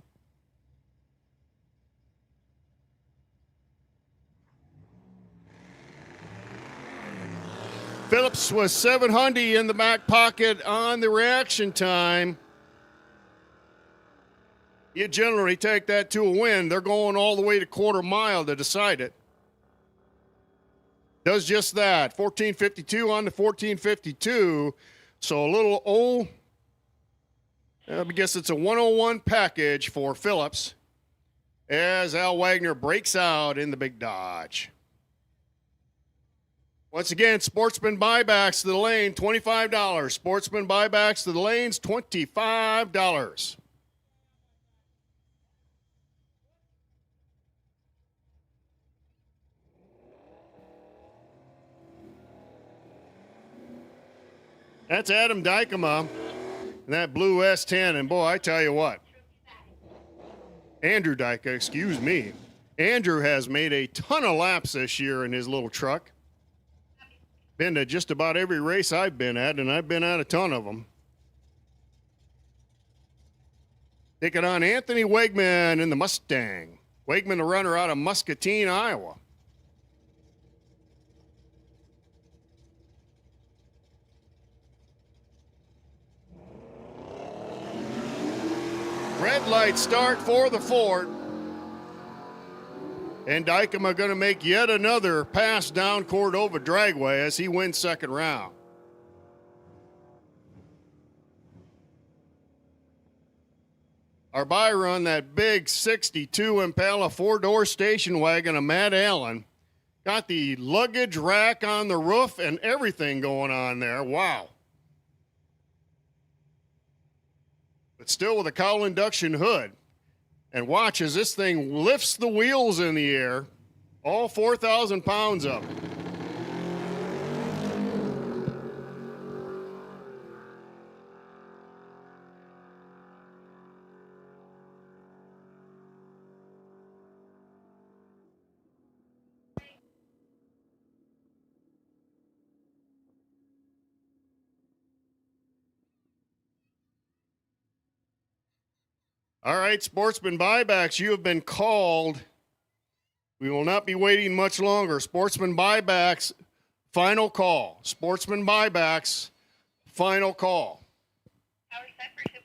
Phillips was 700 in the back pocket on the reaction time. You generally take that to a win. They're going all the way to quarter mile to decide it. Does just that. 1452 on the 1452. So a little I guess it's a 101 package for Phillips as Al Wagner breaks out in the big Dodge. Once again, Sportsman Buybacks to the lane, $25. Sportsman Buybacks to the lanes, $25. That's Adam Dykema and that blue S10. And boy, I tell you what, Andrew Dyke, excuse me. Andrew has made a ton of laps this year in his little truck. Been to just about every race I've been at, and I've been at a ton of them. Taking on Anthony Wegman in the Mustang. Wegman, the runner out of Muscatine, Iowa. Red light start for the Ford. And Dykema going to make yet another pass down Cordova Dragway as he wins second round. Our buy run, that big 62 Impala four-door station wagon of Matt Allen, Got the luggage rack on the roof and everything going on there. Wow. But still with a cowl induction hood. And watch as this thing lifts the wheels in the air, all 4,000 pounds up. All right, Sportsman Buybacks, you have been called. We will not be waiting much longer. Sportsman Buybacks, final call. Sportsman Buybacks, final call. Power set for super.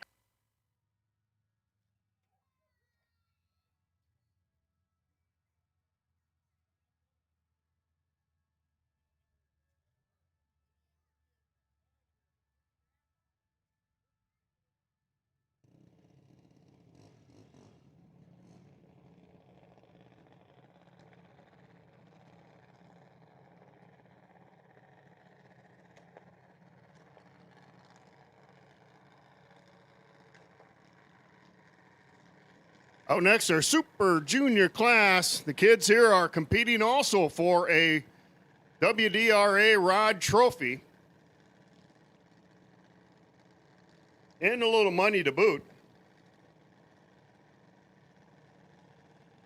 Out next, our Super Junior class. The kids here are competing also for a WDRA Rod Trophy and a little money to boot.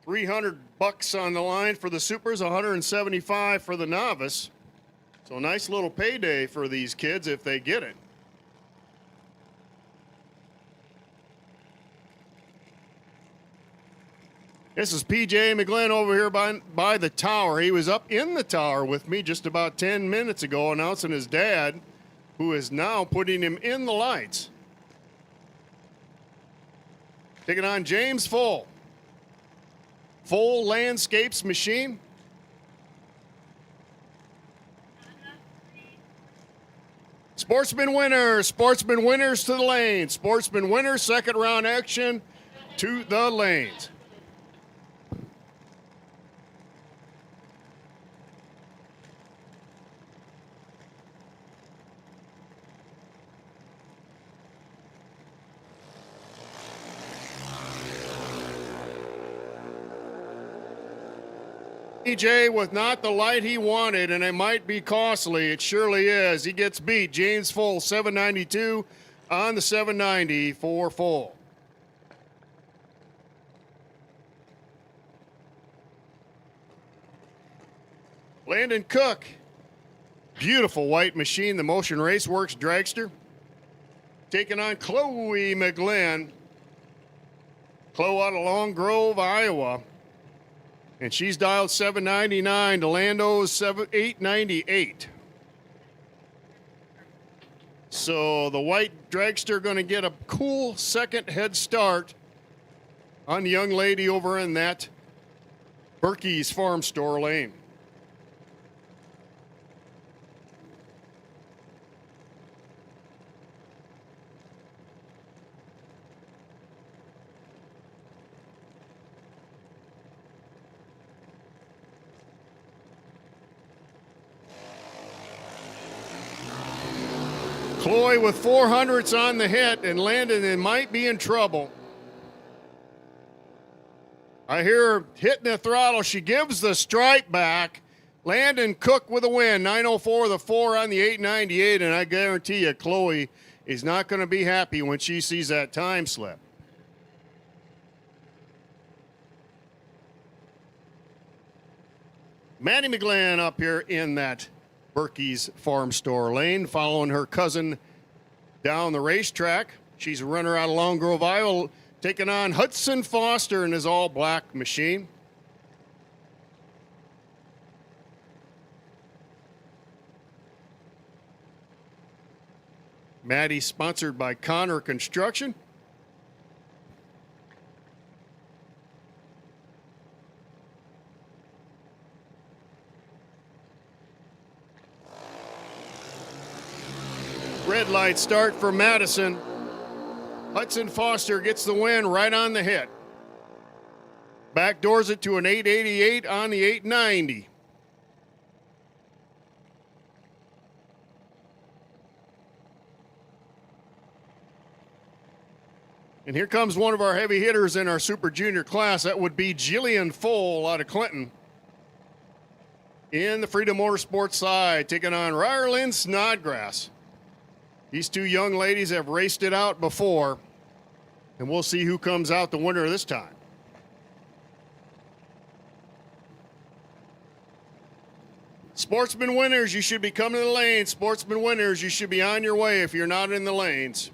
$300 on the line for the Supers, $175 for the novice. So a nice little payday for these kids if they get it. This is PJ McGlynn over here by the tower. He was up in the tower with me just about 10 minutes ago announcing his dad, who is now putting him in the lights. Taking on James Full. Full Landscapes machine. Sportsman winners to the lane. Sportsman winners, second round action to the lanes. PJ with not the light he wanted, and it might be costly. It surely is. He gets beat. James Full, 792 on the 790 for Full. Landon Cook, beautiful white machine, the Motion Raceworks dragster. Taking on Chloe McGlynn. Chloe out of Long Grove, Iowa. And she's dialed 799 to Lando's 898. So the white dragster going to get a cool second head start on the young lady over in that Berkey's Farm Store lane. Chloe with 400s on the hit, and Landon might be in trouble. I hear her hitting the throttle. She gives the stripe back. Landon Cook with a win, 904 the 4 on the 898, and I guarantee you Chloe is not going to be happy when she sees that time slip. Maddie McGlynn up here in that Berkey's Farm Store lane, following her cousin down the racetrack. She's a runner out of Long Grove, Iowa, taking on Hudson Foster in his all-black machine. Maddie sponsored by Connor Construction. Red light start for Madison. Hudson Foster gets the win right on the hit. Backdoors it to an 888 on the 890. And here comes one of our heavy hitters in our Super Junior class. That would be Jillian Foal out of Clinton. In the Freedom Motorsports side, taking on Ryerlyn Snodgrass. These two young ladies have raced it out before, and we'll see who comes out the winner this time. Sportsman winners, you should be coming to the lanes. Sportsman winners, you should be on your way if you're not in the lanes.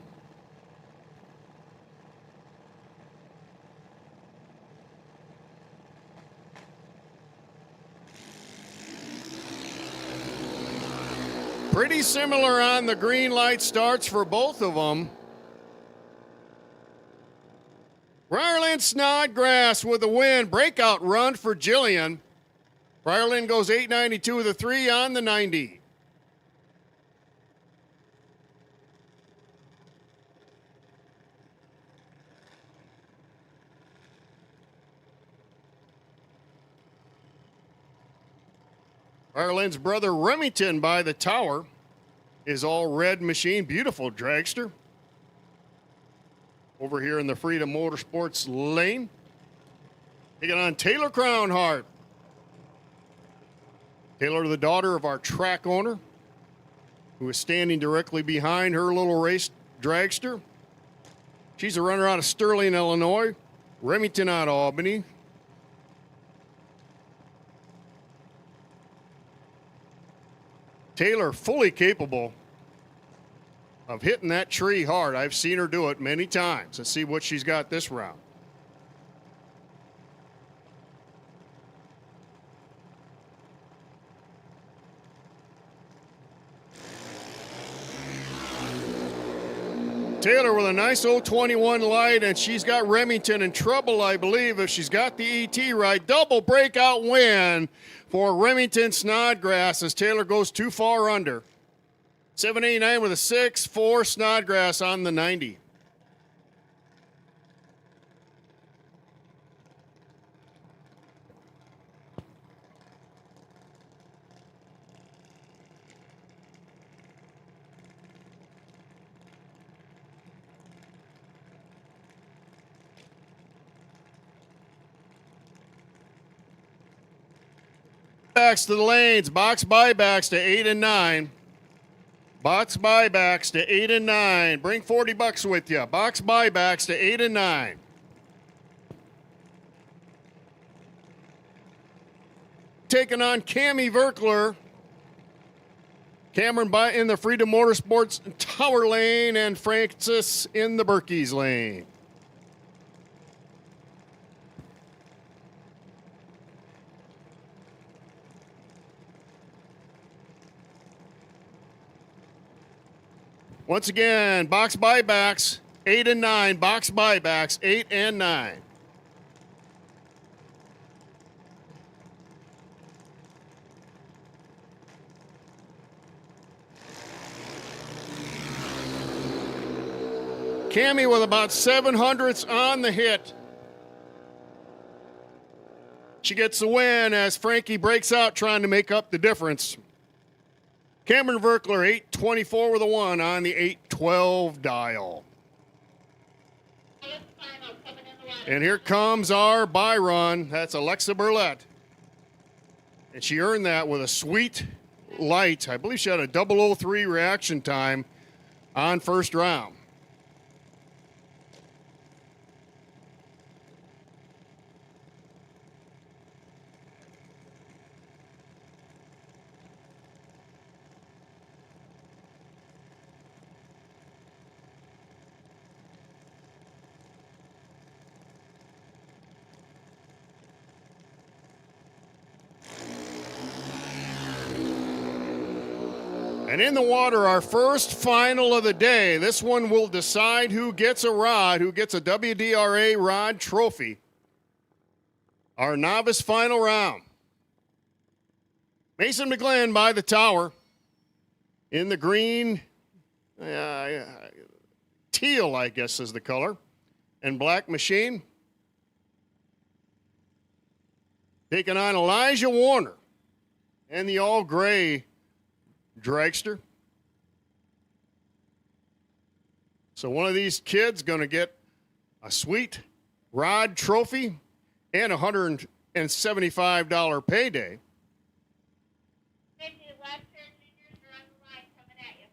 Pretty similar on the green light starts for both of them. Ryerlyn Snodgrass with a win. Breakout run for Jillian. Ryerlyn goes 892 with a 3 on the 90. Ryerlyn's brother Remington by the tower is all red machine. Beautiful dragster. Over here in the Freedom Motorsports lane. Taking on Taylor Crownhart. Taylor, the daughter of our track owner, who is standing directly behind her little race dragster. She's a runner out of Sterling, Illinois. Remington out of Albany. Taylor fully capable of hitting that tree hard. I've seen her do it many times. Let's see what she's got this round. Taylor with a nice 021 light, and she's got Remington in trouble, I believe, if she's got the ET right. Double breakout win for Remington Snodgrass as Taylor goes too far under. 789 with a 6 for Snodgrass on the 90. Buybacks to the lanes. Box buybacks to 8 and 9. Box buybacks to 8 and 9. Bring $40 with you. Box buybacks to 8 and 9. Taking on Cami Verkler. Cameron in the Freedom Motorsports Tower lane and Francis in the Berkey's lane. Once again, box buybacks, 8 and 9. Box buybacks, 8 and 9. Cami with about 700ths on the hit. She gets the win as Frankie breaks out trying to make up the difference. Cameron Verkler, 824 with a 1 on the 812 dial. And here comes our buy run. That's Alexa Burlett. And she earned that with a sweet light. I believe she had a 003 reaction time on first round. And in the water, our first final of the day. This one will decide who gets a rod, who gets a WDRA rod trophy. Our novice final round. Mason McGlynn by the tower in the green, teal, I guess is the color, and black machine. Taking on Elijah Warner and the all gray dragster. So one of these kids going to get a sweet rod trophy, and a $175 payday. 50 left turn juniors are on the line coming at you.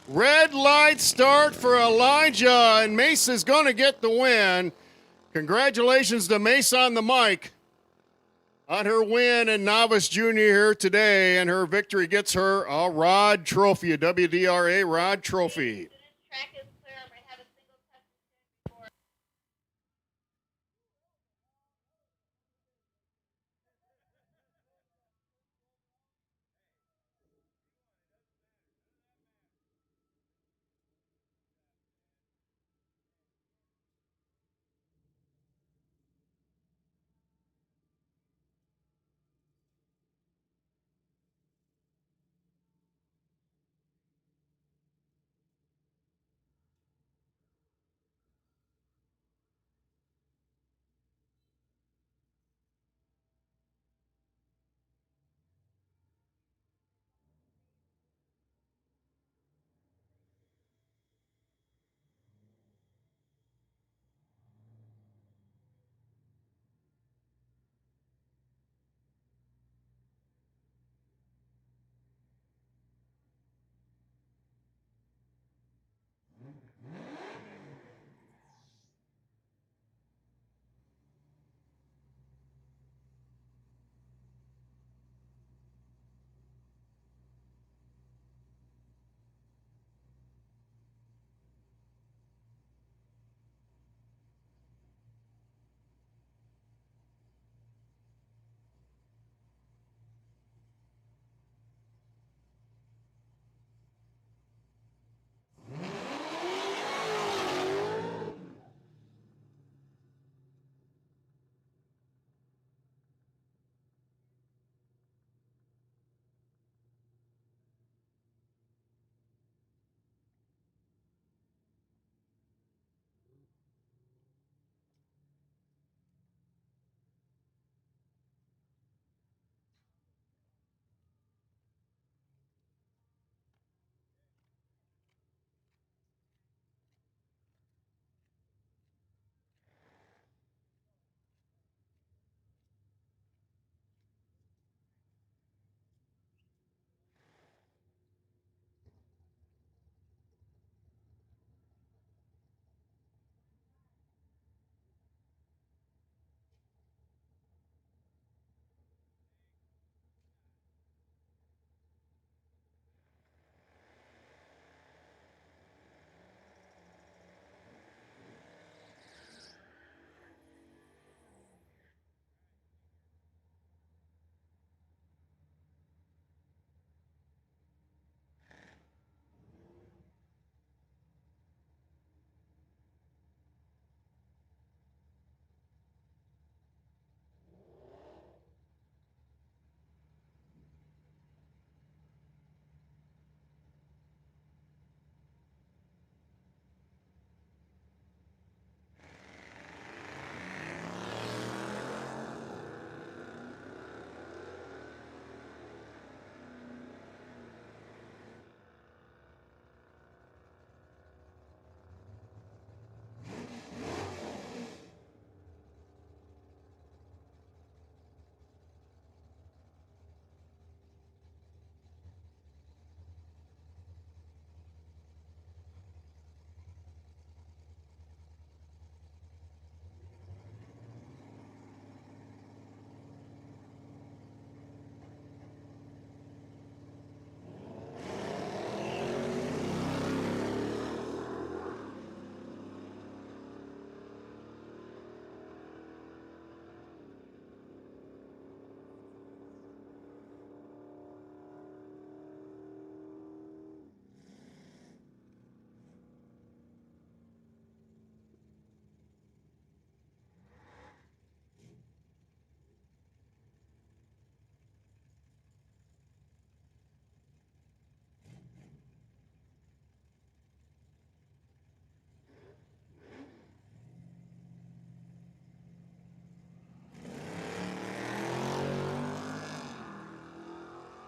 Red light start for Elijah, and Mace is going to get the win. Congratulations to Mace on the mic on her win in Novice Junior here today, and her victory gets her a Rod Trophy, a WDRA Rod Trophy. Track is clear. I have a single test before.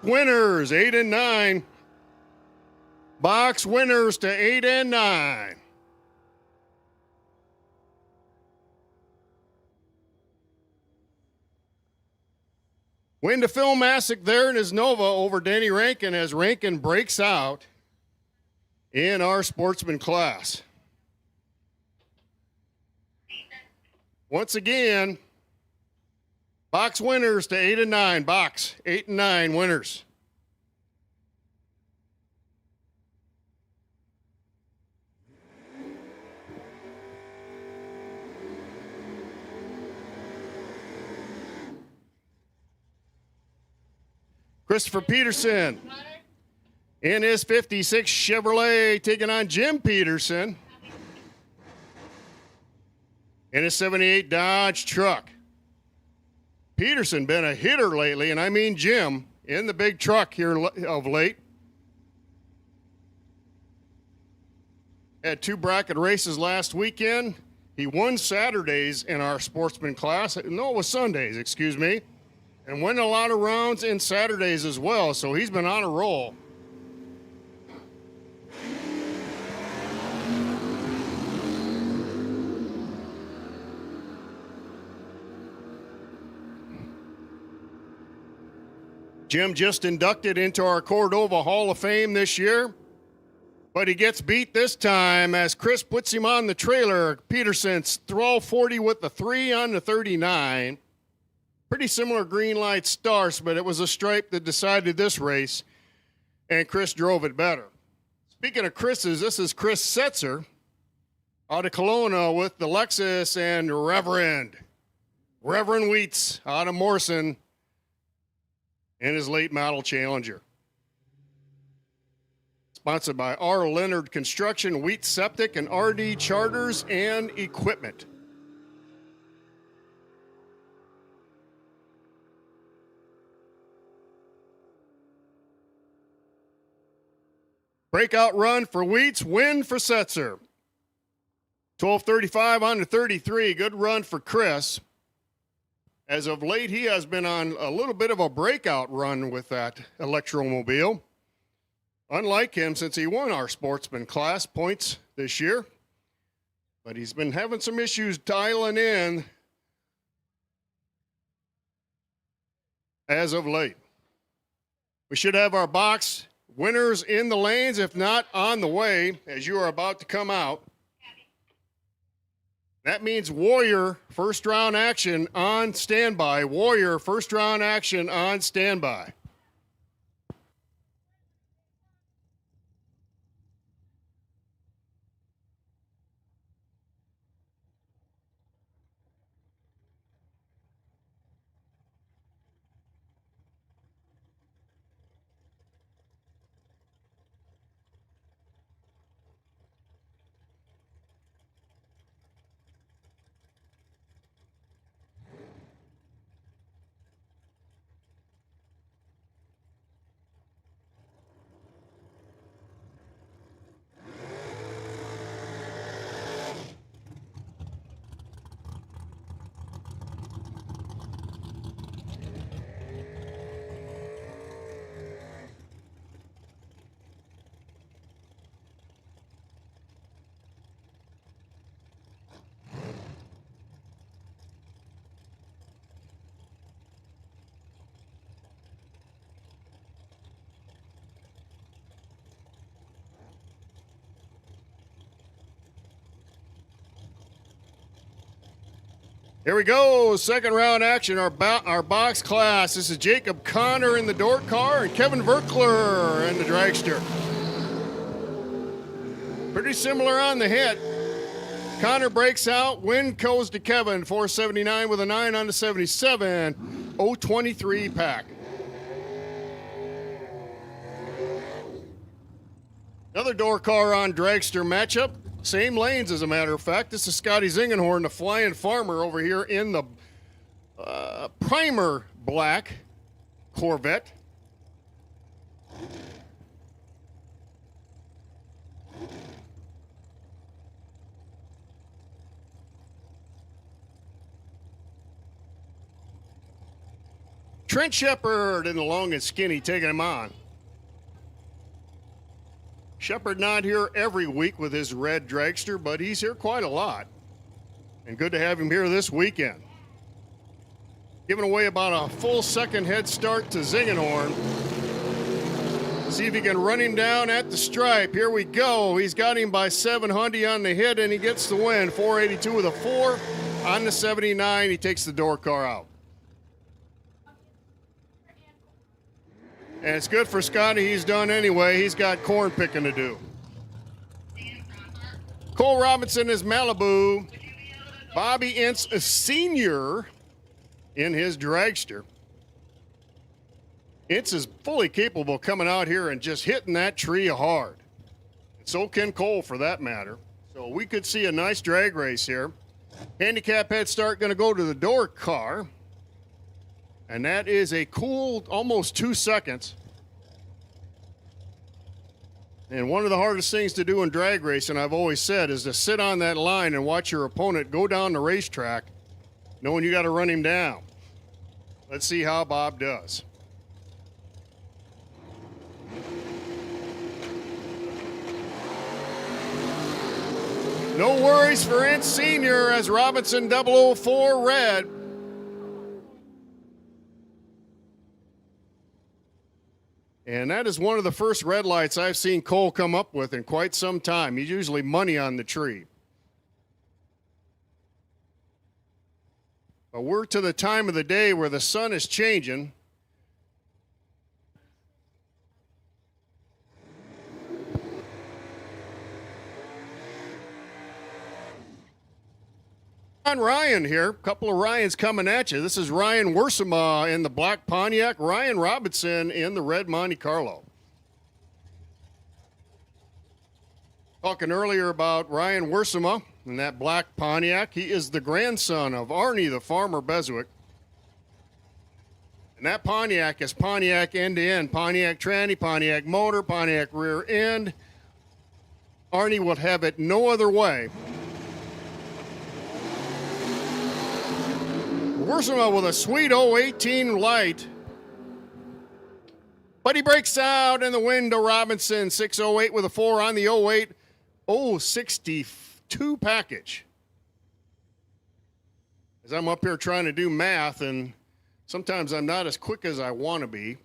winners, 8 and 9. Box winners to 8 and 9. Win to Phil Masick there in his Nova over Danny Rankin as Rankin breaks out in our sportsman class. Once again, box winners to 8 and 9. Box 8 and 9 winners. Christopher Peterson in his 56 Chevrolet taking on Jim Peterson in his 78 Dodge truck. Peterson been a hitter lately, and I mean Jim in the big truck here of late. Had 2 bracket races last weekend. He won Saturdays in our sportsman class. No, it was Sundays, excuse me. And won a lot of rounds in Saturdays as well, so he's been on a roll. Jim just inducted into our Cordova Hall of Fame this year, but he gets beat this time as Chris puts him on the trailer. Peterson's 1240 with the 3 on the 39. Pretty similar green light starts, but it was a stripe that decided this race, and Chris drove it better. Speaking of Chris's, this is Chris Setzer out of Kelowna with the Lexus and Reverend Wheats out of Morrison in his late model Challenger. Sponsored by R. Leonard Construction, Wheat Septic, and RD Charters and Equipment. Breakout run for Wheats, win for Setzer. 12:35 on to 33. Good run for Chris. As of late, he has been on a little bit of a breakout run with that electromobile. Unlike him, since he won our sportsman class points this year. But he's been having some issues dialing in as of late. We should have our box winners in the lanes, if not on the way, as you are about to come out. That means Warrior first round action on standby. Warrior first round action on standby. Here we go, second round action, our box class. This is Jacob Connor in the door car and Kevin Verkler in the dragster. Pretty similar on the hit. Connor breaks out, win goes to Kevin, 479 with a 9 on the 77, 023 pack. Another door car on dragster matchup. Same lanes, as a matter of fact. This is Scotty Zingenhorn, the Flying Farmer, over here in the primer black Corvette. Trent Shepard in the long and skinny taking him on. Shepard not here every week with his red dragster, but he's here quite a lot. And good to have him here this weekend. Giving away about a full second head start to Zingenhorn. See if he can run him down at the stripe. Here we go. He's got him by 700 on the hit, and he gets the win. 482 with a 4 on the 79. He takes the door car out. And it's good for Scotty. He's done anyway. He's got corn picking to do. Cole Robinson is Malibu. Bobby Ince, a senior in his dragster. Ince is fully capable of coming out here and just hitting that tree hard. And so can Cole, for that matter. So we could see a nice drag race here. Handicap head start going to go to the door car. And that is a cool almost 2 seconds. And one of the hardest things to do in drag racing, I've always said, is to sit on that line and watch your opponent go down the racetrack, knowing you got to run him down. Let's see how Bob does. No worries for Ince Sr. as Robinson 004 red. And that is one of the first red lights I've seen Cole come up with in quite some time. He's usually money on the tree. But we're to the time of the day where the sun is changing. Ryan here. A couple of Ryans coming at you. This is Ryan Worsema in the black Pontiac, Ryan Robinson in the red Monte Carlo. Talking earlier about Ryan Worsema in that black Pontiac. He is the grandson of Arnie the farmer Beswick. And that Pontiac is Pontiac end-to-end. Pontiac tranny, Pontiac motor, Pontiac rear end. Arnie would have it no other way. Worsema with a sweet 018 light. But he breaks out in the wind to Robinson. 608 with a 4 on the 08. 062 package. As I'm up here trying to do math, and sometimes I'm not as quick as I want to be.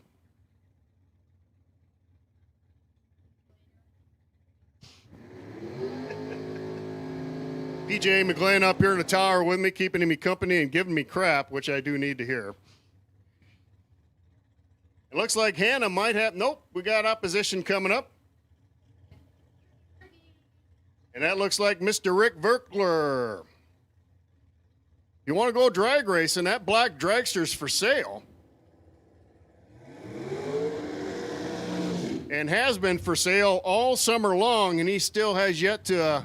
PJ McGlenn up here in the tower with me, keeping me company and giving me crap, which I do need to hear. It looks like Hannah might have, nope, we got opposition coming up. And that looks like Mr. Rick Verkler. You want to go drag racing, that black dragster's for sale. And has been for sale all summer long, and he still has yet to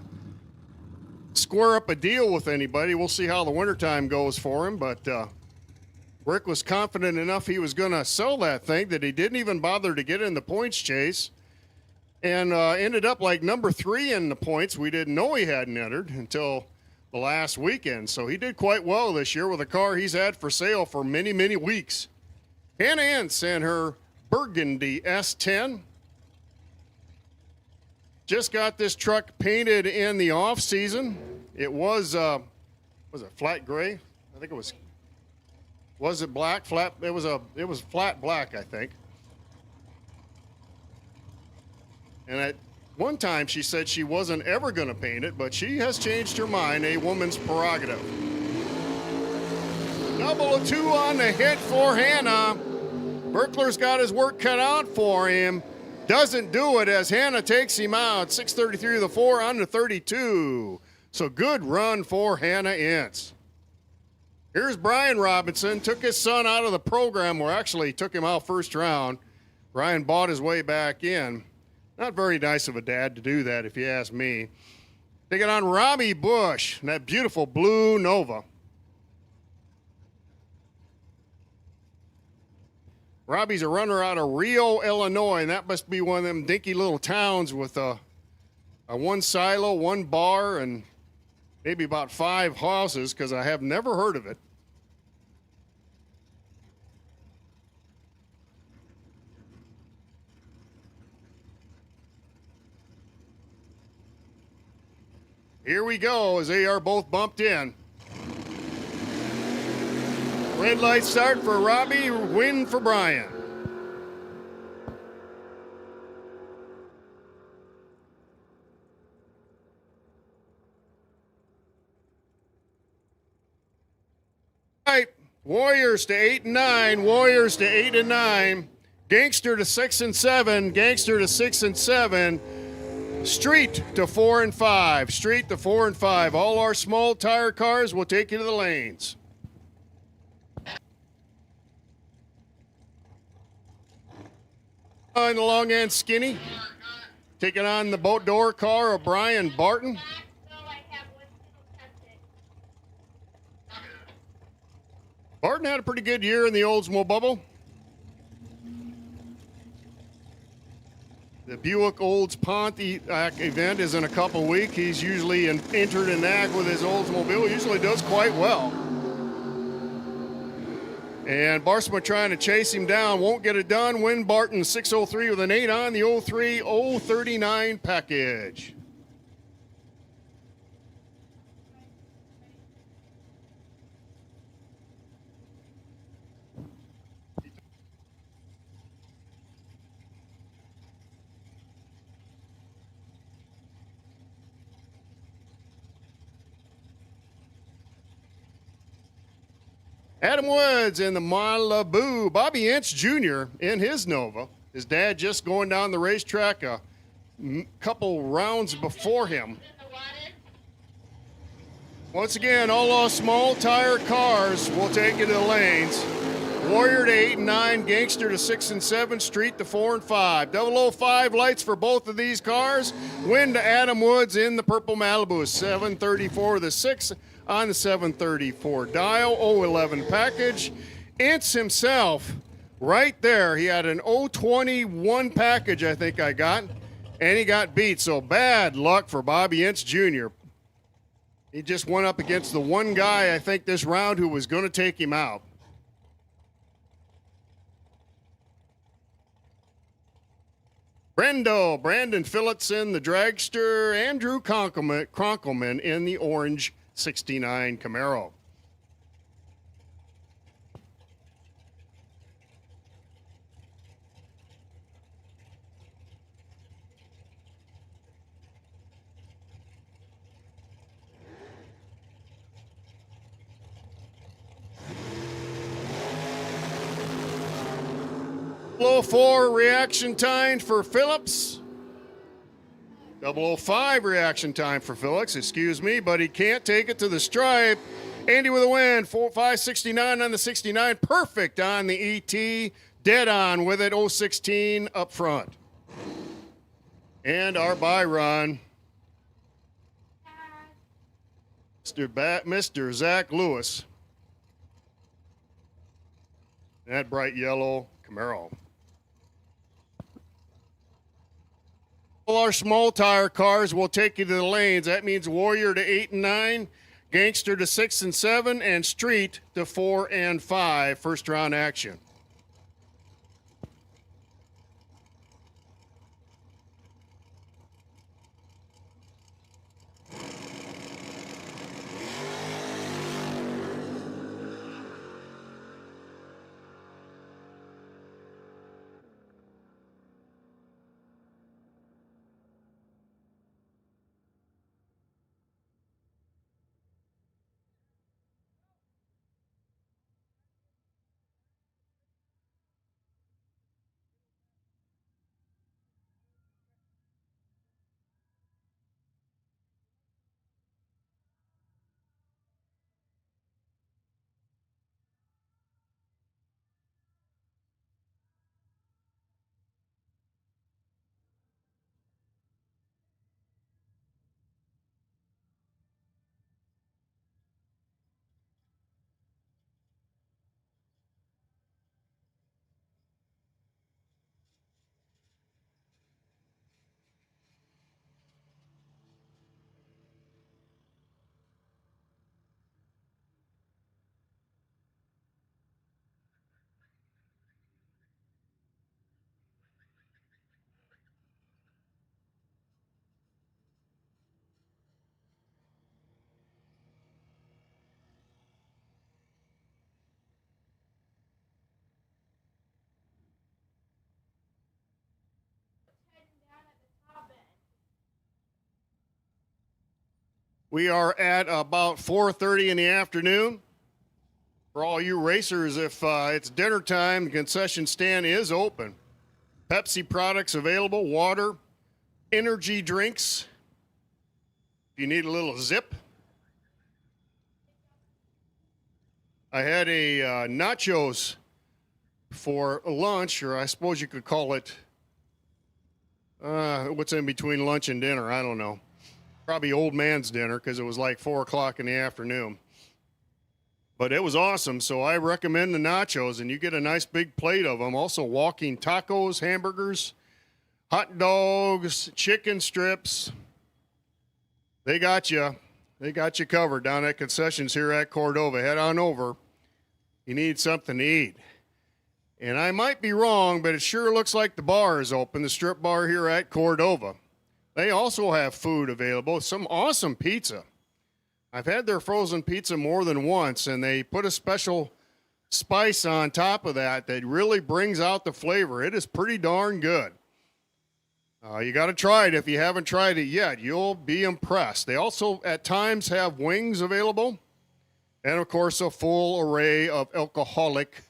square up a deal with anybody. We'll see how the wintertime goes for him, but Rick was confident enough he was going to sell that thing that he didn't even bother to get in the points chase, and ended up like number 3 in the points. We didn't know he hadn't entered until the last weekend, so he did quite well this year with a car he's had for sale for many, many weeks. Hannah Ince and her Burgundy S10. Just got this truck painted in the off season. It was it flat gray? I think it was it black? Flat, it was flat black, I think. And at one time she said she wasn't ever going to paint it, but she has changed her mind, a woman's prerogative. 002 on the hit for Hannah. Verkler's got his work cut out for him. Doesn't do it as Hannah takes him out. 633 to the 4 on the 32. So good run for Hannah Ince. Here's Brian Robinson. Took his son out of the program, or actually took him out first round. Brian bought his way back in. Not very nice of a dad to do that, if you ask me. Taking on Robbie Bush and that beautiful blue Nova. Robbie's a runner out of Rio, Illinois, and that must be one of them dinky little towns with a one silo, one bar, and maybe about 5 houses, because I have never heard of it. Here we go as they are both bumped in. Red light start for Robbie, win for Brian. All right, Warriors to 8 and 9, Warriors to 8 and 9, Gangster to 6 and 7, Gangster to 6 and 7, Street to 4 and 5, Street to 4 and 5. All our small tire cars will take you to the lanes. On the long end, Skinny, taking on the boat door car of Brian Barton. Barton had a pretty good year in the Oldsmobile bubble. The Buick Olds Pontiac event is in a couple weeks. He's usually entered in that with his Oldsmobile. Usually does quite well. And Barsma trying to chase him down. Won't get it done. Win Barton 603 with an 8 on the 03-039 package. Adam Woods in the Malibu. Bobby Inch Jr. in his Nova. His dad just going down the racetrack a couple rounds before him. Once again, all those small tire cars will take you to the lanes. Warrior to 8 and 9, Gangster to 6 and 7, Street to 4 and 5. 005 lights for both of these cars. Win to Adam Woods in the purple Malibu. 734 the 6 on the 734 dial. 011 package. Ince himself right there. He had an 021 package, I think I got, and he got beat. So bad luck for Bobby Ince Jr. He just went up against the one guy, I think, this round who was going to take him out. Brandon Phillipson, the dragster, Andrew Kronkelman in the orange 69 Camaro. Low 4 reaction time for Phillips. 005 reaction time for Phillips, excuse me, but he can't take it to the stripe. Andy with a win, 4.569 on the 69, perfect on the ET, dead on with it, 016 up front. And our bye run, Mr. Zach Lewis. That bright yellow Camaro. All our small tire cars will take you to the lanes. That means Warrior to 8 and 9, Gangster to 6 and 7, and Street to 4 and 5. First round action. We are at about 4:30 in the afternoon. For all you racers, if it's dinner time, the concession stand is open. Pepsi products available, water, energy drinks. If you need a little zip. I had a nachos for lunch, or I suppose you could call it what's in between lunch and dinner. I don't know. Probably old man's dinner because it was like 4 o'clock in the afternoon. But it was awesome, so I recommend the nachos, and you get a nice big plate of them. Also, walking tacos, hamburgers, hot dogs, chicken strips. They got you. They got you covered down at concessions here at Cordova. Head on over. You need something to eat. And I might be wrong, but it sure looks like the bar is open, the strip bar here at Cordova. They also have food available, some awesome pizza. I've had their frozen pizza more than once, and they put a special spice on top of that that really brings out the flavor. It is pretty darn good. You got to try it if you haven't tried it yet. You'll be impressed. They also, at times, have wings available, and, of course, a full array of alcoholic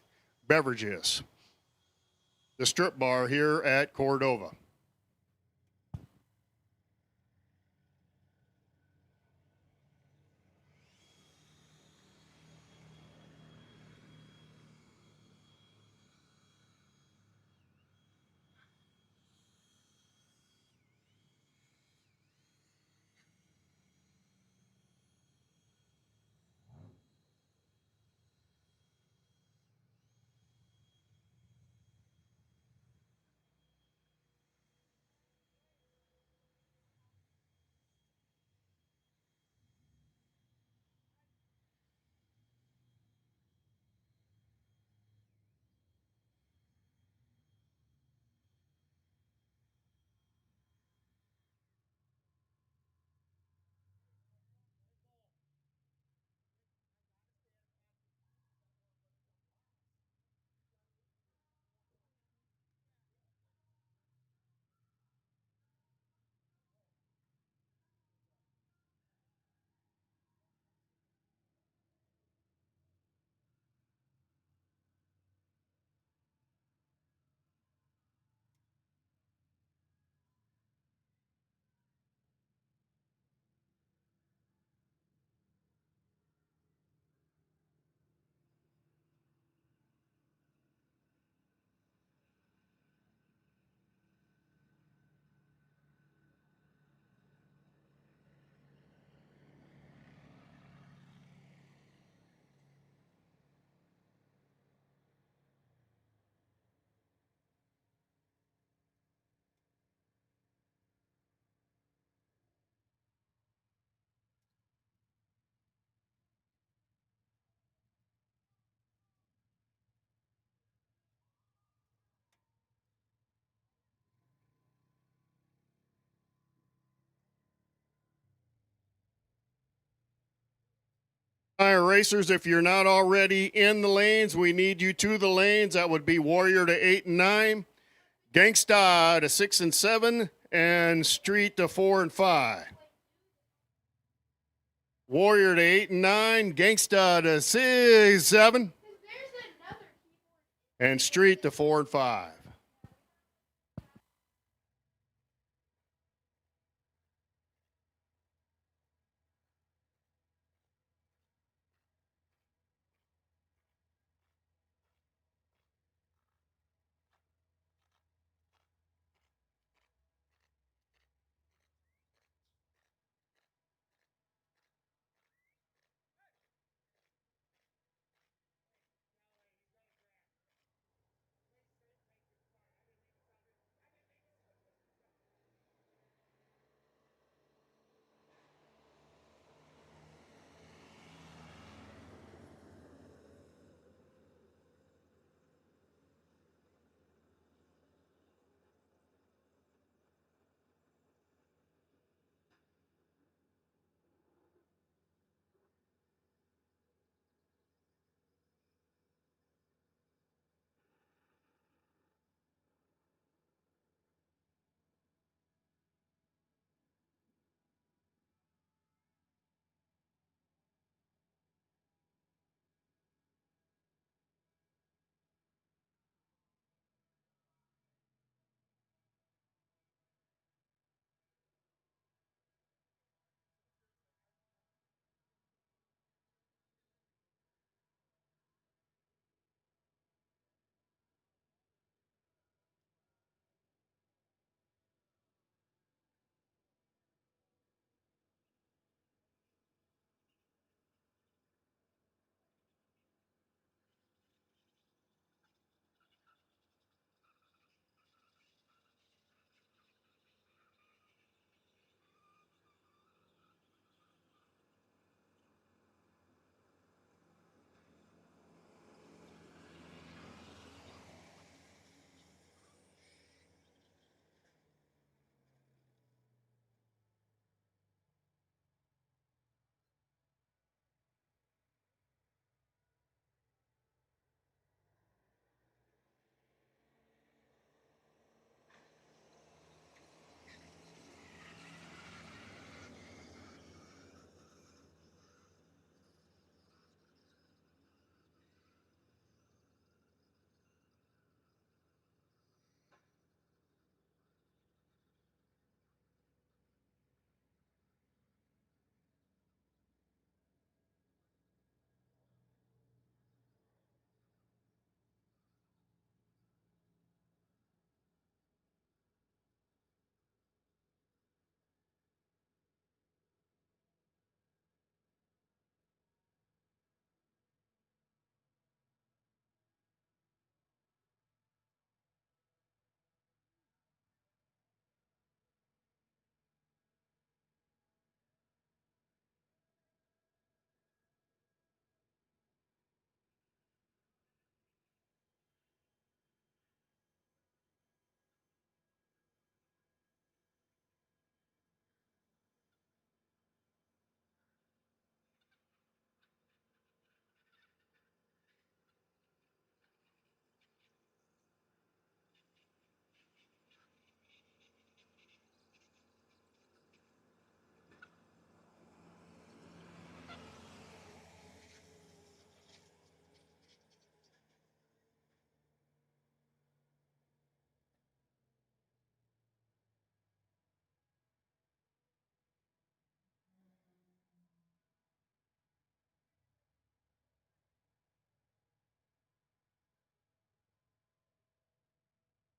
beverages. The strip bar here at Cordova. All right, racers, if you're not already in the lanes, we need you to the lanes. That would be Warrior to 8 and 9, Gangsta to 6 and 7, and Street to 4 and 5. Warrior to 8 and 9, Gangsta to 6, 7, and Street to 4 and 5.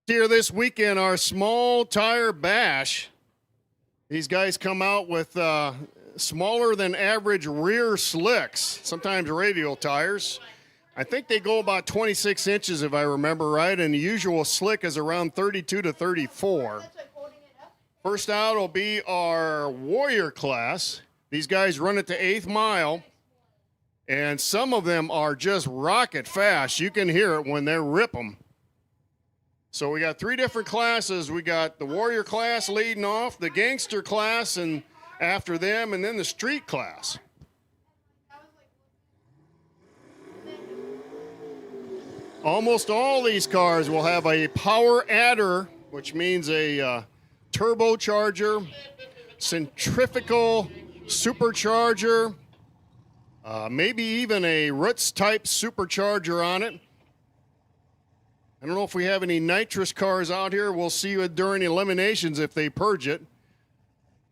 Here this weekend, our small tire bash. These guys come out with smaller than average rear slicks, sometimes radial tires. I think they go about 26 inches if I remember right, and the usual slick is around 32 to 34. First out will be our Warrior class. These guys run it to 8th mile, and some of them are just rocket fast. You can hear it when they rip them. So we got 3 different classes. We got the Warrior class leading off, the Gangster class, and after them, and then the Street class. Almost all these cars will have a power adder, which means a turbocharger, centrifugal supercharger, maybe even a Roots type supercharger on it. I don't know if we have any nitrous cars out here. We'll see it during eliminations if they purge it.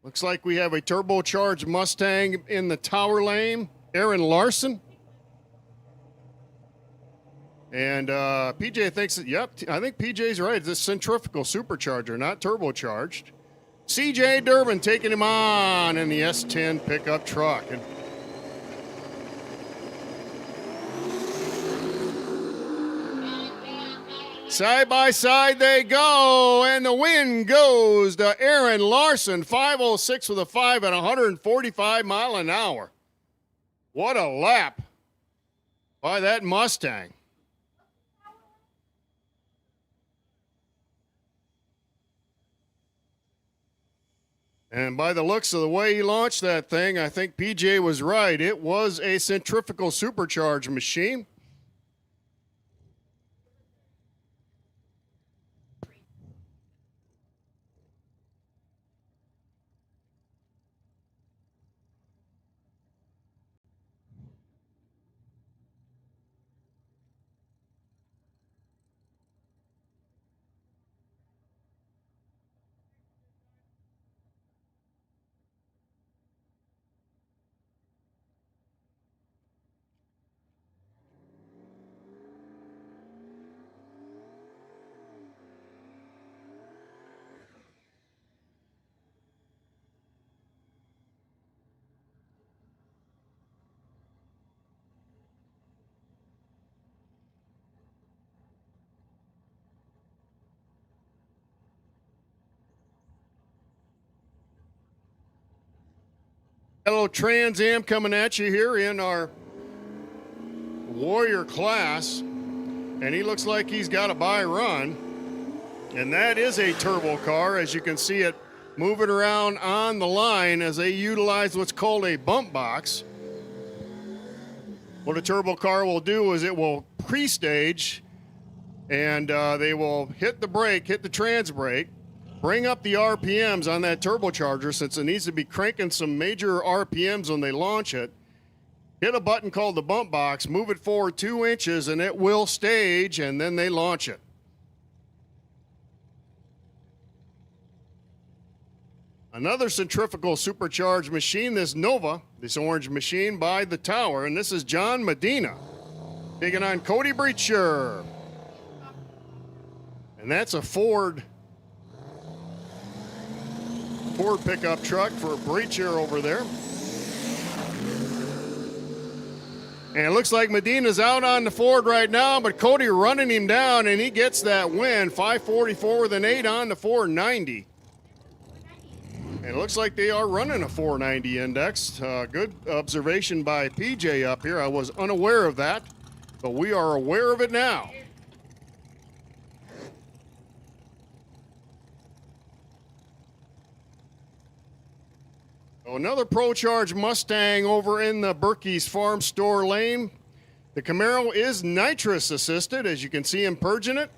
Looks like we have a turbocharged Mustang in the tower lane. Aaron Larson. And PJ thinks that, yep, I think PJ's right. It's a centrifugal supercharger, not turbocharged. CJ Durbin taking him on in the S10 pickup truck. And side by side they go, and the win goes to Aaron Larson, 5:06 with a 5 at 145 mile an hour. What a lap by that Mustang. And by the looks of the way he launched that thing, I think PJ was right. It was a centrifugal supercharged machine. Hello, Trans Am coming at you here in our Warrior class. And he looks like he's got a by run. And that is a turbo car, as you can see it moving around on the line as they utilize what's called a bump box. What a turbo car will do is it will pre-stage, and they will hit the brake, hit the trans brake, bring up the RPMs on that turbocharger since it needs to be cranking some major RPMs when they launch it. Hit a button called the bump box, move it forward 2 inches, and it will stage, and then they launch it. Another centrifugal supercharged machine, this Nova, this orange machine by the tower, and this is John Medina taking on Cody Breacher. And that's a Ford pickup truck for Breacher over there. And it looks like Medina's out on the Ford right now, but Cody running him down, and he gets that win, 544 with an 8 on the 490. And it looks like they are running a 490 index. Good observation by PJ up here. I was unaware of that, but we are aware of it now. So another Pro-Charge Mustang over in the Berkey's Farm Store lane. The Camaro is nitrous assisted, as you can see him purging it.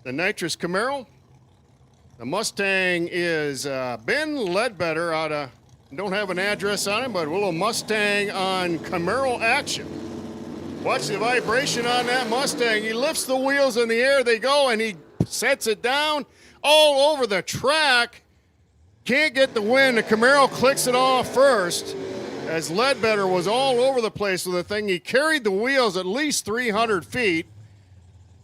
The nitrous Camaro. The Mustang is Ben Ledbetter out of, don't have an address on it, but a little Mustang on Camaro action. Watch the vibration on that Mustang. He lifts the wheels in the air, they go, and he sets it down all over the track. Can't get the win. The Camaro clicks it off first, as Ledbetter was all over the place with the thing. He carried the wheels at least 300 feet.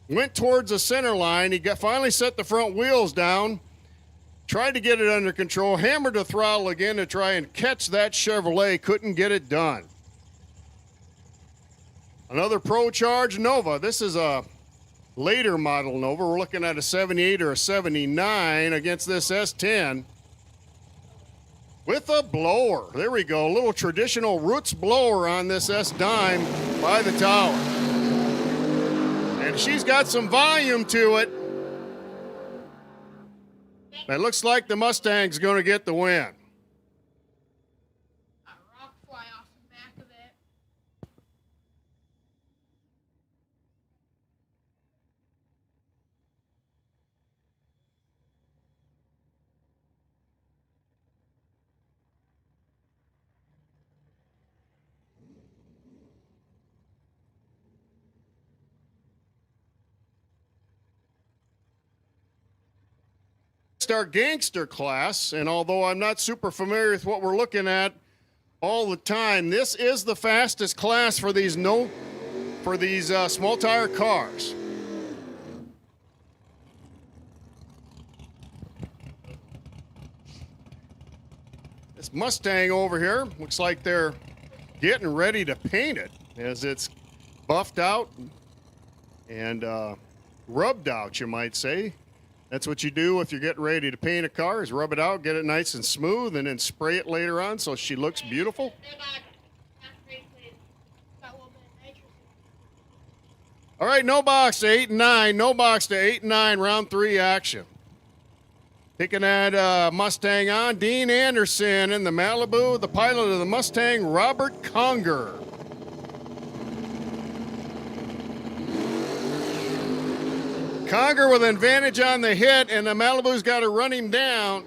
went towards the center line. He finally set the front wheels down, tried to get it under control, hammered the throttle again to try and catch that Chevrolet, couldn't get it done. Another Pro Charge Nova. This is a later model Nova. We're looking at a 78 or a 79 against this S10 with a blower. There we go, a little traditional roots blower on this S-Dime by the tower. And she's got some volume to it. It looks like the Mustang's going to get the win. A rock fly off the back of it. Our gangster class, and although I'm not super familiar with what we're looking at all the time, this is the fastest class for these small tire cars. This Mustang over here looks like they're getting ready to paint it as it's buffed out and rubbed out, you might say. That's what you do if you're getting ready to paint a car, is rub it out, get it nice and smooth, and then spray it later on so she looks beautiful. All right, no box to 8 and 9. No box to 8 and 9, round 3 action. Picking that Mustang on, Dean Anderson in the Malibu, the pilot of the Mustang, Robert Conger. Conger with an advantage on the hit, and the Malibu's got to run him down.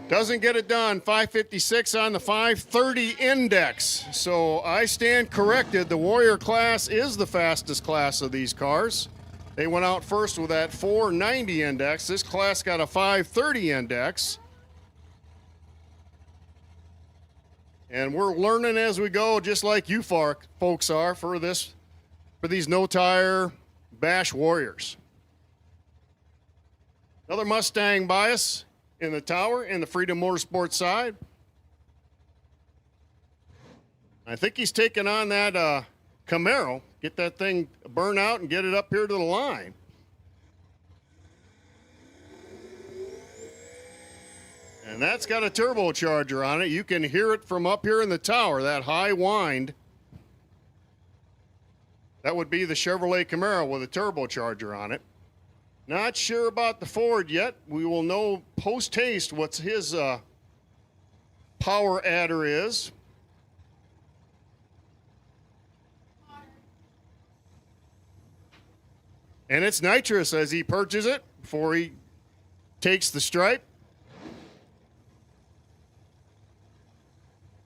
Doesn't get it done. 556 on the 530 index. So I stand corrected. The Warrior class is the fastest class of these cars. They went out first with that 490 index. This class got a 530 index. And we're learning as we go, just like you folks are for these no-tire bash warriors. Another Mustang bias in the tower in the Freedom Motorsports side. I think he's taking on that Camaro. Get that thing burn out and get it up here to the line. And that's got a turbocharger on it. You can hear it from up here in the tower, that high wind. That would be the Chevrolet Camaro with a turbocharger on it. Not sure about the Ford yet. We will know post-haste what his power adder is. And it's nitrous as he purges it before he takes the stripe.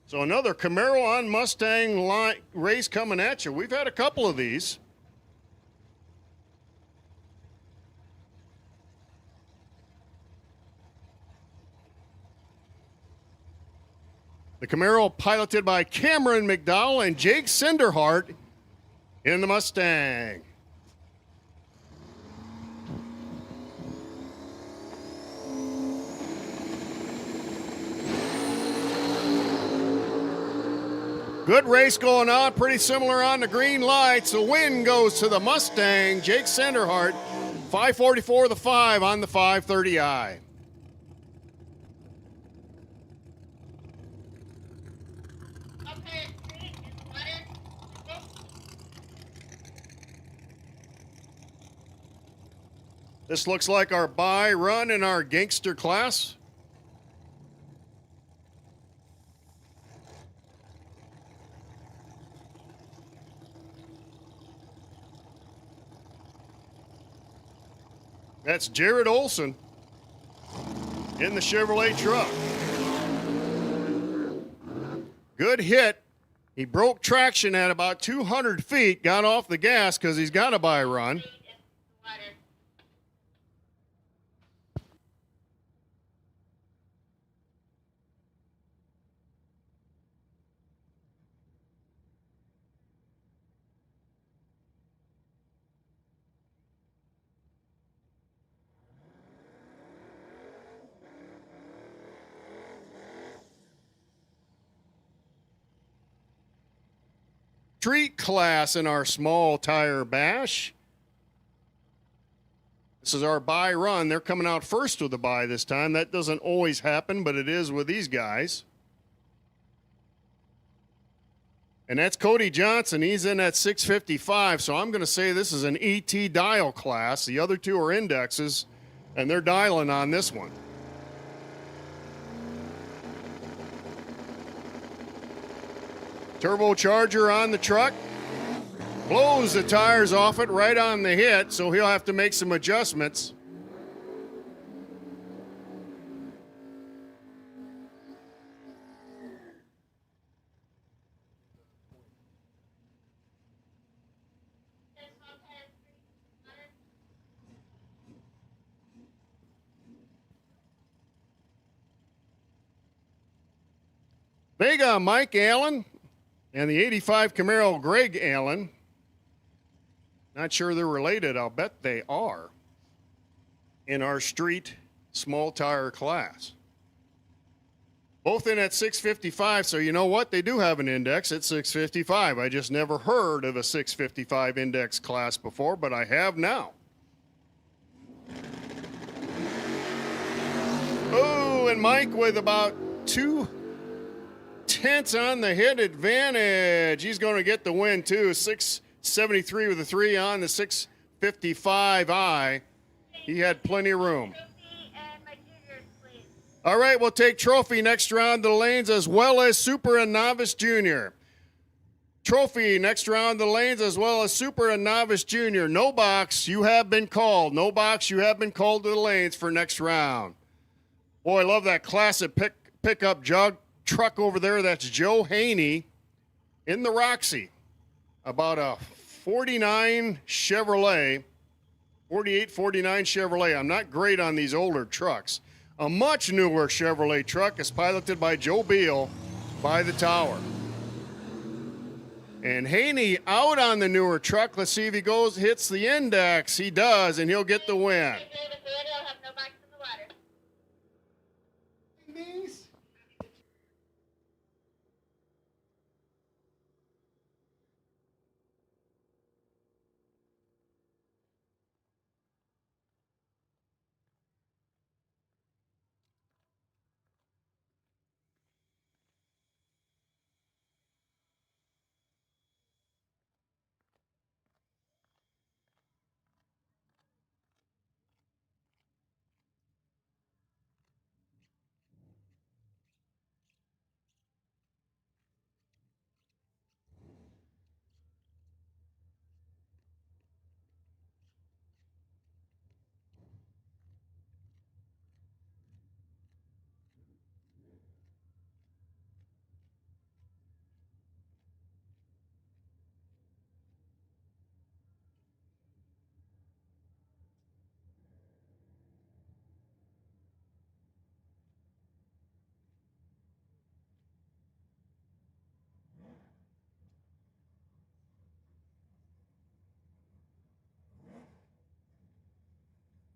So another Camaro on Mustang race coming at you. We've had a couple of these. The Camaro piloted by Cameron McDowell and Jake Cinderhart in the Mustang. Good race going on, pretty similar on the green lights. The win goes to the Mustang, Jake Cinderhart, 544 the 5 on the 530i. This looks like our buy run in our gangster class. That's Jared Olson in the Chevrolet truck. Good hit. He broke traction at about 200 feet, got off the gas because he's got a buy run. street class in our small tire bash. This is our bye run. They're coming out first with the bye this time. That doesn't always happen, but it is with these guys. And that's Cody Johnson. He's in at 655, so I'm going to say this is an ET dial class. The other two are indexes, and they're dialing on this one. Turbocharger on the truck. Blows the tires off it right on the hit, so he'll have to make some adjustments. Vega Mike Allen and the 85 Camaro Greg Allen. Not sure they're related. I'll bet they are in our street small tire class. Both in at 655, so you know what? They do have an index at 655. I just never heard of a 655 index class before, but I have now. Oh, and Mike with about 2/10 on the hit advantage. He's going to get the win, too. 673 with a 3 on the 655I. He had plenty of room. All right, we'll take trophy next round to the lanes as well as Super and Novice Junior. Trophy next round to the lanes as well as Super and Novice Junior. No box, you have been called. No box, you have been called to the lanes for next round. Boy, I love that classic pickup jug truck over there. That's Joe Haney in the Roxy. About a 49 Chevrolet, 48, 49 Chevrolet. I'm not great on these older trucks. A much newer Chevrolet truck is piloted by Joe Beal by the tower. And Haney out on the newer truck. Let's see if he hits the index. He does, and he'll get the win.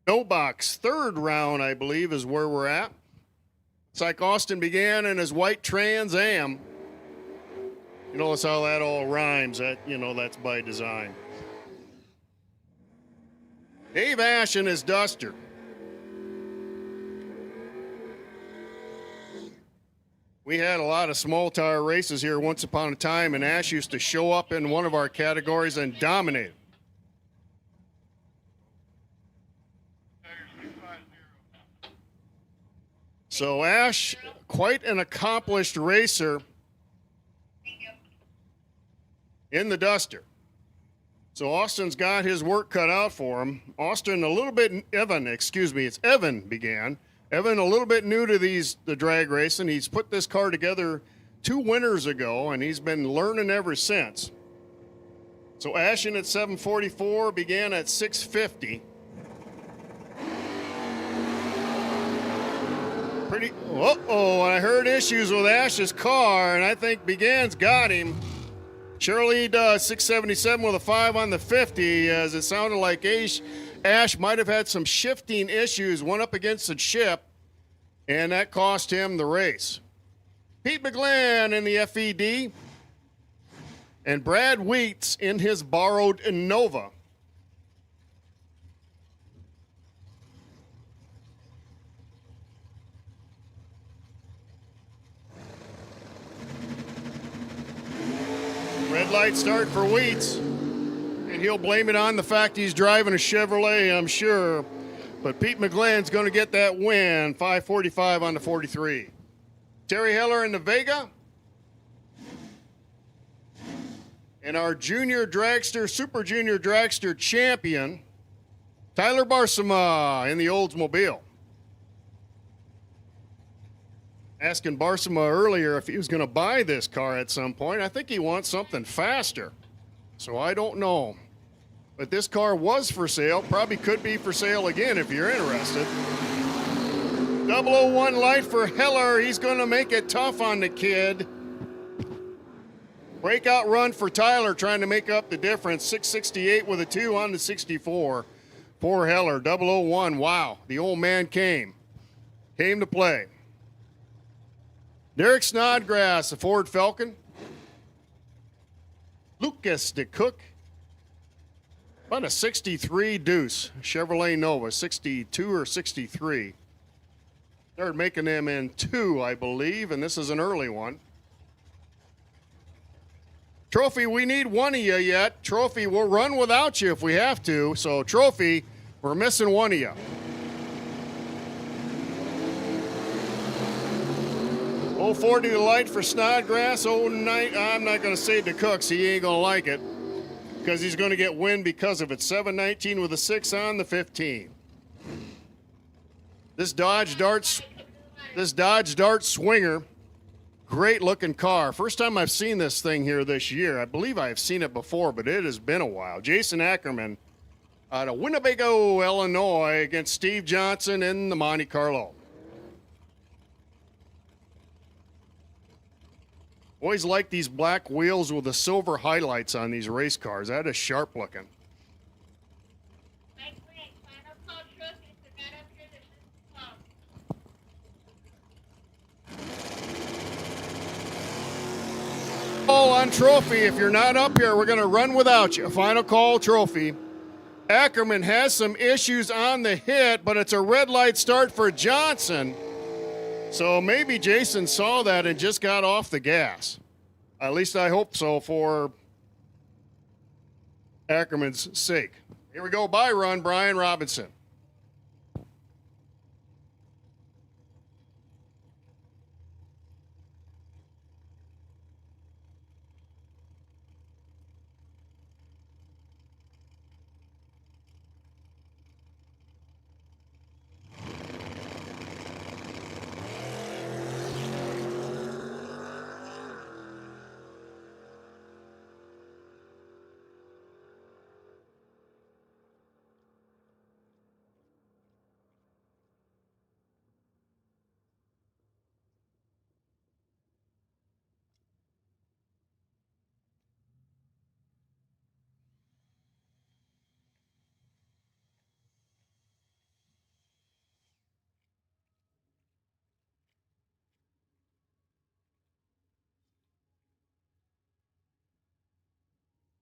No box. Third round, I believe, is where we're at. It's like Austin began in his white Trans Am. You notice how that all rhymes. That's by design. Dave Ash and his Duster. We had a lot of small tire races here once upon a time, and Ash used to show up in one of our categories and dominate. So Ash, quite an accomplished racer in the Duster. So Austin's got his work cut out for him. Evan began. Evan, a little bit new to the drag racing. He's put this car together 2 winters ago, and he's been learning ever since. So Ashton at 744 began at 650. I heard issues with Ash's car, and I think Began's got him. Surely does. 677 with a 5 on the 50, as it sounded like Ash might have had some shifting issues, went up against the chip, and that cost him the race. Pete McGlynn in the FED. and Brad Wheats in his borrowed Innova. Red light start for Wheats, and he'll blame it on the fact he's driving a Chevrolet, I'm sure. But Pete McGlynn's going to get that win, 5:45 on the 43. Terry Heller in the Vega. And our junior dragster, super junior dragster champion, Tyler Barsama in the Oldsmobile. Asking Barsama earlier if he was going to buy this car at some point. I think he wants something faster. So I don't know. But this car was for sale. Probably could be for sale again if you're interested. 001 light for Heller. He's going to make it tough on the kid. Breakout run for Tyler, trying to make up the difference. 668 with a 2 on the 64 for Heller. 001. Wow, the old man came to play. Derek Snodgrass, the Ford Falcon. Lucas DeCook, about a 63 Deuce, Chevrolet Nova, 62 or 63. Started making them in 2, I believe, and this is an early one. Trophy, we need one of you yet. Trophy, we'll run without you if we have to. So, Trophy, we're missing one of you. 040 the light for Snodgrass. 09, I'm not going to say DeCooks. He ain't going to like it because he's going to get win because of it. 719 with a 6 on the 15. This Dodge Dart Swinger, great looking car. First time I've seen this thing here this year. I believe I've seen it before, but it has been a while. Jason Ackerman out of Winnebago, Illinois against Steve Johnson in the Monte Carlo. Always like these black wheels with the silver highlights on these race cars. That is sharp looking. Mike Grant, final call trophies are not up here. This is Call on Trophy. If you're not up here, we're going to run without you. Final call Trophy. Ackerman has some issues on the hit, but it's a red light start for Johnson. So maybe Jason saw that and just got off the gas. At least I hope so for Ackerman's sake. Here we go, by run, Brian Robinson.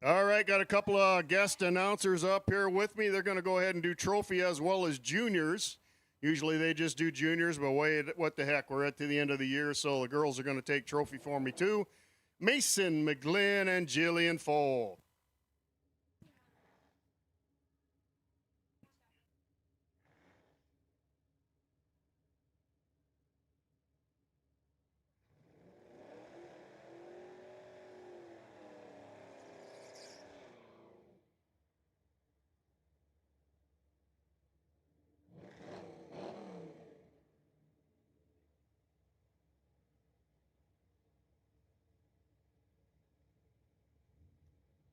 All right, got a couple of guest announcers up here with me. They're going to go ahead and do trophy as well as juniors. Usually they just do juniors, but wait, what the heck? We're at the end of the year, so the girls are going to take trophy for me too. Mason McGlynn and Jillian Fold.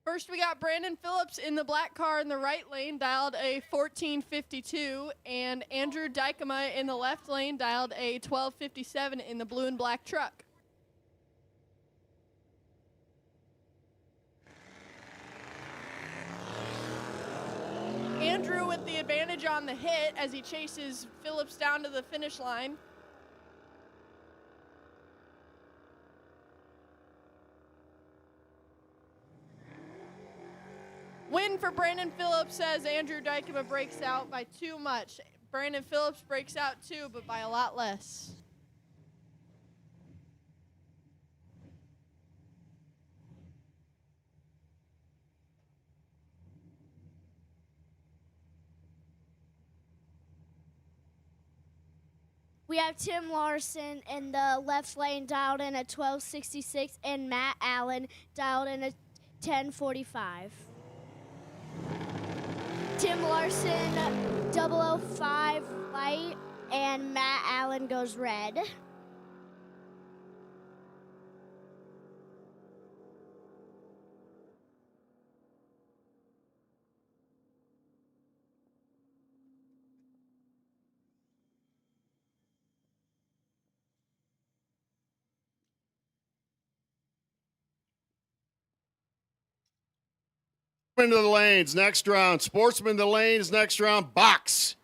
First, we got Brandon Phillips in the black car in the right lane, dialed a 1452, and Andrew Dykema in the left lane, dialed a 1257 in the blue and black truck. Andrew with the advantage on the hit as he chases Phillips down to the finish line. Win for Brandon Phillips as Andrew Dykema breaks out by too much. Brandon Phillips breaks out too, but by a lot less. We have Tim Larson in the left lane dialed in at 1266 and Matt Allen dialed in at 1045. Tim Larson 005 light and Matt Allen goes red. Into the lanes next round. Sportsman to the lanes next round. Box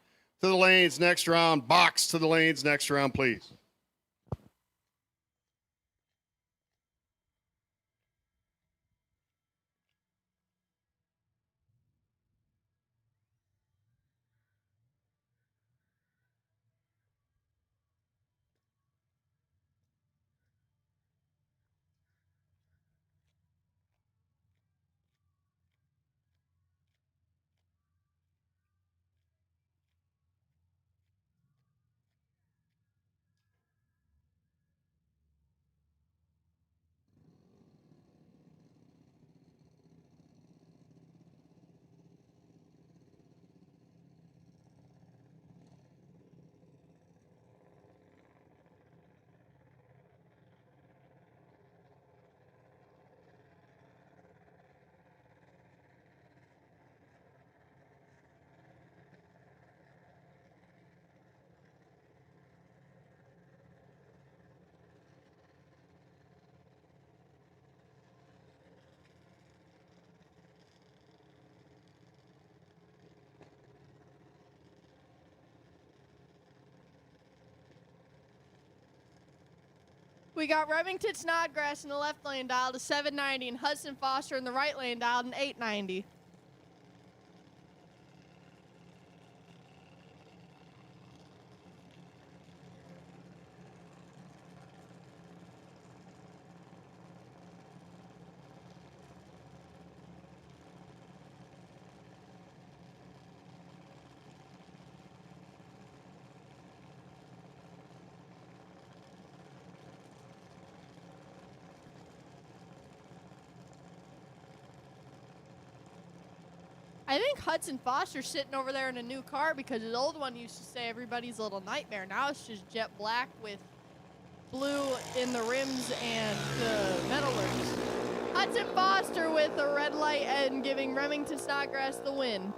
to the lanes next round. Box to the lanes next round, please. We got Remington Snodgrass in the left lane dialed to 790 and Hudson Foster in the right lane dialed to 890. I think Hudson Foster's sitting over there in a new car because his old one used to say everybody's little nightmare. Now it's just jet black with blue in the rims and the metalworks. Hudson Foster with a red light and giving Remington Snodgrass the win.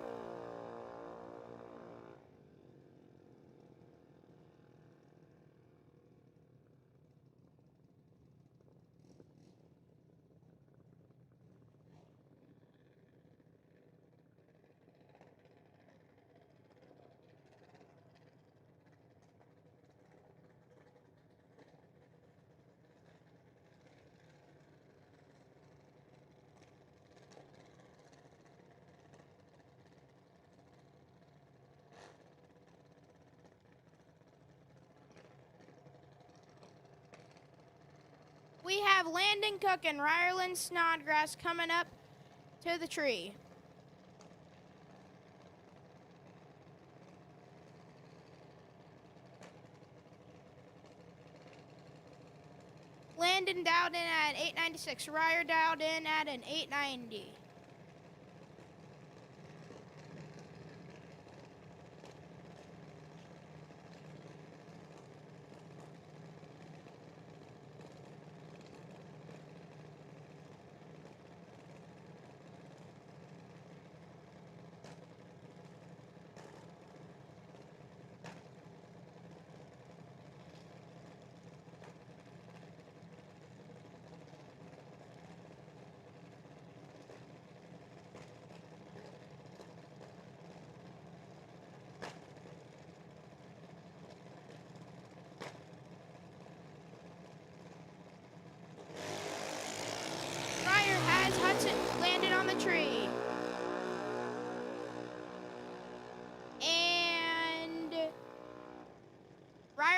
We have Landon Cook and Ryerland Snodgrass coming up to the tree. Landon dialed in at 896. Ryer dialed in at an 890.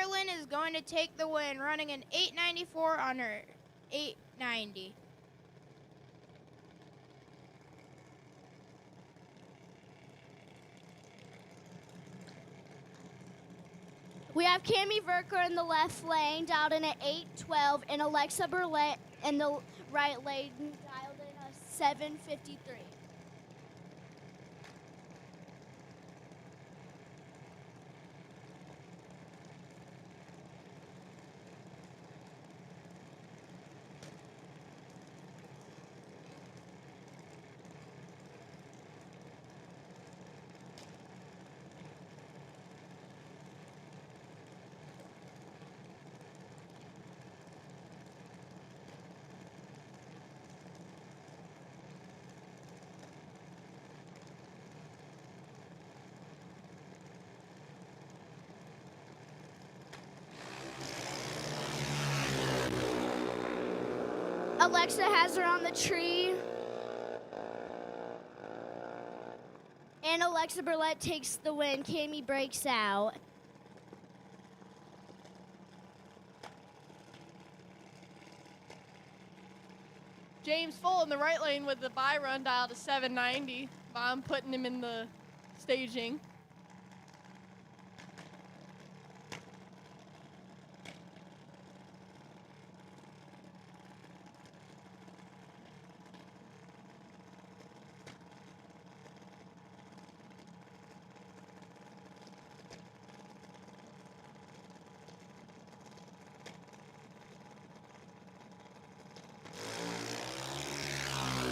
Ireland is going to take the win, running an 894 on her 890. We have Cami Verker in the left lane, dialed in at 812, and Alexa Burlett in the right lane, dialed in at 753. Alexa has her on the tree. And Alexa Burlett takes the win. Cami breaks out. James Full in the right lane with the bye run dial to 790. Mom putting him in the staging.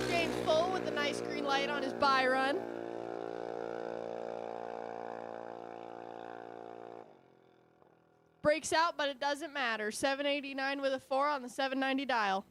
James Full with a nice green light on his bye run. Breaks out, but it doesn't matter. 789 with a 4 on the 790 dial.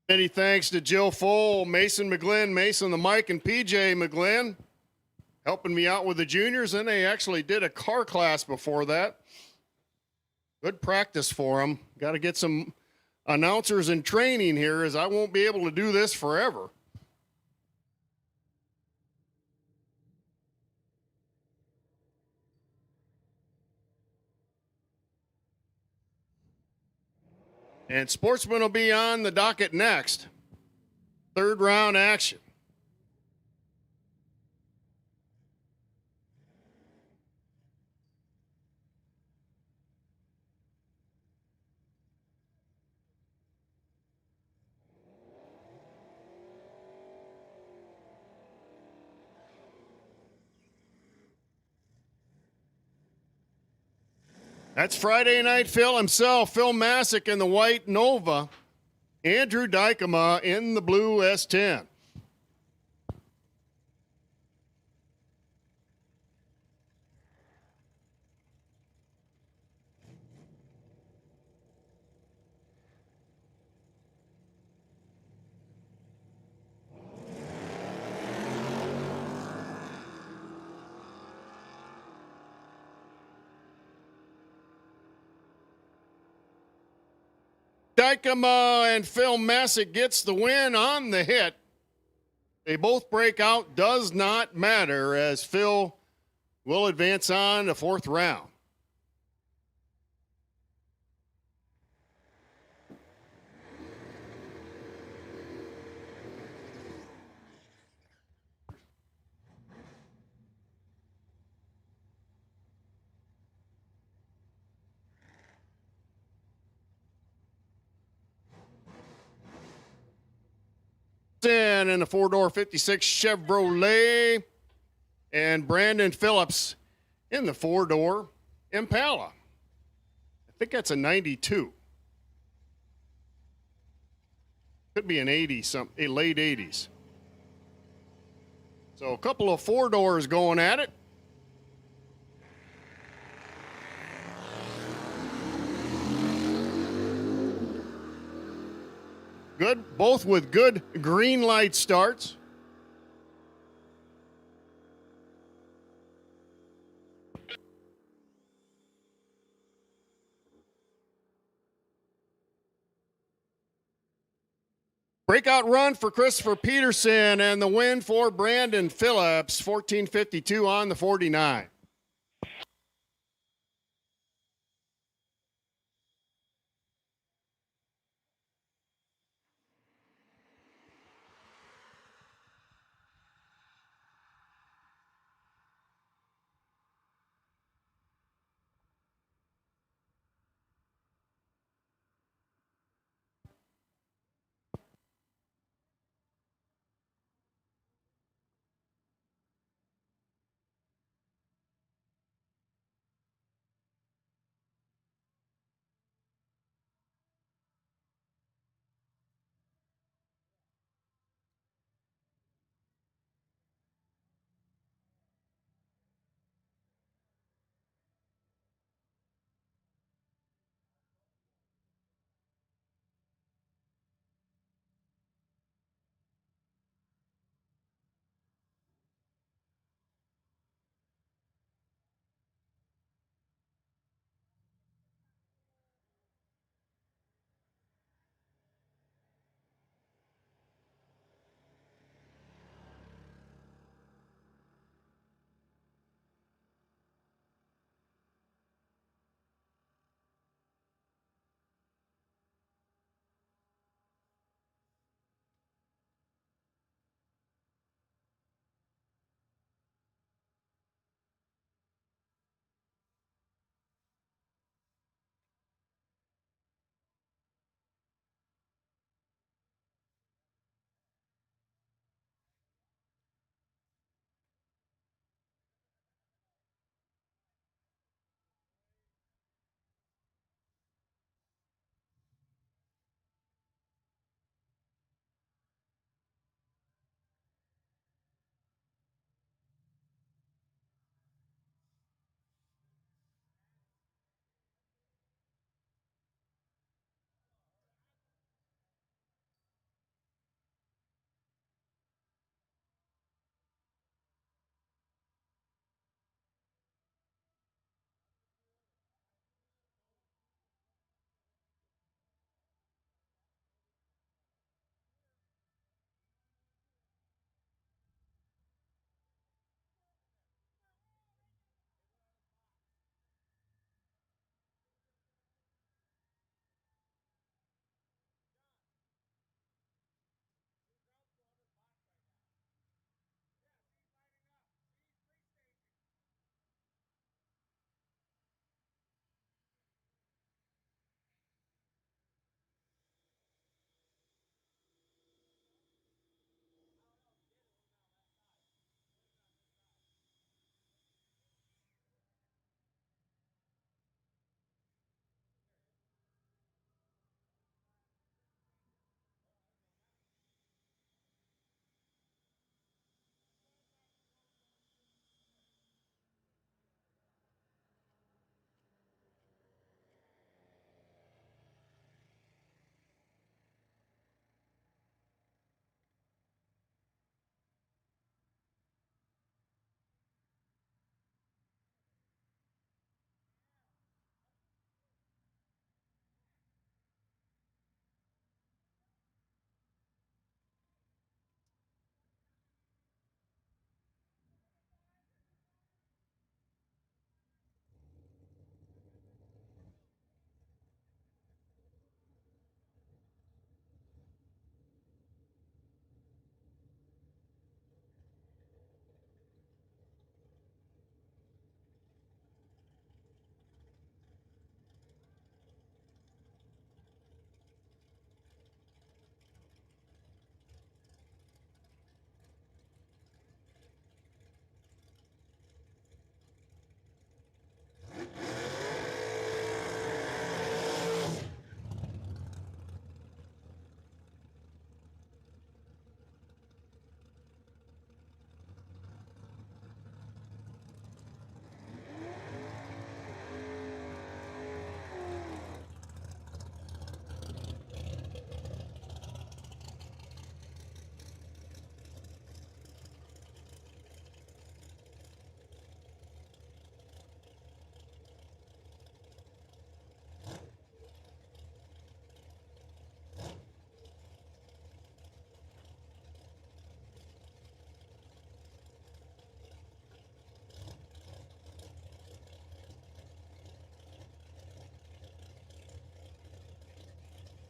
Many thanks to Jill Full, Mason McGlynn, Mason the Mike, and PJ McGlynn helping me out with the juniors. And they actually did a car class before that. Good practice for them. Got to get some announcers in training here, as I won't be able to do this forever. And Sportsman will be on the docket next. Third round action. That's Friday Night Phil himself, Phil Masick in the white Nova, Andrew Dykema in the blue S10. Dykema and Phil Masick gets the win on the hit. They both break out. Does not matter, as Phil will advance on the fourth round. In a four-door 56 Chevrolet, and Brandon Phillips in the four-door Impala. I think that's a 92. Could be an 80 something, a late 80s. So a couple of four doors going at it. Good, both with good green light starts. Breakout run for Christopher Peterson and the win for Brandon Phillips, 14:52 on the 49.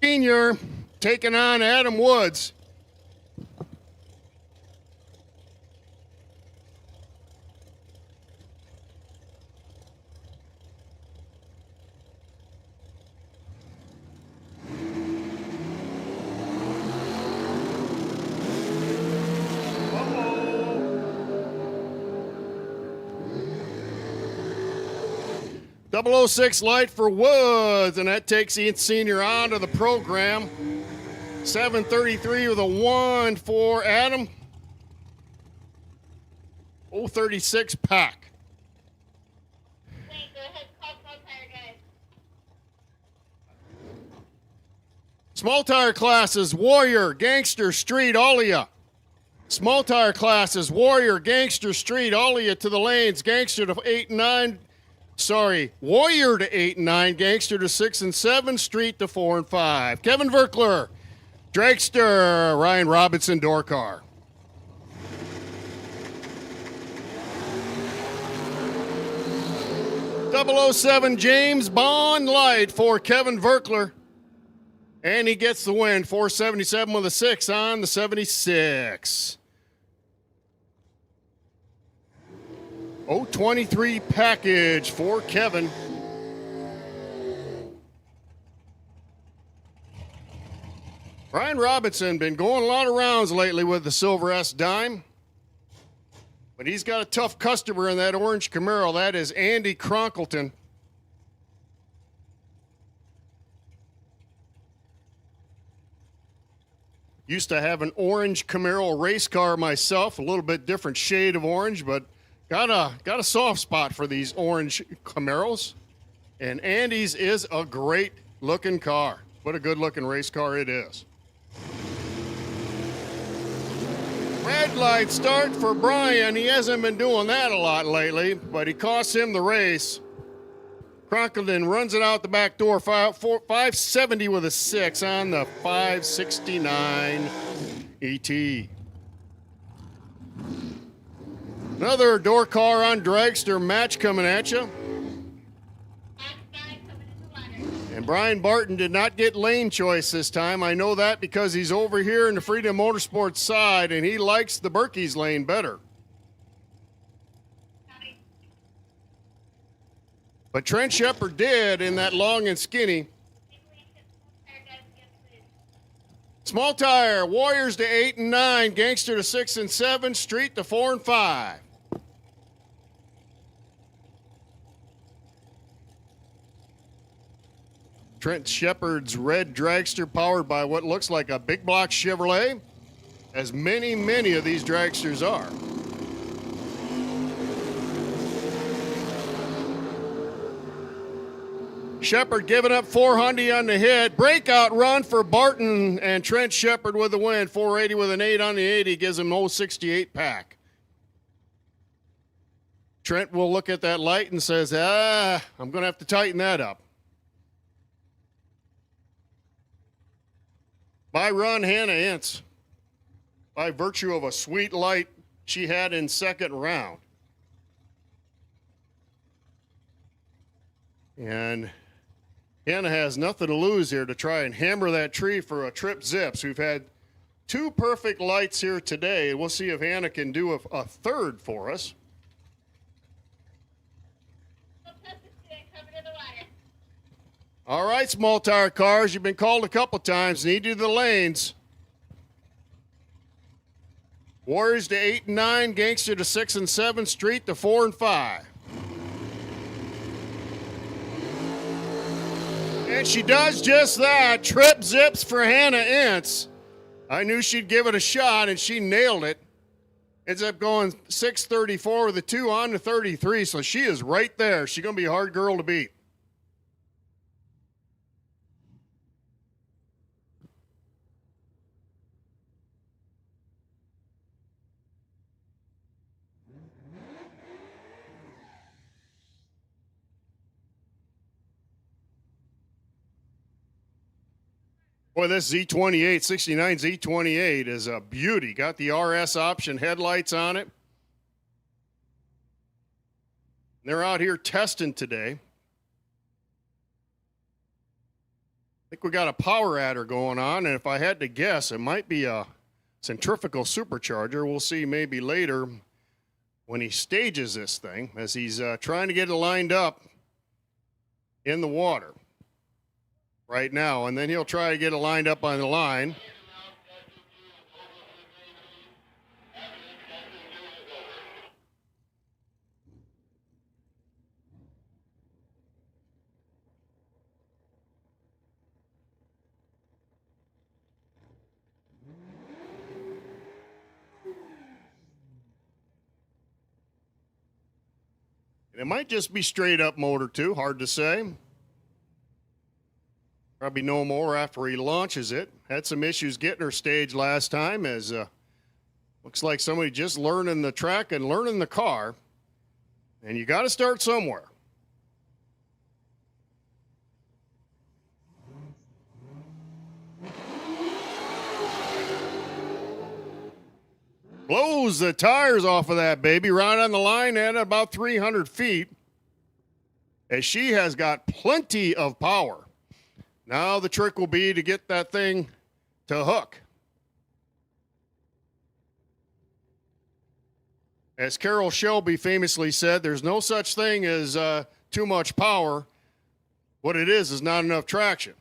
Senior taking on Adam Woods. Double 06 light for Woods, and that takes Ian Senior onto the program. 7:33 with a 1 for Adam. 0:36 pack. Wait, go ahead, call tire, guys. Small tire classes, Warrior, Gangster, Street, Alia. Small tire classes, Warrior, Gangster, Street, Alia to the lanes. Gangster to 8 and 9. Warrior to 8 and 9. Gangster to 6 and 7. Street to 4 and 5. Kevin Verkler, Dragster, Ryan Robinson, door car. .007 James Bond light for Kevin Verkler. And he gets the win, 477 with a 6 on the 76. 023 package for Kevin. Ryan Robinson been going a lot of rounds lately with the Silver S Dime. But he's got a tough customer in that orange Camaro. That is Andy Cronkleton. Used to have an orange Camaro race car myself, a little bit different shade of orange, but got a soft spot for these orange Camaros. And Andy's is a great looking car. What a good looking race car it is. Red light start for Brian. He hasn't been doing that a lot lately, but he costs him the race. Cronkleton runs it out the back door, 570 with a 6 on the 569 ET. Another door car on Dragster match coming at you. And Brian Barton did not get lane choice this time. I know that because he's over here in the Freedom Motorsports side, and he likes the Berkey's lane better. But Trent Shepard did in that long and skinny. Small tire, Warriors to 8 and 9, Gangster to 6 and 7, Street to 4 and 5. Trent Shepard's red dragster powered by what looks like a big block Chevrolet, as many of these dragsters are. Shepard giving up 400 on the hit. Breakout run for Barton, and Trent Shepard with the win. 480 with an 8 on the 80 gives him 068 pack. Trent will look at that light and says, I'm going to have to tighten that up. By run, Hannah Ince, by virtue of a sweet light she had in second round. And Hannah has nothing to lose here to try and hammer that tree for a trip zips. We've had 2 perfect lights here today. We'll see if Hannah can do a third for us. All right, small tire cars, you've been called a couple times. Need you the lanes. Warriors to 8 and 9, Gangster to 6 and 7, Street to 4 and 5. And she does just that. Trip zips for Hannah Ince. I knew she'd give it a shot, and she nailed it. Ends up going 634 with a 2 on to 33, so she is right there. She's going to be a hard girl to beat. Boy, this Z28, 69 Z28 is a beauty. Got the RS option headlights on it. They're out here testing today. I think we got a power adder going on, and if I had to guess, it might be a centrifugal supercharger. We'll see maybe later when he stages this thing as he's trying to get it lined up in the water right now, and then he'll try to get it lined up on the line. And it might just be straight up motor too, hard to say. Probably no more after he launches it. Had some issues getting her staged last time as looks like somebody just learning the track and learning the car. And you got to start somewhere. Blows the tires off of that baby right on the line at about 300 feet as she has got plenty of power. Now the trick will be to get that thing to hook. As Carroll Shelby famously said, there's no such thing as too much power. What it is not enough traction.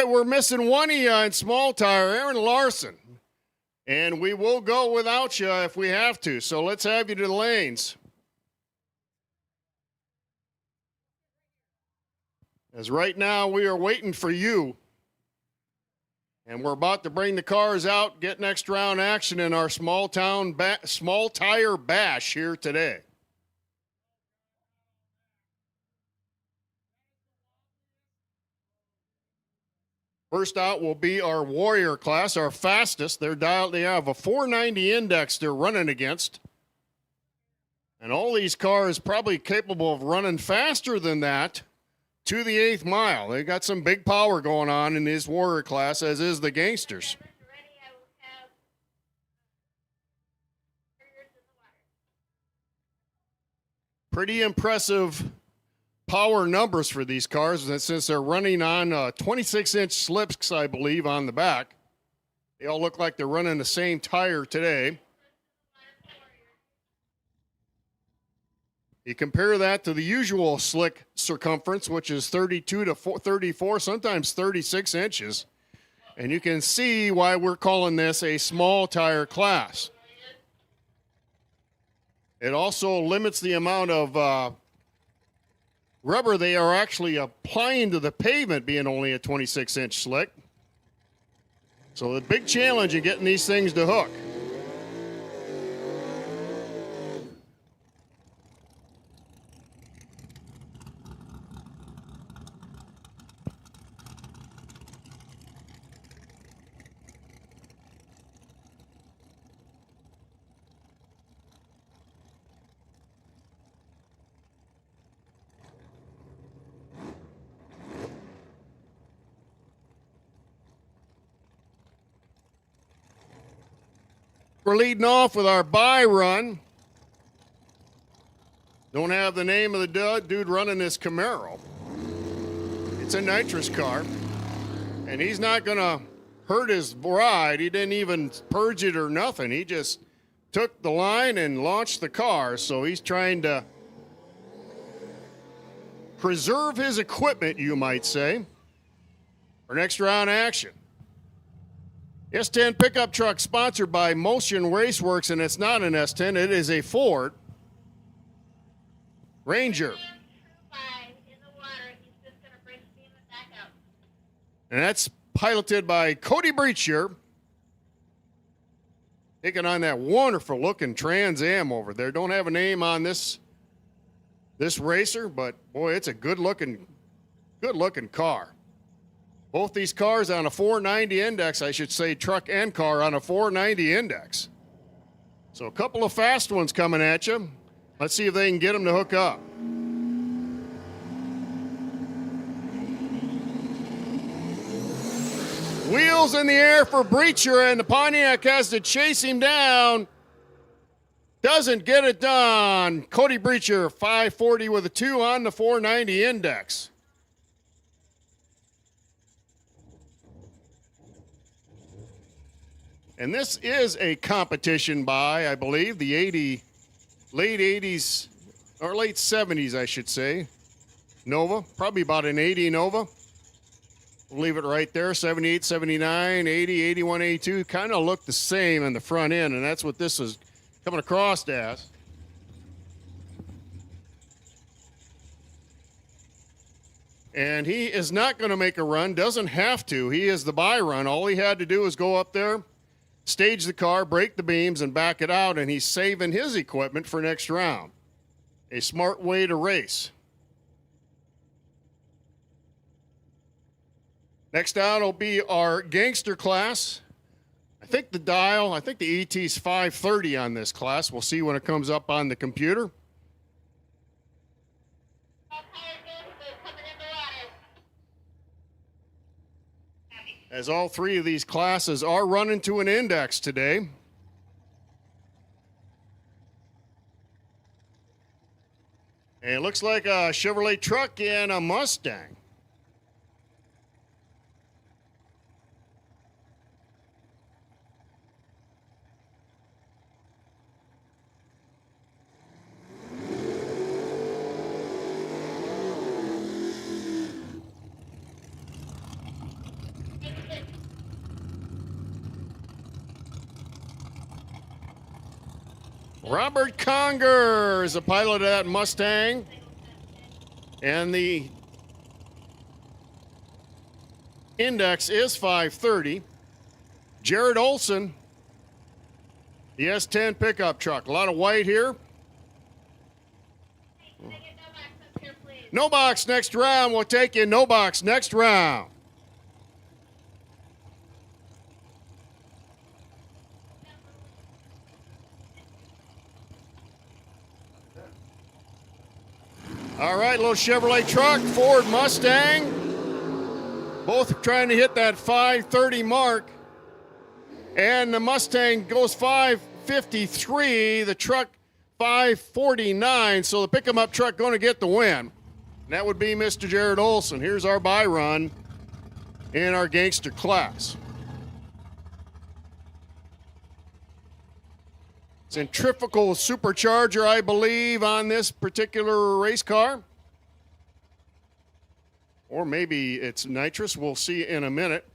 We're missing one of you in small tire, Aaron Larson. And we will go without you if we have to. So let's have you to the lanes. As right now, we are waiting for you. And we're about to bring the cars out, get next round action in our small tire bash here today. First out will be our Warrior class, our fastest. They have a 490 index they're running against. And all these cars probably capable of running faster than that to the 8th mile. They got some big power going on in this Warrior class, as is the Gangsters. Pretty impressive power numbers for these cars, and since they're running on 26-inch slips, I believe, on the back. They all look like they're running the same tire today. You compare that to the usual slick circumference, which is 32 to 34, sometimes 36 inches, and you can see why we're calling this a small tire class. It also limits the amount of rubber they are actually applying to the pavement, being only a 26-inch slick. So the big challenge in getting these things to hook. We're leading off with our buy run. Don't have the name of the dude running this Camaro. It's a nitrous car, and he's not going to hurt his ride. He didn't even purge it or nothing. He just took the line and launched the car, so he's trying to preserve his equipment, you might say, for next round action. S10 pickup truck sponsored by Motion Raceworks, and it's not an S10, it is a Ford Ranger. And that's piloted by Cody Breacher, taking on that wonderful looking Trans Am over there. Don't have a name on this racer, but boy, it's a good looking car. Both these cars on a 490 index, I should say truck and car on a 490 index. So a couple of fast ones coming at you. Let's see if they can get them to hook up. Wheels in the air for Breacher, and the Pontiac has to chase him down. Doesn't get it done. Cody Breacher, 540 with a 2 on the 490 index. And this is a competition by, I believe, the late 80s, or late 70s, I should say, Nova. Probably about an 80 Nova. We'll leave it right there. 78, 79, 80, 81, 82. Kind of look the same in the front end, and that's what this is coming across as. And he is not going to make a run, doesn't have to. He is the buy run. All he had to do is go up there, stage the car, break the beams, and back it out, and he's saving his equipment for next round. A smart way to race. Next out will be our Gangster class. I think the ET's 530 on this class. We'll see when it comes up on the computer. As all three of these classes are running to an index today. And it looks like a Chevrolet truck and a Mustang. Robert Conger is the pilot of that Mustang. And the index is 530. Jared Olson, the S10 pickup truck. A lot of white here. No box next round. We'll take you no box next round. All right, little Chevrolet truck, Ford Mustang. Both trying to hit that 530 mark. And the Mustang goes 553, the truck 549. So the pick-em-up truck going to get the win. And that would be Mr. Jared Olson. Here's our buy run in our gangster class. Centrifugal supercharger, I believe, on this particular race car. Or maybe it's nitrous. We'll see in a minute.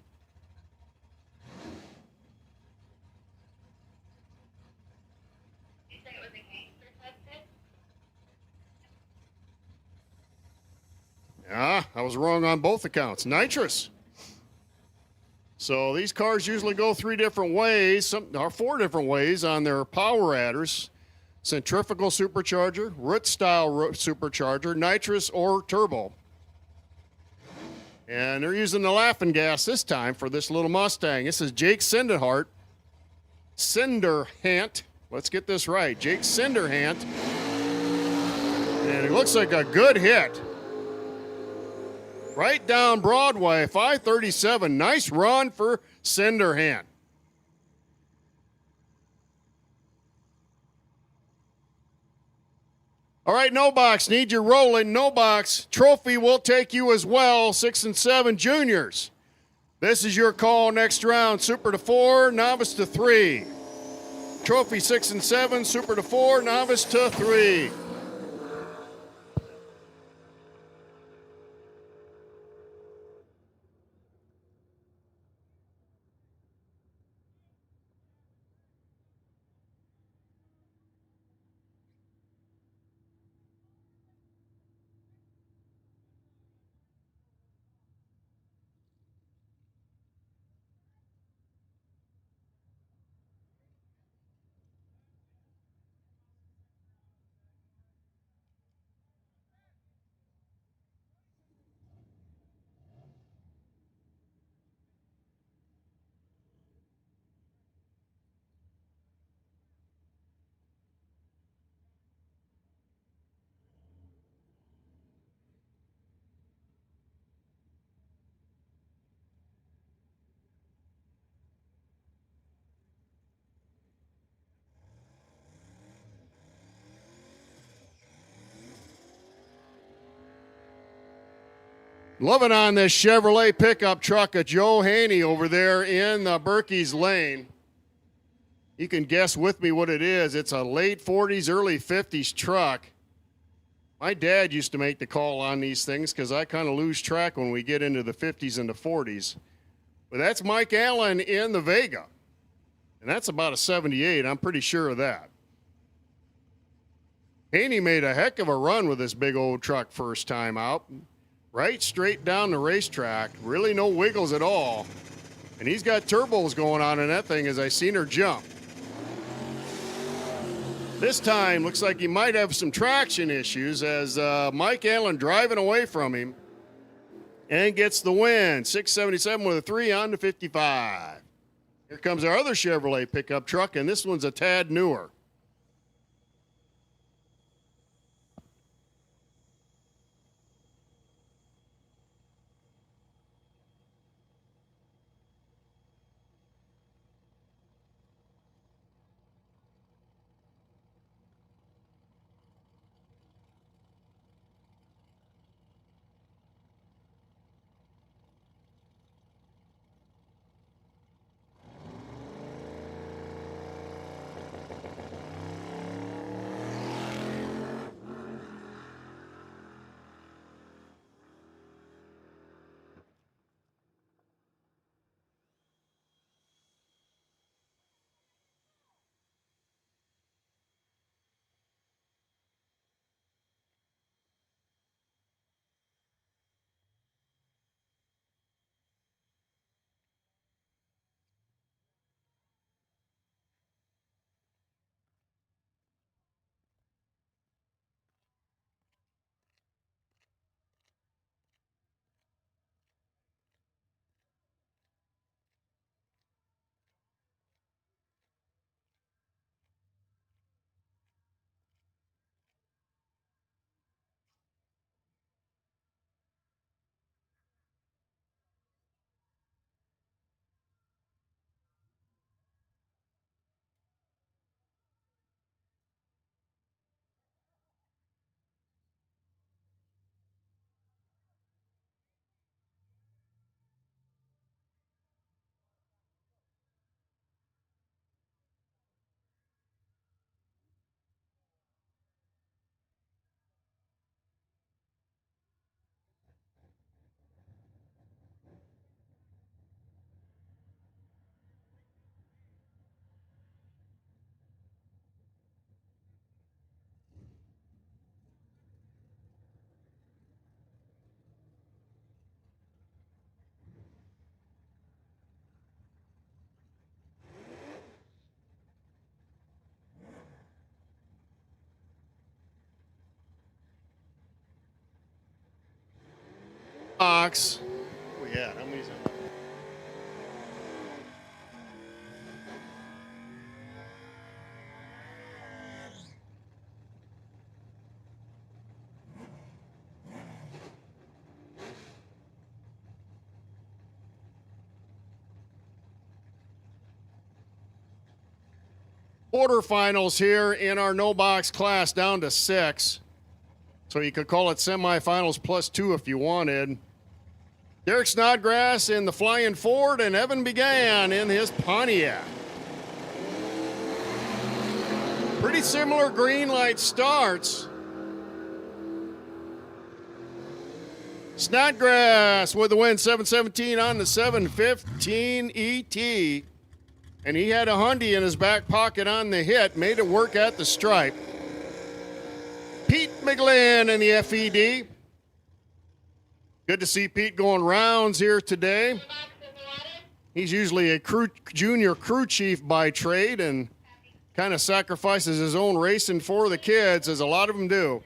Yeah, I was wrong on both accounts. Nitrous. So these cars usually go 3 different ways, or 4 different ways on their power adders. Centrifugal supercharger, root-style supercharger, nitrous, or turbo. And they're using the laughing gas this time for this little Mustang. This is Jake Cinderhant. Let's get this right. Jake Cinderhant. And it looks like a good hit. Right down Broadway, 537. Nice run for Cinderhant. All right, no box. Need you rolling. No box. Trophy will take you as well. 6 and 7 juniors. This is your call next round. Super to 4, novice to 3. Trophy 6 and 7, super to 4, novice to 3. Loving on this Chevrolet pickup truck of Joe Haney over there in Berkey's Lane. You can guess with me what it is. It's a late 40s, early 50s truck. My dad used to make the call on these things because I kind of lose track when we get into the 50s and the 40s. But that's Mike Allen in the Vega. And that's about a 78. I'm pretty sure of that. Haney made a heck of a run with this big old truck first time out. Right straight down the racetrack. Really no wiggles at all. And he's got turbos going on in that thing as I seen her jump. This time looks like he might have some traction issues as Mike Allen driving away from him and gets the win. 677 with a 3 on to 55. Here comes our other Chevrolet pickup truck, and this one's a tad newer. box. Oh, yeah. How many is that? Quarterfinals here in our no box class down to 6. So you could call it semifinals plus 2 if you wanted. Derek Snodgrass in the Flying Ford and Evan Began in his Pontiac. Pretty similar green light starts. Snodgrass with the win, 717 on the 715 ET. And he had a Hyundai in his back pocket on the hit, made it work at the stripe. Pete McGlynn in the FED. Good to see Pete going rounds here today. He's usually a junior crew chief by trade and kind of sacrifices his own racing for the kids, as a lot of them do.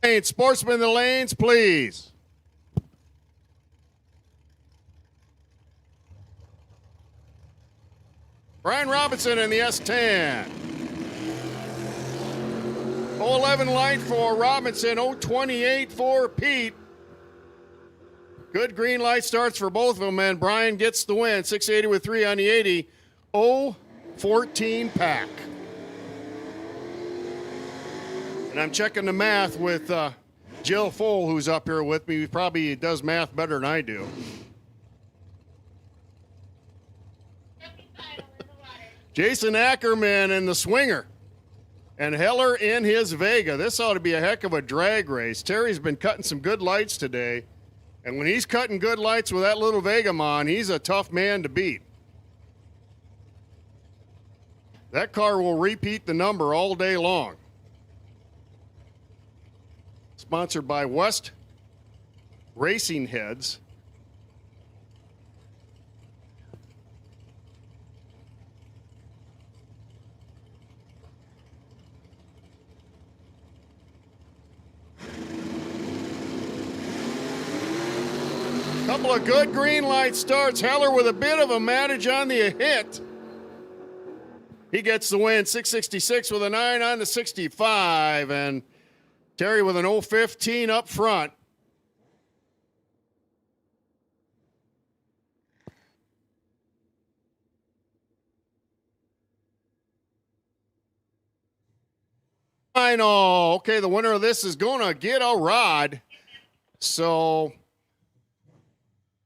Hey, sportsmen in the lanes, please. Brian Robinson in the S10. 011 light for Robinson, 028 for Pete. Good green light starts for both of them, and Brian gets the win. 680 with 3 on the 80. 014 pack. And I'm checking the math with Jill Fole, who's up here with me. He probably does math better than I do. Jason Ackerman in the Swinger. And Heller in his Vega. This ought to be a heck of a drag race. Terry's been cutting some good lights today. And when he's cutting good lights with that little Vegamon, he's a tough man to beat. That car will repeat the number all day long. Sponsored by West Racing Heads. Couple of good green light starts. Heller with a bit of a manage on the hit. He gets the win, 666 with a 9 on the 65. And Terry with an 015 up front. Final. Okay, the winner of this is going to get a rod. So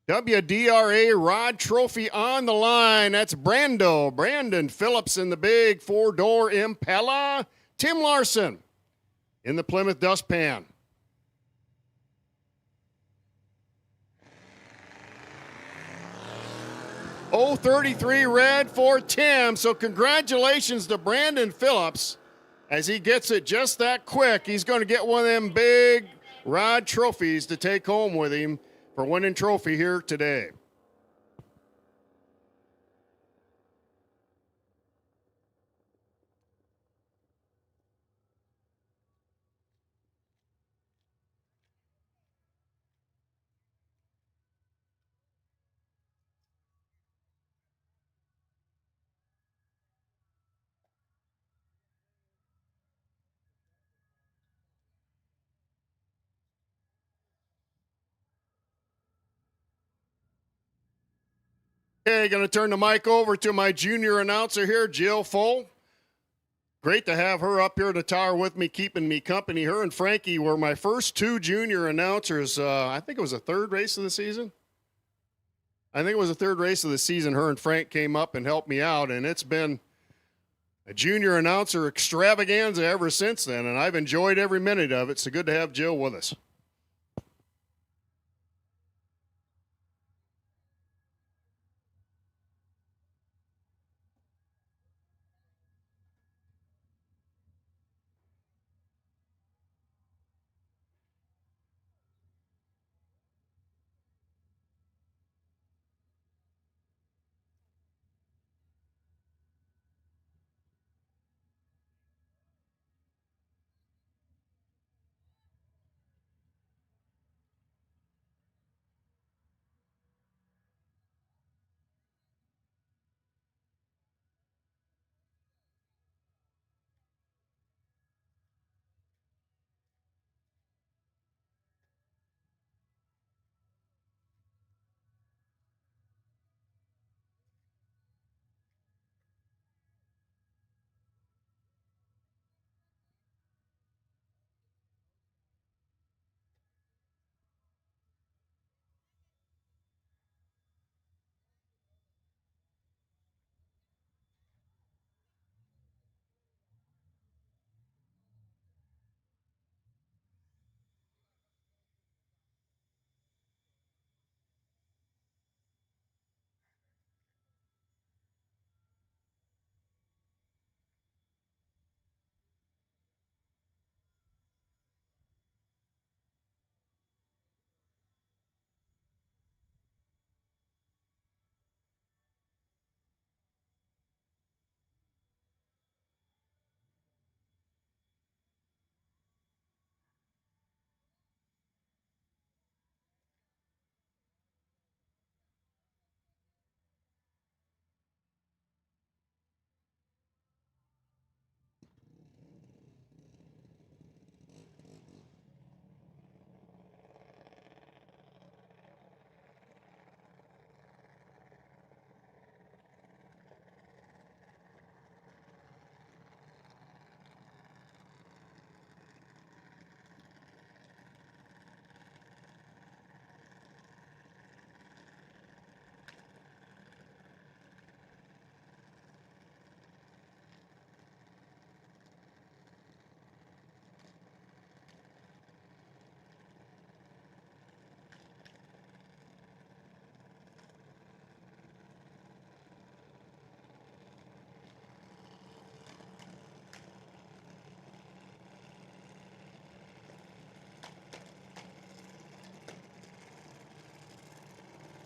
WDRA Rod Trophy on the line. That's Brandon Phillips in the big 4-door Impala. Tim Larson in the Plymouth Dustpan. .033 red for Tim. So congratulations to Brandon Phillips as he gets it just that quick. He's going to get one of them big Rod trophies to take home with him for winning trophy here today. Okay, going to turn the mic over to my junior announcer here, Jill Fole. Great to have her up here in the tower with me, keeping me company. Her and Frankie were my first 2 junior announcers. I think it was the 3rd race of the season. Her and Frank came up and helped me out, and it's been a junior announcer extravaganza ever since then, and I've enjoyed every minute of it. So good to have Jill with us.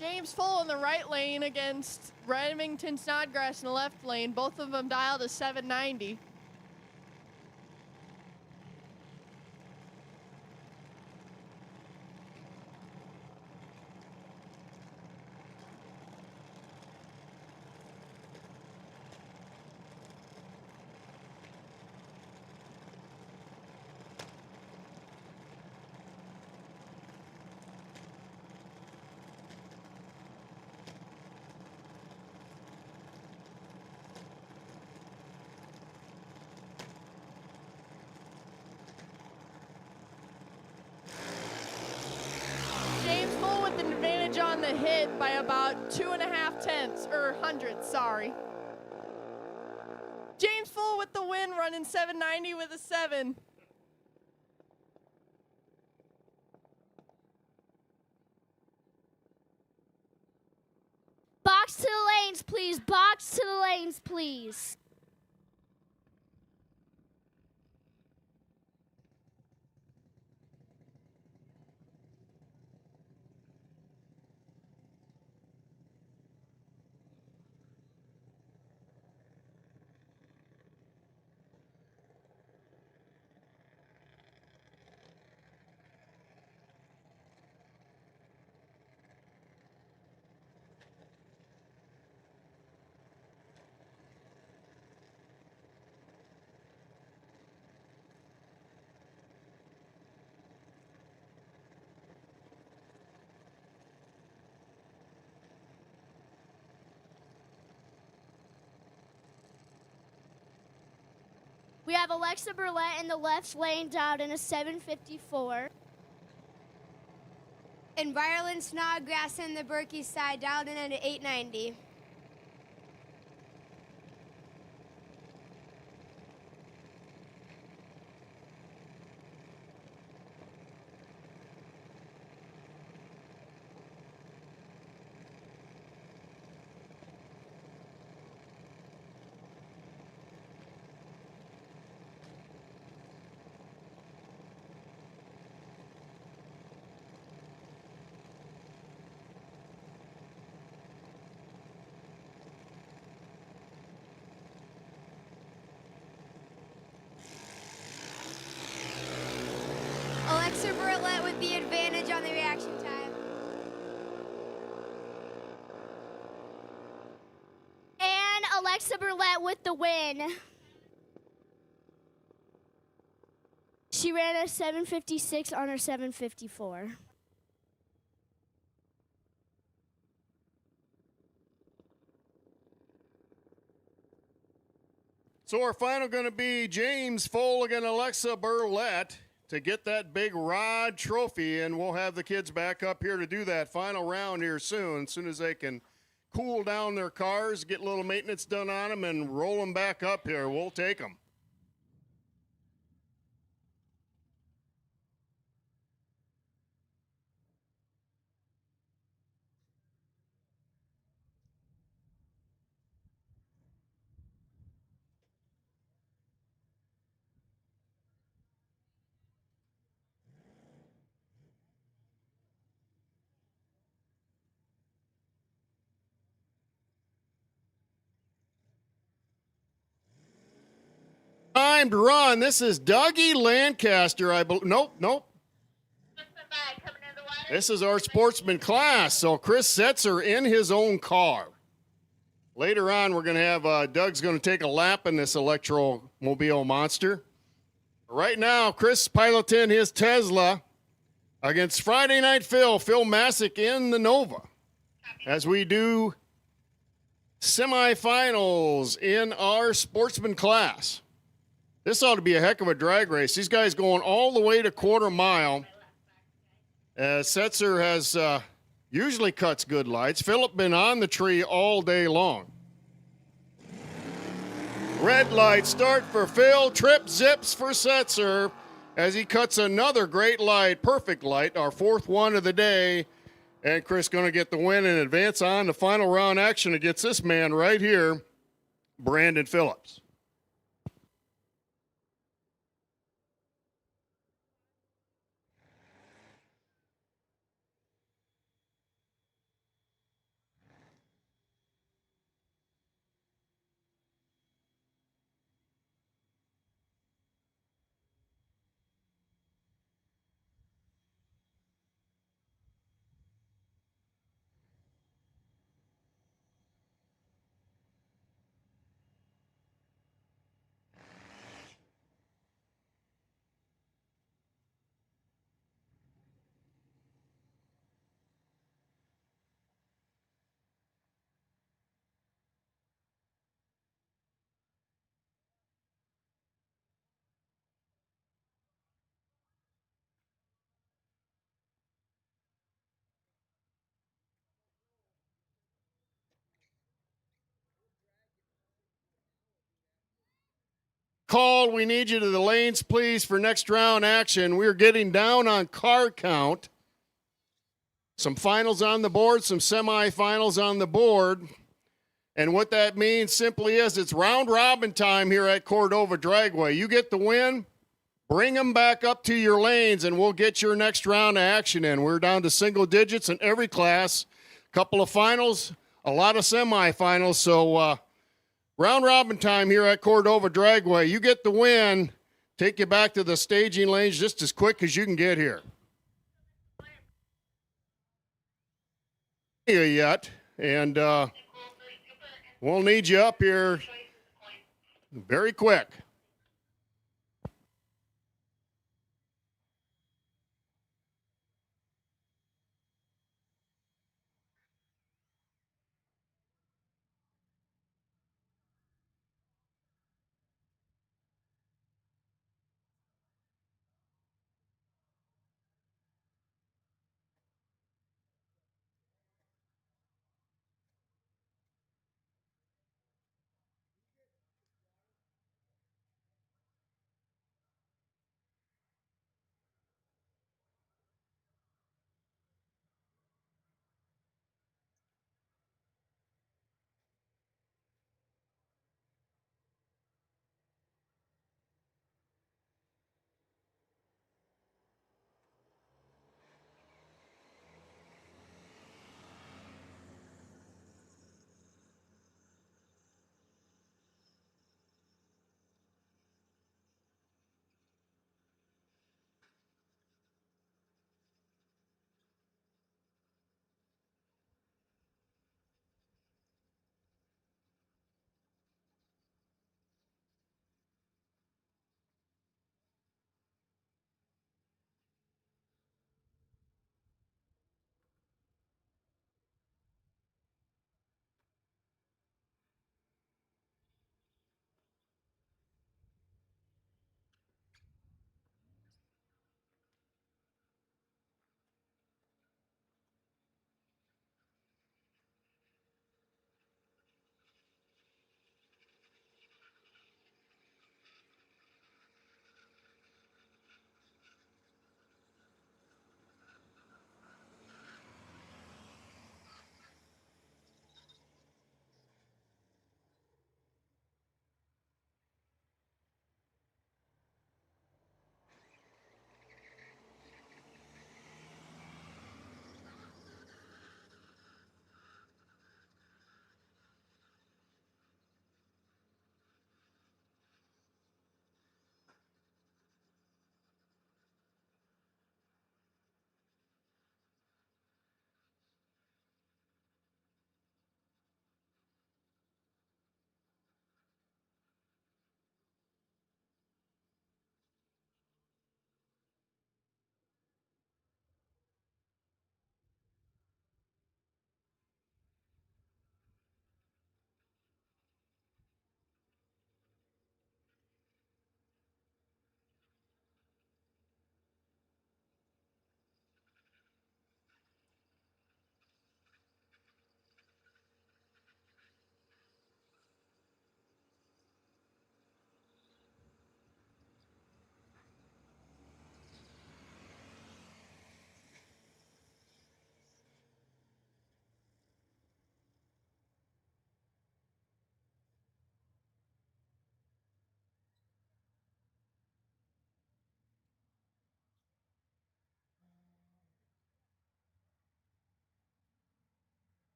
James Full in the right lane against Remington Snodgrass in the left lane. Both of them dialed a 790. James Full with an advantage on the hit by about 2.5 tenths, or hundredths, sorry. James Full with the win, running 790 with a 7. Box to the lanes, please. Box to the lanes, please. We have Alexa Burlett in the left lane dialed in a 754. And Violin Snodgrass in the Berkey side dialed in at an 890. Alexa Burlett with the advantage on the reaction time. And Alexa Burlett with the win. She ran a 756 on her 754. So our final going to be James Full against Alexa Burlett to get that big rod trophy, and we'll have the kids back up here to do that final round here soon as they can cool down their cars, get a little maintenance done on them, and roll them back up here. We'll take them. Timed run. This is Dougie Lancaster. Nope. This is our sportsman class. So Chris Setzer in his own car. Later on, we're going to have Doug's going to take a lap in this electromobile monster. Right now, Chris piloting his Tesla against Friday Night Phil Masick in the Nova, as we do semifinals in our sportsman class. This ought to be a heck of a drag race. These guys going all the way to quarter mile. Setzer has usually cuts good lights. Philip been on the tree all day long. Red light start for Phil. Trip zips for Setzer as he cuts another great light, perfect light, our fourth one of the day. And Chris going to get the win and advance on to final round action against this man right here, Brandon Phillips. called. We need you to the lanes, please, for next round action. We're getting down on car count. Some finals on the board, some semifinals on the board. And what that means simply is it's round robin time here at Cordova Dragway. You get the win, bring them back up to your lanes, and we'll get your next round of action in. We're down to single digits in every class, a couple of finals, a lot of semifinals. So round robin time here at Cordova Dragway. You get the win, take you back to the staging lanes just as quick as you can get here. Yet, and we'll need you up here very quick.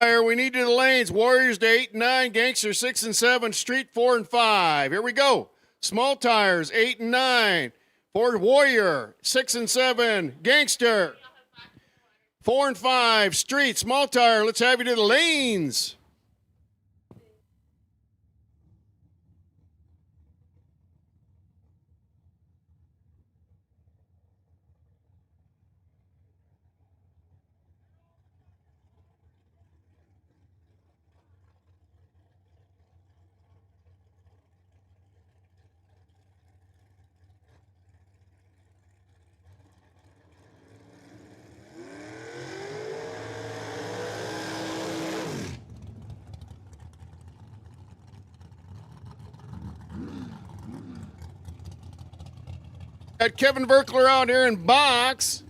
We need to the lanes. Warriors to 8 and 9. Gangster 6 and 7. Street 4 and 5. Here we go. Small tires 8 and 9. For Warrior 6 and 7. Gangster 4 and 5. Street. Small tire. Let's have you to the lanes. Got Kevin Verkler out here in box.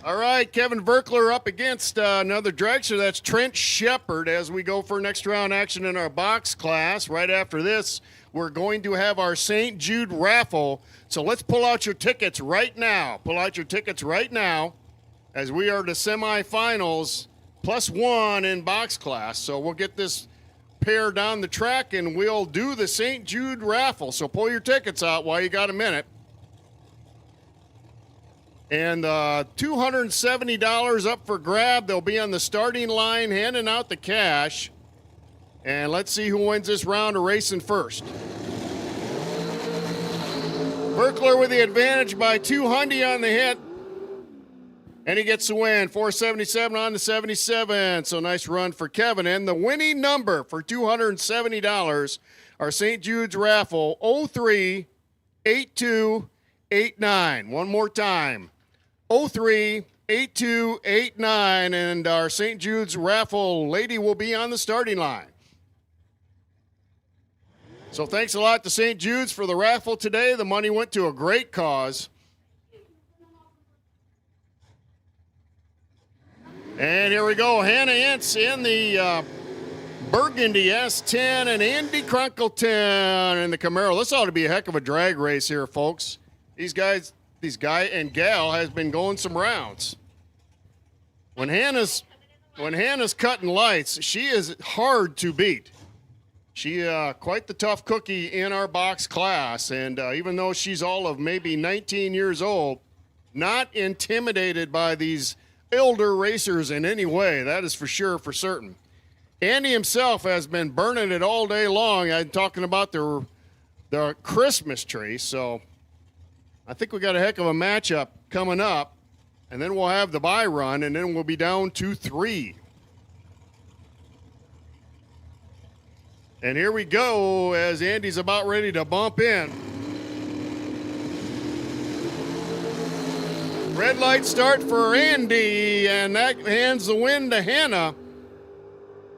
All right, Kevin Verkler up against another dragster. That's Trent Shepard as we go for next round action in our box class. Right after this, we're going to have our St. Jude raffle. So let's pull out your tickets right now. Pull out your tickets right now as we are to semifinals +1 in box class. So we'll get this pair down the track and we'll do the St. Jude raffle. So pull your tickets out while you got a minute. And $270 up for grab. They'll be on the starting line handing out the cash. And let's see who wins this round of racing first. Verkler with the advantage by 200 on the hit. And he gets the win, 477 on the 77. So nice run for Kevin. And the winning number for $270, our St. Jude's raffle, 038289. One more time. 038289, and our St. Jude's raffle lady will be on the starting line. So thanks a lot to St. Jude's for the raffle today. The money went to a great cause. And here we go. Hannah Ince in the Burgundy S10 and Andy Crunkleton in the Camaro. This ought to be a heck of a drag race here, folks. These guy and gal has been going some rounds. When Hannah's cutting lights, she is hard to beat. She quite the tough cookie in our box class, and even though she's all of maybe 19 years old, not intimidated by these elder racers in any way. That is for sure, for certain. Andy himself has been burning it all day long. I'm talking about the Christmas tree, so I think we got a heck of a matchup coming up, and then we'll have the bye run, and then we'll be down to 3. And here we go as Andy's about ready to bump in. Red light start for Andy, and that hands the win to Hannah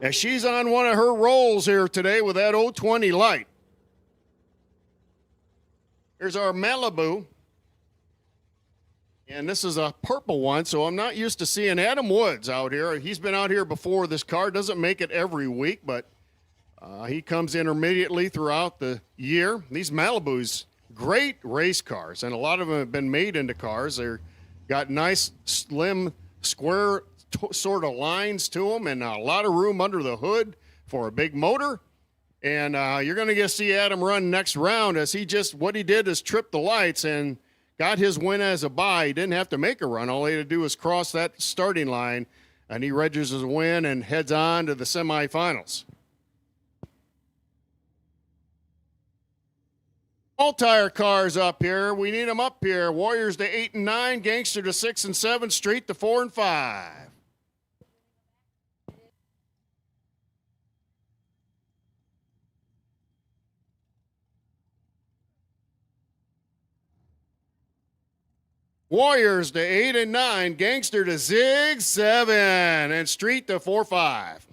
as she's on one of her rolls here today with that 020 light. Here's our Malibu. And this is a purple one, so I'm not used to seeing Adam Woods out here. He's been out here before. This car doesn't make it every week, but he comes intermediately throughout the year. These Malibus, great race cars, and a lot of them have been made into cars. They're got nice, slim, square sort of lines to them and a lot of room under the hood for a big motor. And you're going to get to see Adam run next round as what he did is trip the lights and got his win as a bye. He didn't have to make a run. All he had to do was cross that starting line, and he registers his win and heads on to the semifinals. All tire cars up here. We need them up here. Warriors to 8 and 9, Gangster to 6 and 7, Street to 4 and 5. Warriors to 8 and 9, Gangster to 6, 7, and Street to 4, 5.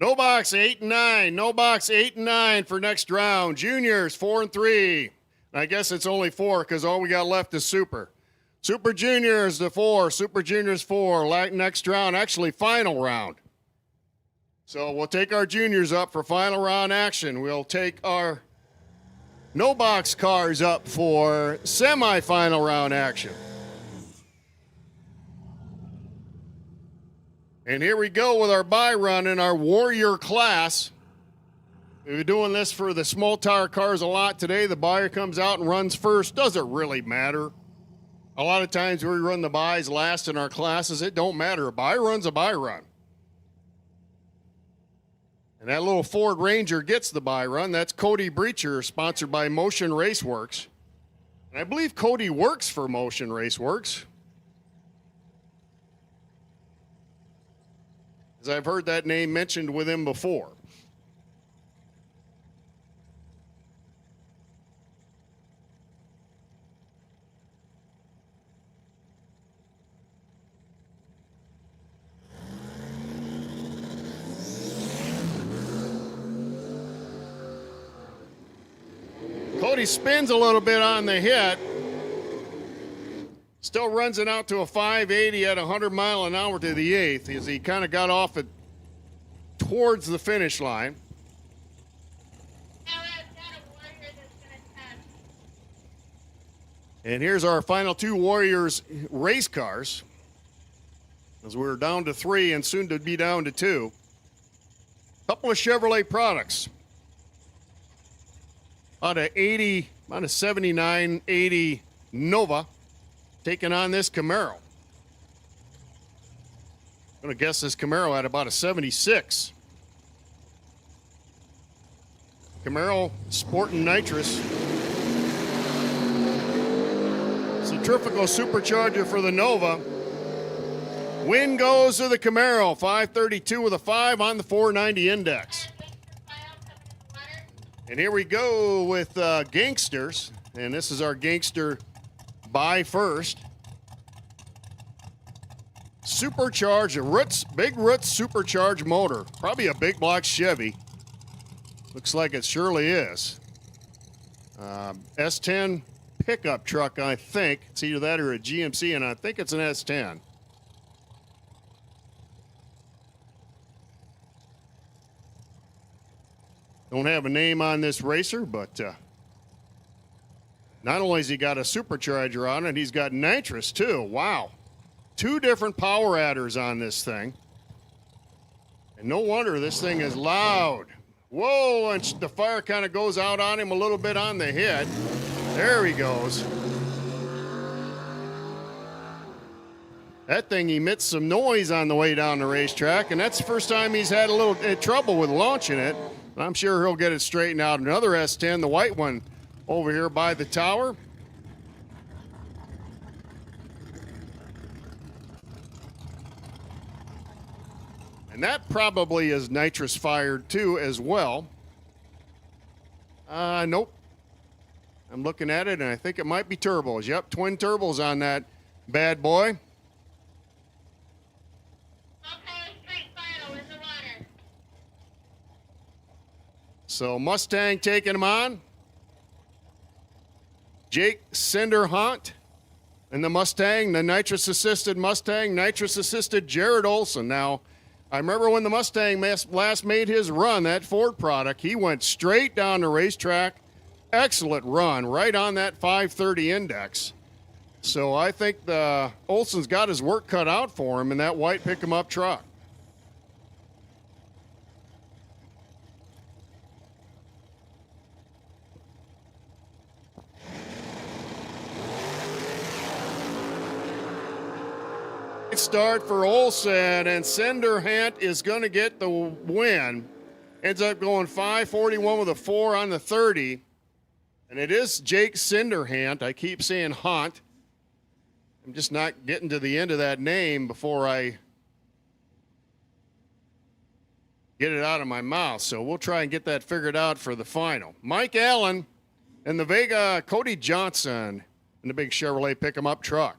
No box 8 and 9. No box 8 and 9 for next round. Juniors 4 and 3. I guess it's only 4 because all we got left is Super. Super Juniors to 4. Super Juniors 4. Next round, actually final round. So we'll take our juniors up for final round action. We'll take our no box cars up for semifinal round action. And here we go with our buy run in our Warrior class. We've been doing this for the small tire cars a lot today. The buyer comes out and runs first. Doesn't really matter. A lot of times we run the buys last in our classes. It don't matter. A buy run's a buy run. And that little Ford Ranger gets the buy run. That's Cody Breacher, sponsored by Motion Raceworks. And I believe Cody works for Motion Raceworks, as I've heard that name mentioned with him before. Cody spins a little bit on the hit. Still runs it out to a 580 at 100 mile an hour to the 8th as he kind of got off it towards the finish line. And here's our final 2 Warriors race cars, as we're down to 3 and soon to be down to 2. Couple of Chevrolet products. About a 79, 80 Nova taking on this Camaro. I'm going to guess this Camaro had about a 76. Camaro sporting nitrous. Centrifugal supercharger for the Nova. Win goes to the Camaro. 532 with a 5 on the 490 index. And here we go with Gangsters. And this is our Gangster buy first. Supercharged, big Roots supercharged motor. Probably a big block Chevy. Looks like it surely is. S10 pickup truck, I think. It's either that or a GMC, and I think it's an S10. Don't have a name on this racer, but not only has he got a supercharger on it, he's got nitrous too. Wow. 2 different power adders on this thing. And no wonder this thing is loud. Whoa, and the fire kind of goes out on him a little bit on the hit. There he goes. That thing emits some noise on the way down the racetrack, and that's the first time he's had a little trouble with launching it. I'm sure he'll get it straightened out. Another S10, the white one over here by the tower. And that probably is nitrous fired too as well. Nope. I'm looking at it and I think it might be turbos. Yep, twin turbos on that bad boy. So Mustang taking him on. Jake Cinderhunt and the Mustang, the nitrous-assisted Mustang, nitrous-assisted Jared Olson. Now, I remember when the Mustang last made his run, that Ford product, he went straight down the racetrack. Excellent run, right on that 530 index. So I think the Olson's got his work cut out for him in that white pick-em-up truck. Start for Olson, and Cinderhunt is going to get the win. Ends up going 541 with a 4 on the 30. And it is Jake Cinderhunt. I keep saying Hunt. I'm just not getting to the end of that name before I get it out of my mouth. So we'll try and get that figured out for the final. Mike Allen and the Vega, Cody Johnson in the big Chevrolet pick-em-up truck.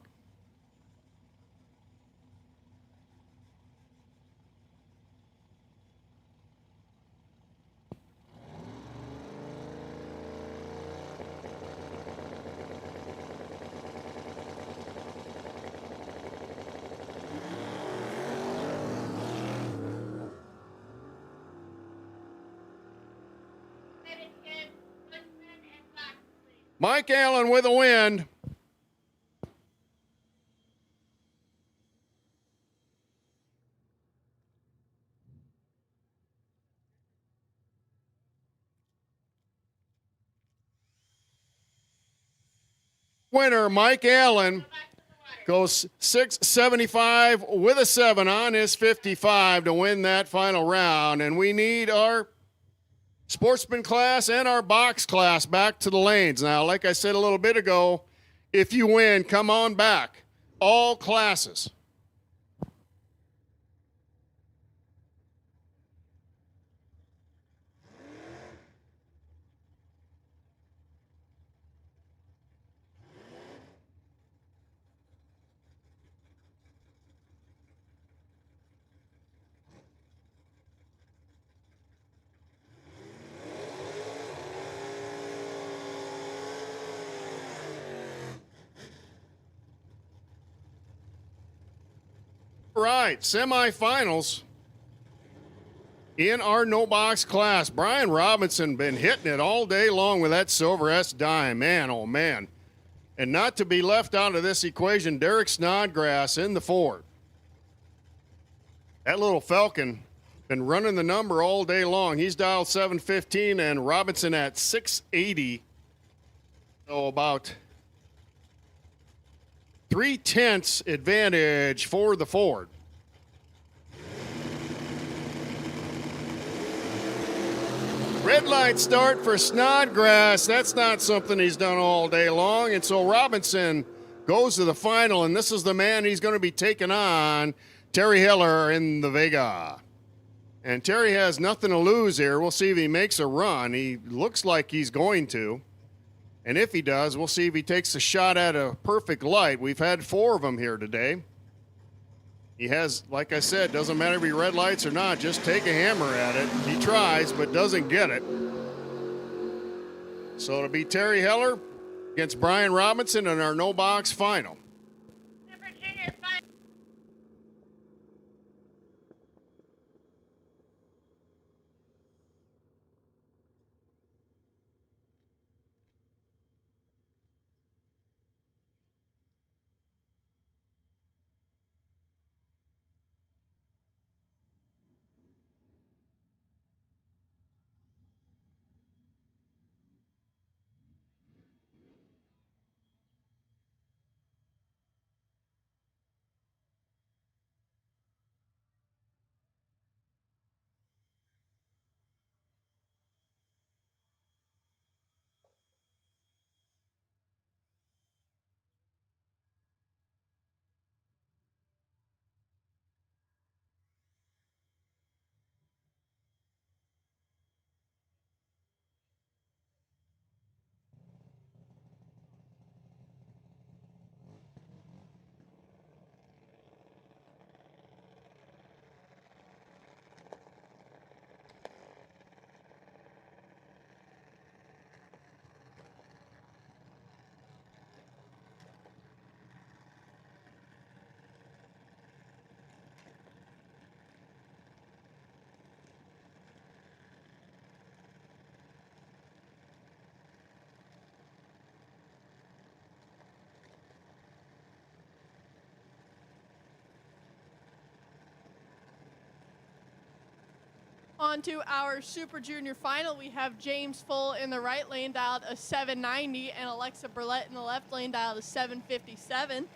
Mike Allen with a win. Winner, Mike Allen, goes 675 with a 7 on his 55 to win that final round. And we need our sportsman class and our box class back to the lanes. Now, like I said a little bit ago, if you win, come on back. All classes. All right, semifinals in our no box class. Brian Robinson been hitting it all day long with that silver S dime. Man, oh man. And not to be left out of this equation, Derek Snodgrass in the Ford. That little Falcon been running the number all day long. He's dialed 715 and Robinson at 680. So about 3/10 advantage for the Ford. Red light start for Snodgrass. That's not something he's done all day long. And so Robinson goes to the final, and this is the man he's going to be taking on, Terry Heller in the Vega. And Terry has nothing to lose here. We'll see if he makes a run. He looks like he's going to. And if he does, we'll see if he takes a shot at a perfect light. We've had 4 of them here today. He has, like I said, doesn't matter if he red lights or not, just take a hammer at it. He tries, but doesn't get it. So it'll be Terry Heller against Brian Robinson in our no box final. On to our Super Junior final. We have James Full in the right lane dialed a 790 and Alexa Burlett in the left lane dialed a 757.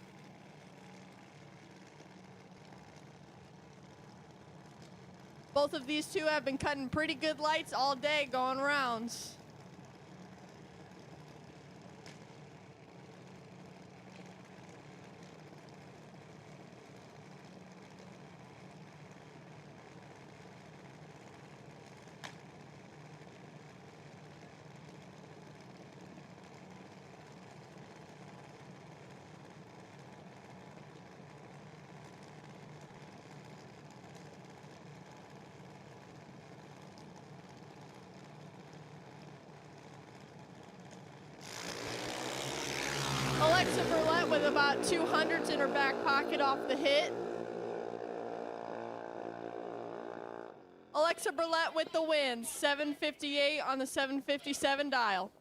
Both of these two have been cutting pretty good lights all day going rounds. Alexa Burlett with about 200s in her back pocket off the hit. Alexa Burlett with the win, 758 on the 757 dial.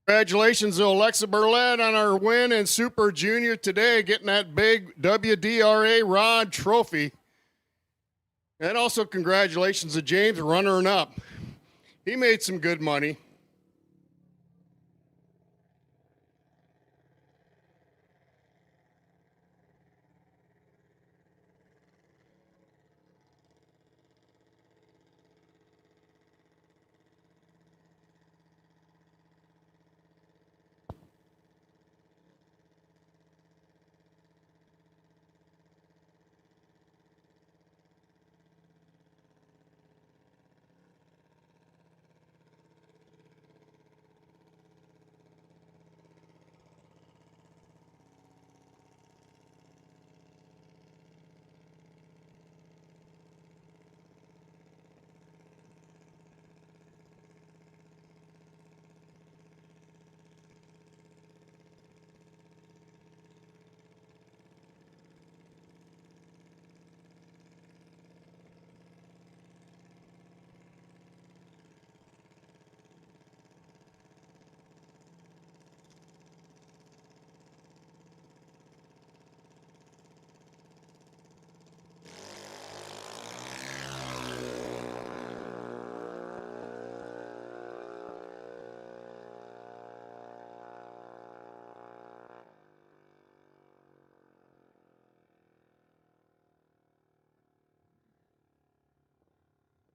Congratulations to Alexa Burlett on our win in Super Junior today, getting that big WDRA Rod trophy. And also congratulations to James, runner-up. He made some good money.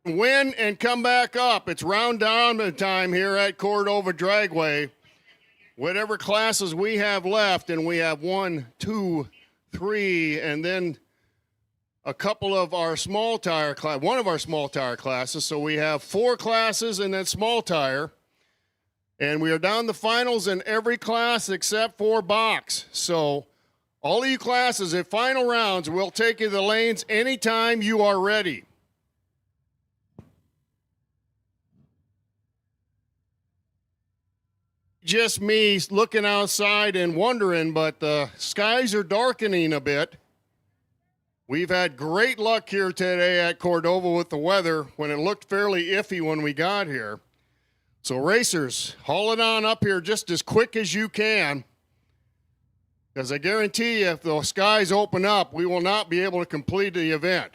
Win and come back up. It's round down time here at Cordova Dragway. Whatever classes we have left, and we have 1, 2, 3, and then a couple of our small tire class, one of our small tire classes. So we have 4 classes and then small tire. And we are down the finals in every class except for box. So all of you classes at final rounds, we'll take you to the lanes anytime you are ready. Just me looking outside and wondering, but the skies are darkening a bit. We've had great luck here today at Cordova with the weather when it looked fairly iffy when we got here. So racers, haul it on up here just as quick as you can, because I guarantee you if the skies open up, we will not be able to complete the event.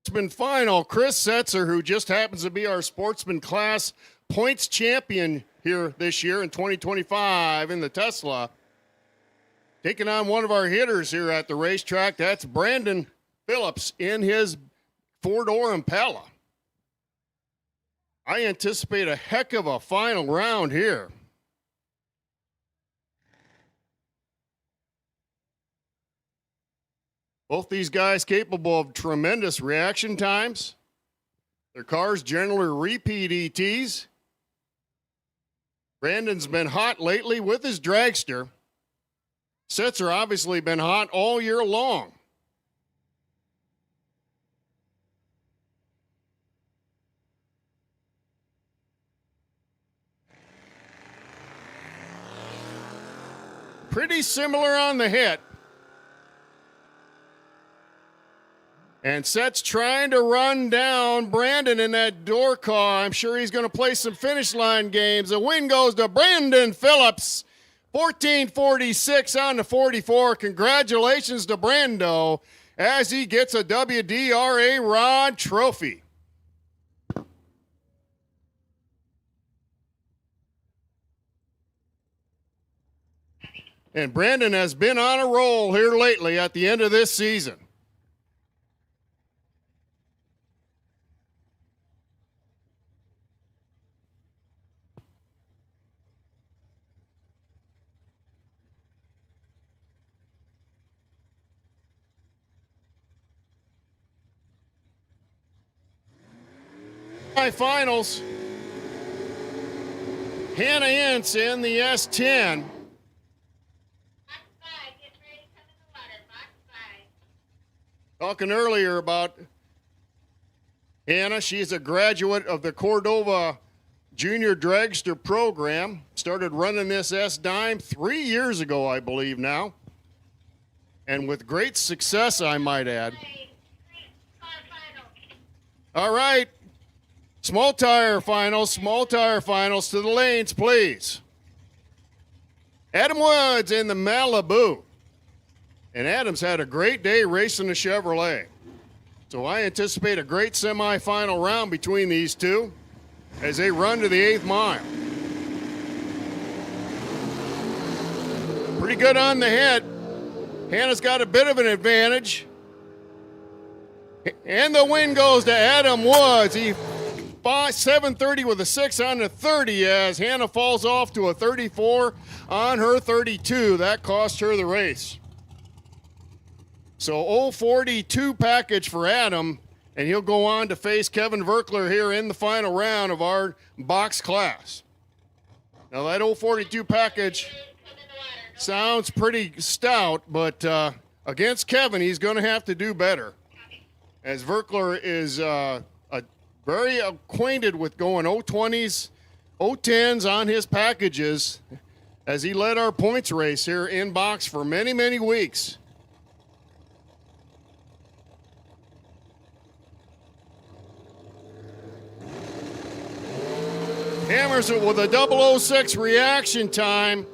Sportsman final, Chris Setzer, who just happens to be our sportsman class points champion here this year in 2025 in the Tesla, taking on one of our hitters here at the racetrack. That's Brandon Phillips in his four-door Impala. I anticipate a heck of a final round here. Both these guys capable of tremendous reaction times. Their cars generally repeat ETs. Brandon's been hot lately with his dragster. Setzer obviously been hot all year long. Pretty similar on the hit. And Set's trying to run down Brandon in that door car. I'm sure he's going to play some finish line games. The win goes to Brandon Phillips. 14:46 on the 44. Congratulations to Brando as he gets a WDRA Rod Trophy. And Brandon has been on a roll here lately at the end of this season. Finals. Hannah Ince in the S10. Talking earlier about Hannah, she's a graduate of the Cordova Junior Dragster program. Started running this S-Dime 3 years ago, I believe now. And with great success, I might add. All right. Small tire finals to the lanes, please. Adam Woods in the Malibu. And Adam's had a great day racing the Chevrolet. So I anticipate a great semifinal round between these two as they run to the 8th mile. Pretty good on the hit. Hannah's got a bit of an advantage. And the win goes to Adam Woods. He 7:30 with a 6 on the 30 as Hannah falls off to a 34 on her 32. That cost her the race. So 042 package for Adam, and he'll go on to face Kevin Verkler here in the final round of our box class. Now that 042 package sounds pretty stout, but against Kevin, he's going to have to do better, as Verkler is very acquainted with going 020s, 010s on his packages as he led our points race here in box for many, many weeks. Hammers it with a 006 reaction time.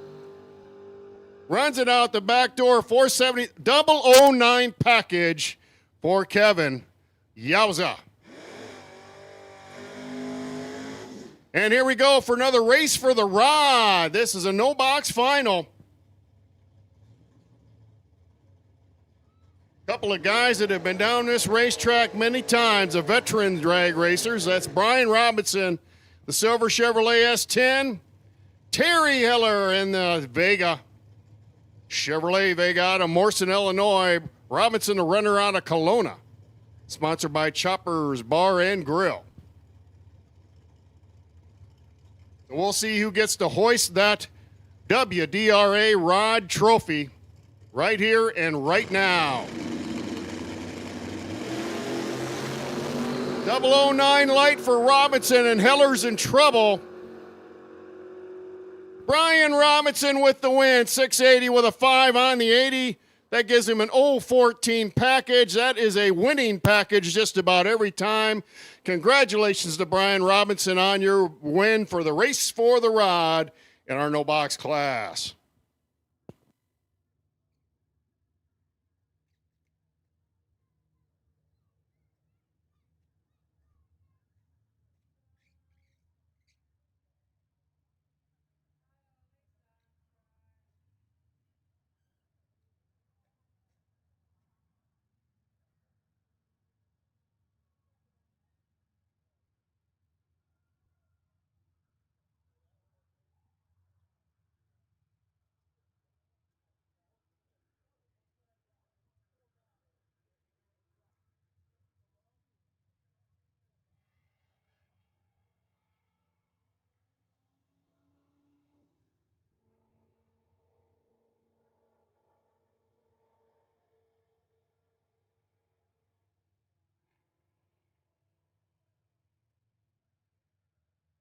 Runs it out the back door, 470, 009 package for Kevin. Yowza. And here we go for another race for the rod. This is a no-box final. Couple of guys that have been down this racetrack many times, a veteran drag racers. That's Brian Robinson, the silver Chevrolet S10. Terry Heller in the Vega. Chevrolet Vega out of Morrison, Illinois. Robinson, the runner out of Kelowna. Sponsored by Choppers Bar and Grill. We'll see who gets to hoist that WDRA Rod Trophy right here and right now. 009 light for Robinson, and Heller's in trouble. Brian Robinson with the win, 680 with a 5 on the 80. That gives him an 014 package. That is a winning package just about every time. Congratulations to Brian Robinson on your win for the race for the rod in our no box class.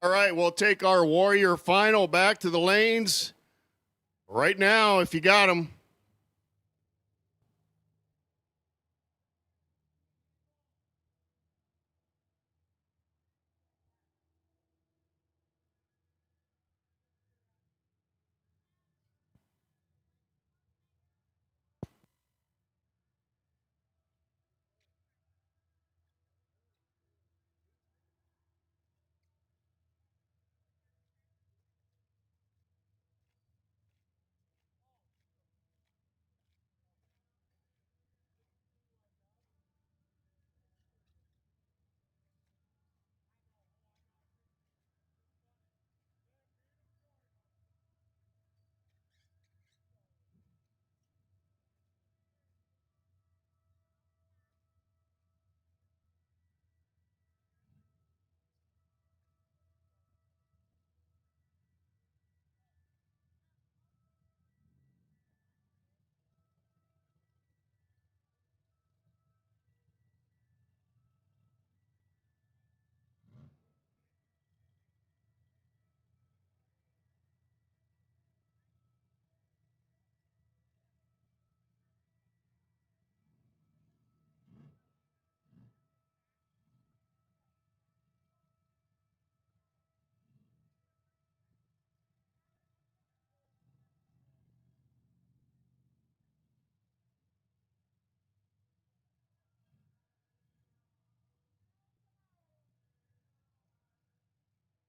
All right, we'll take our Warrior final back to the lanes right now if you got them.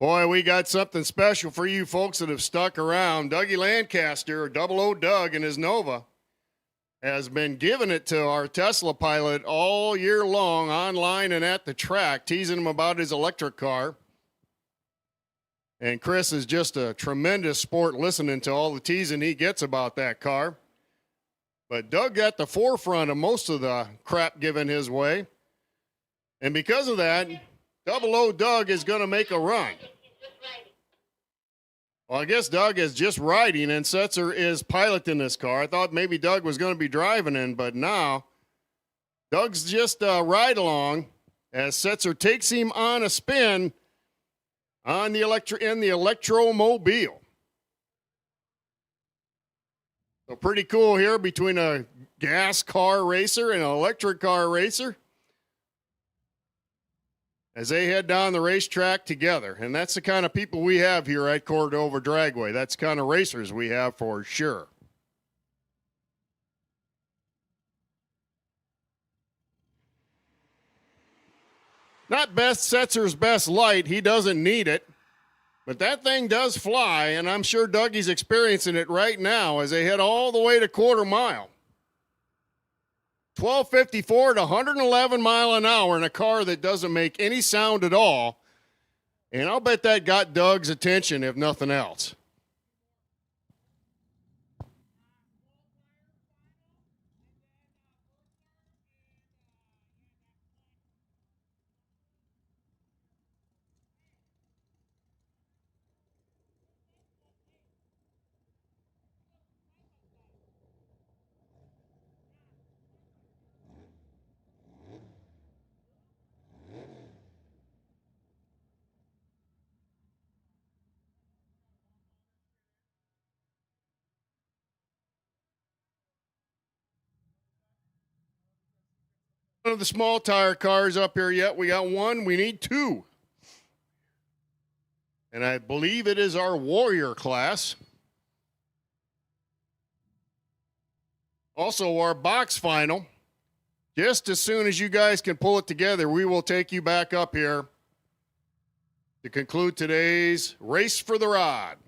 Boy, we got something special for you folks that have stuck around. Dougie Lancaster, or Double O Doug, and his Nova has been giving it to our Tesla pilot all year long, online and at the track, teasing him about his electric car. And Chris is just a tremendous sport listening to all the teasing he gets about that car. But Doug got the forefront of most of the crap given his way. And because of that, Double O Doug is going to make a run. Well, I guess Doug is just riding and Setzer is piloting this car. I thought maybe Doug was going to be driving in, but now Doug's just ride along as Setzer takes him on a spin on the electromobile. So pretty cool here between a gas car racer and an electric car racer as they head down the racetrack together. And that's the kind of people we have here at Cordova Dragway. That's the kind of racers we have for sure. Not best Setzer's best light. He doesn't need it. But that thing does fly, and I'm sure Dougie's experiencing it right now as they head all the way to quarter mile. 1254 to 111 mile an hour in a car that doesn't make any sound at all. And I'll bet that got Doug's attention, if nothing else. One of the small tire cars up here yet. We got one. We need two. And I believe it is our Warrior class. Also, our box final. Just as soon as you guys can pull it together, we will take you back up here to conclude today's Race for the Rod.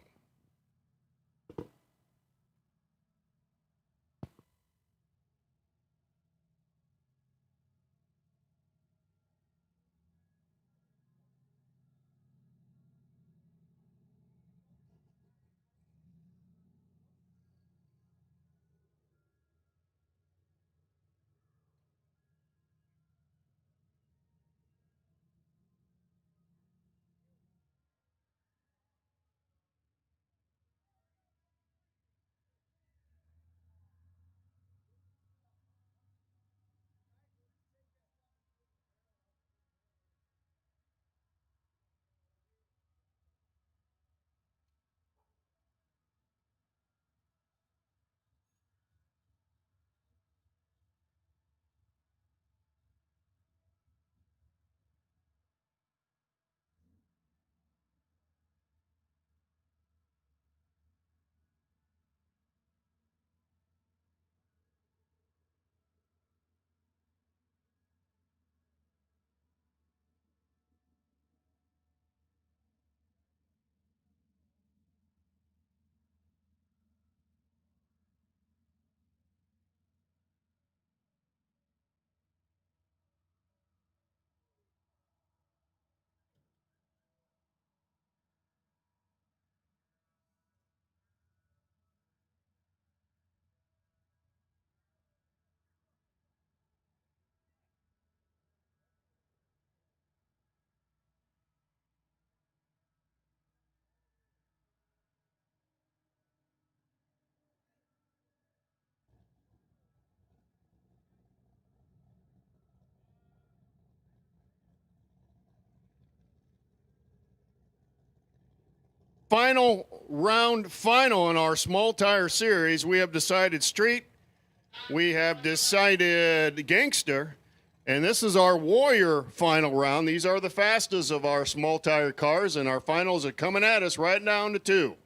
final round final in our small tire series. We have decided street, we have decided gangster, and this is our warrior final round. These are the fastest of our small tire cars, and our finals are coming at us right down to 2.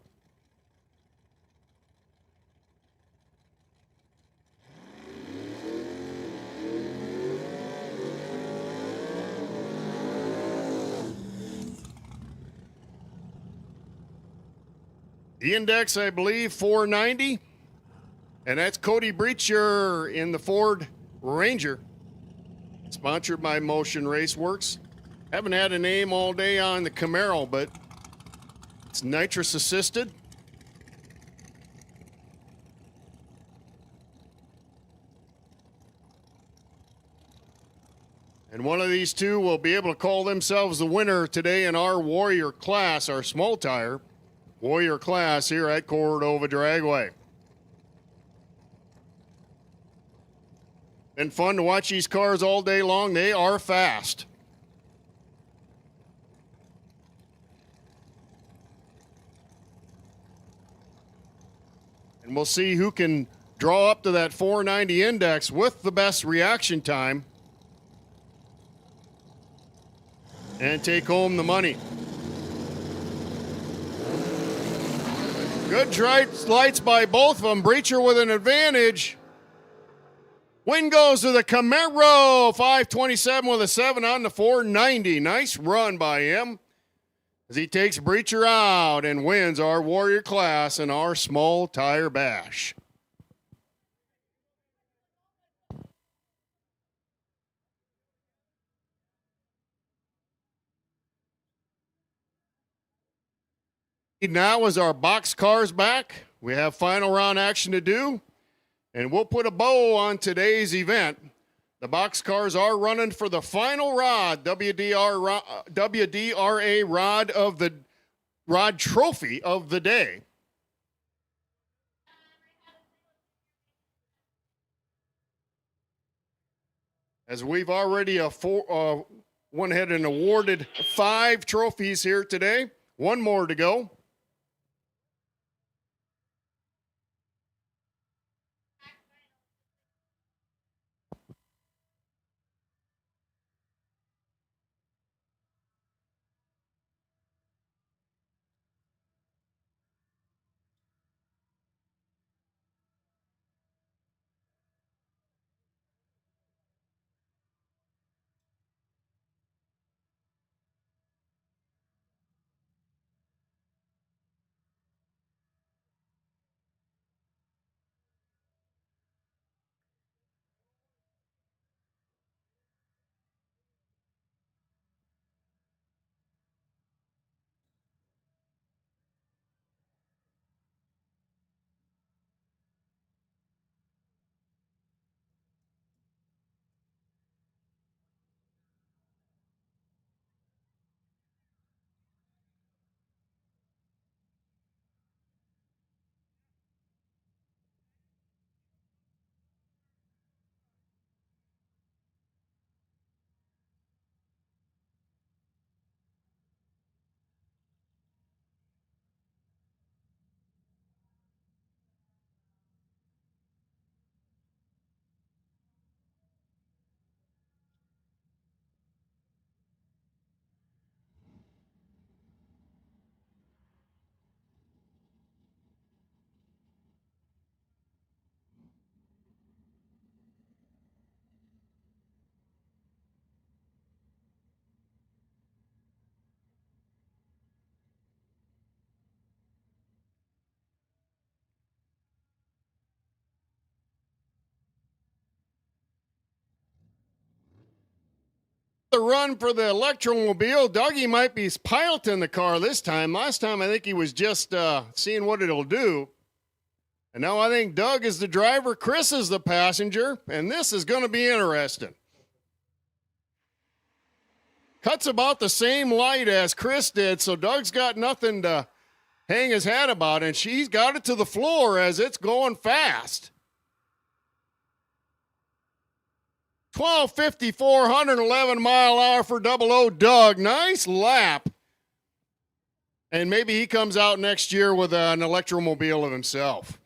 The index, I believe, 490. And that's Cody Breacher in the Ford Ranger. Sponsored by Motion Raceworks. Haven't had a name all day on the Camaro, but it's nitrous assisted. And one of these two will be able to call themselves the winner today in our Warrior class, our small tire Warrior class here at Cordova Dragway. Been fun to watch these cars all day long. They are fast. And we'll see who can draw up to that 490 index with the best reaction time and take home the money. Good lights by both of them. Breacher with an advantage. Win goes to the Camaro. 527 with a 7 on the 490. Nice run by him as he takes Breacher out and wins our Warrior class in our small tire bash. Now is our box cars back. We have final round action to do, and we'll put a bow on today's event. The box cars are running for the final rod, WDRA rod trophy of the day. As we've already went ahead and awarded 5 trophies here today. One more to go. The run for the Electromobile. Dougie might be piloting the car this time. Last time I think he was just seeing what it'll do. And now I think Doug is the driver, Chris is the passenger, and this is going to be interesting. Cuts about the same light as Chris did, so Doug's got nothing to hang his hat about, and she's got it to the floor as it's going fast. 12:54, 111 mile hour for 00 Doug. Nice lap. And maybe he comes out next year with an electromobile of himself.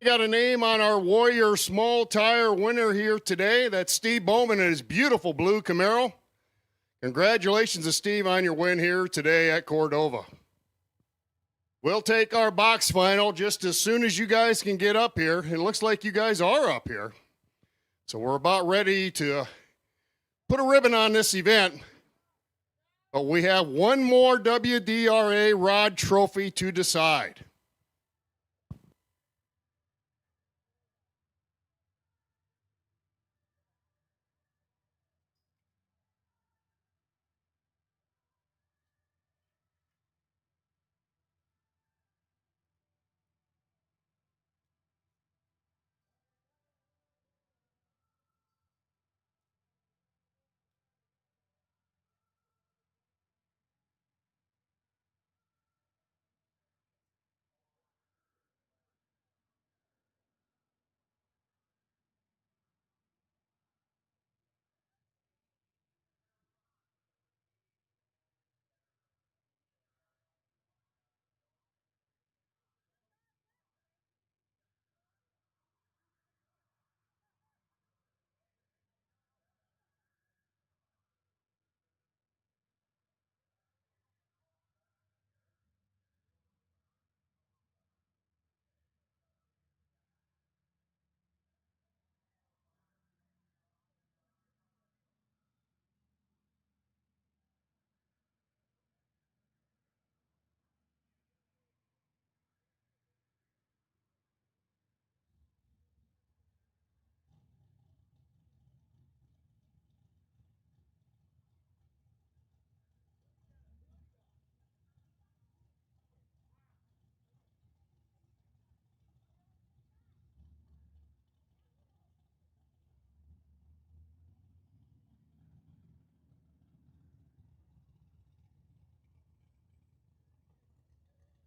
We got a name on our Warrior small tire winner here today. That's Steve Bowman and his beautiful blue Camaro. Congratulations to Steve on your win here today at Cordova. We'll take our box final just as soon as you guys can get up here. It looks like you guys are up here. So we're about ready to put a ribbon on this event. But we have one more WDRA Rod Trophy to decide.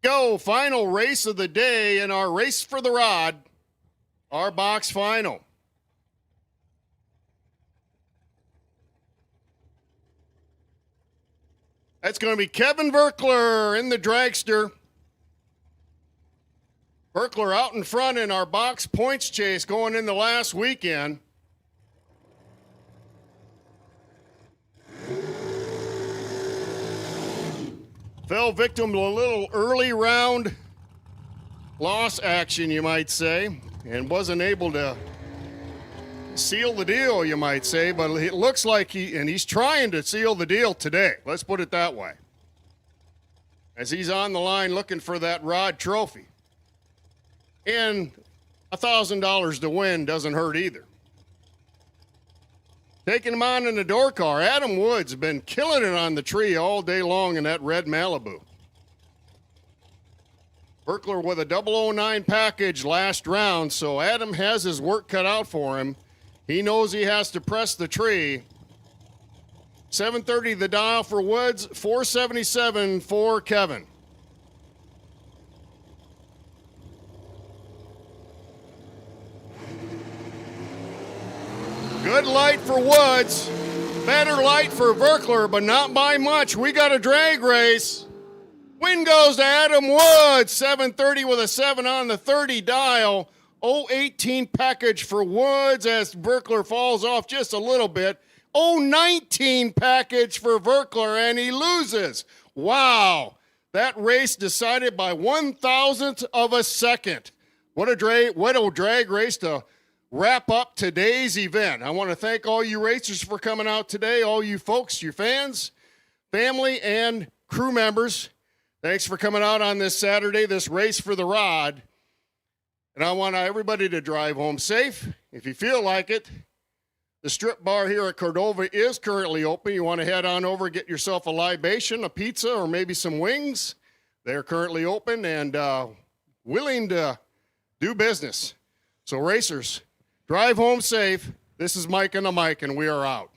Go, final race of the day in our race for the rod, our box final. That's going to be Kevin Verkler in the dragster. Verkler out in front in our box points chase going in the last weekend. Fell victim to a little early round loss action, you might say, and wasn't able to seal the deal, you might say, but it looks like he's trying to seal the deal today. Let's put it that way. As he's on the line looking for that Rod Trophy. And $1,000 to win doesn't hurt either. Taking him on in the door car, Adam Woods has been killing it on the tree all day long in that red Malibu. Verkler with a 009 package last round, so Adam has his work cut out for him. He knows he has to press the tree. 730 the dial for Woods, 477 for Kevin. Good light for Woods, better light for Verkler, but not by much. We got a drag race. Win goes to Adam Woods, 730 with a 7 on the 30 dial. 018 package for Woods as Verkler falls off just a little bit. 019 package for Verkler, and he loses. Wow, that race decided by 1,000th of a second. What a drag race to wrap up today's event. I want to thank all you racers for coming out today, all you folks, your fans, family, and crew members. Thanks for coming out on this Saturday, this race for the rod. And I want everybody to drive home safe. If you feel like it, the strip bar here at Cordova is currently open. You want to head on over, get yourself a libation, a pizza, or maybe some wings. They're currently open and willing to do business. So racers, drive home safe. This is Mike and the Mike, and we are out.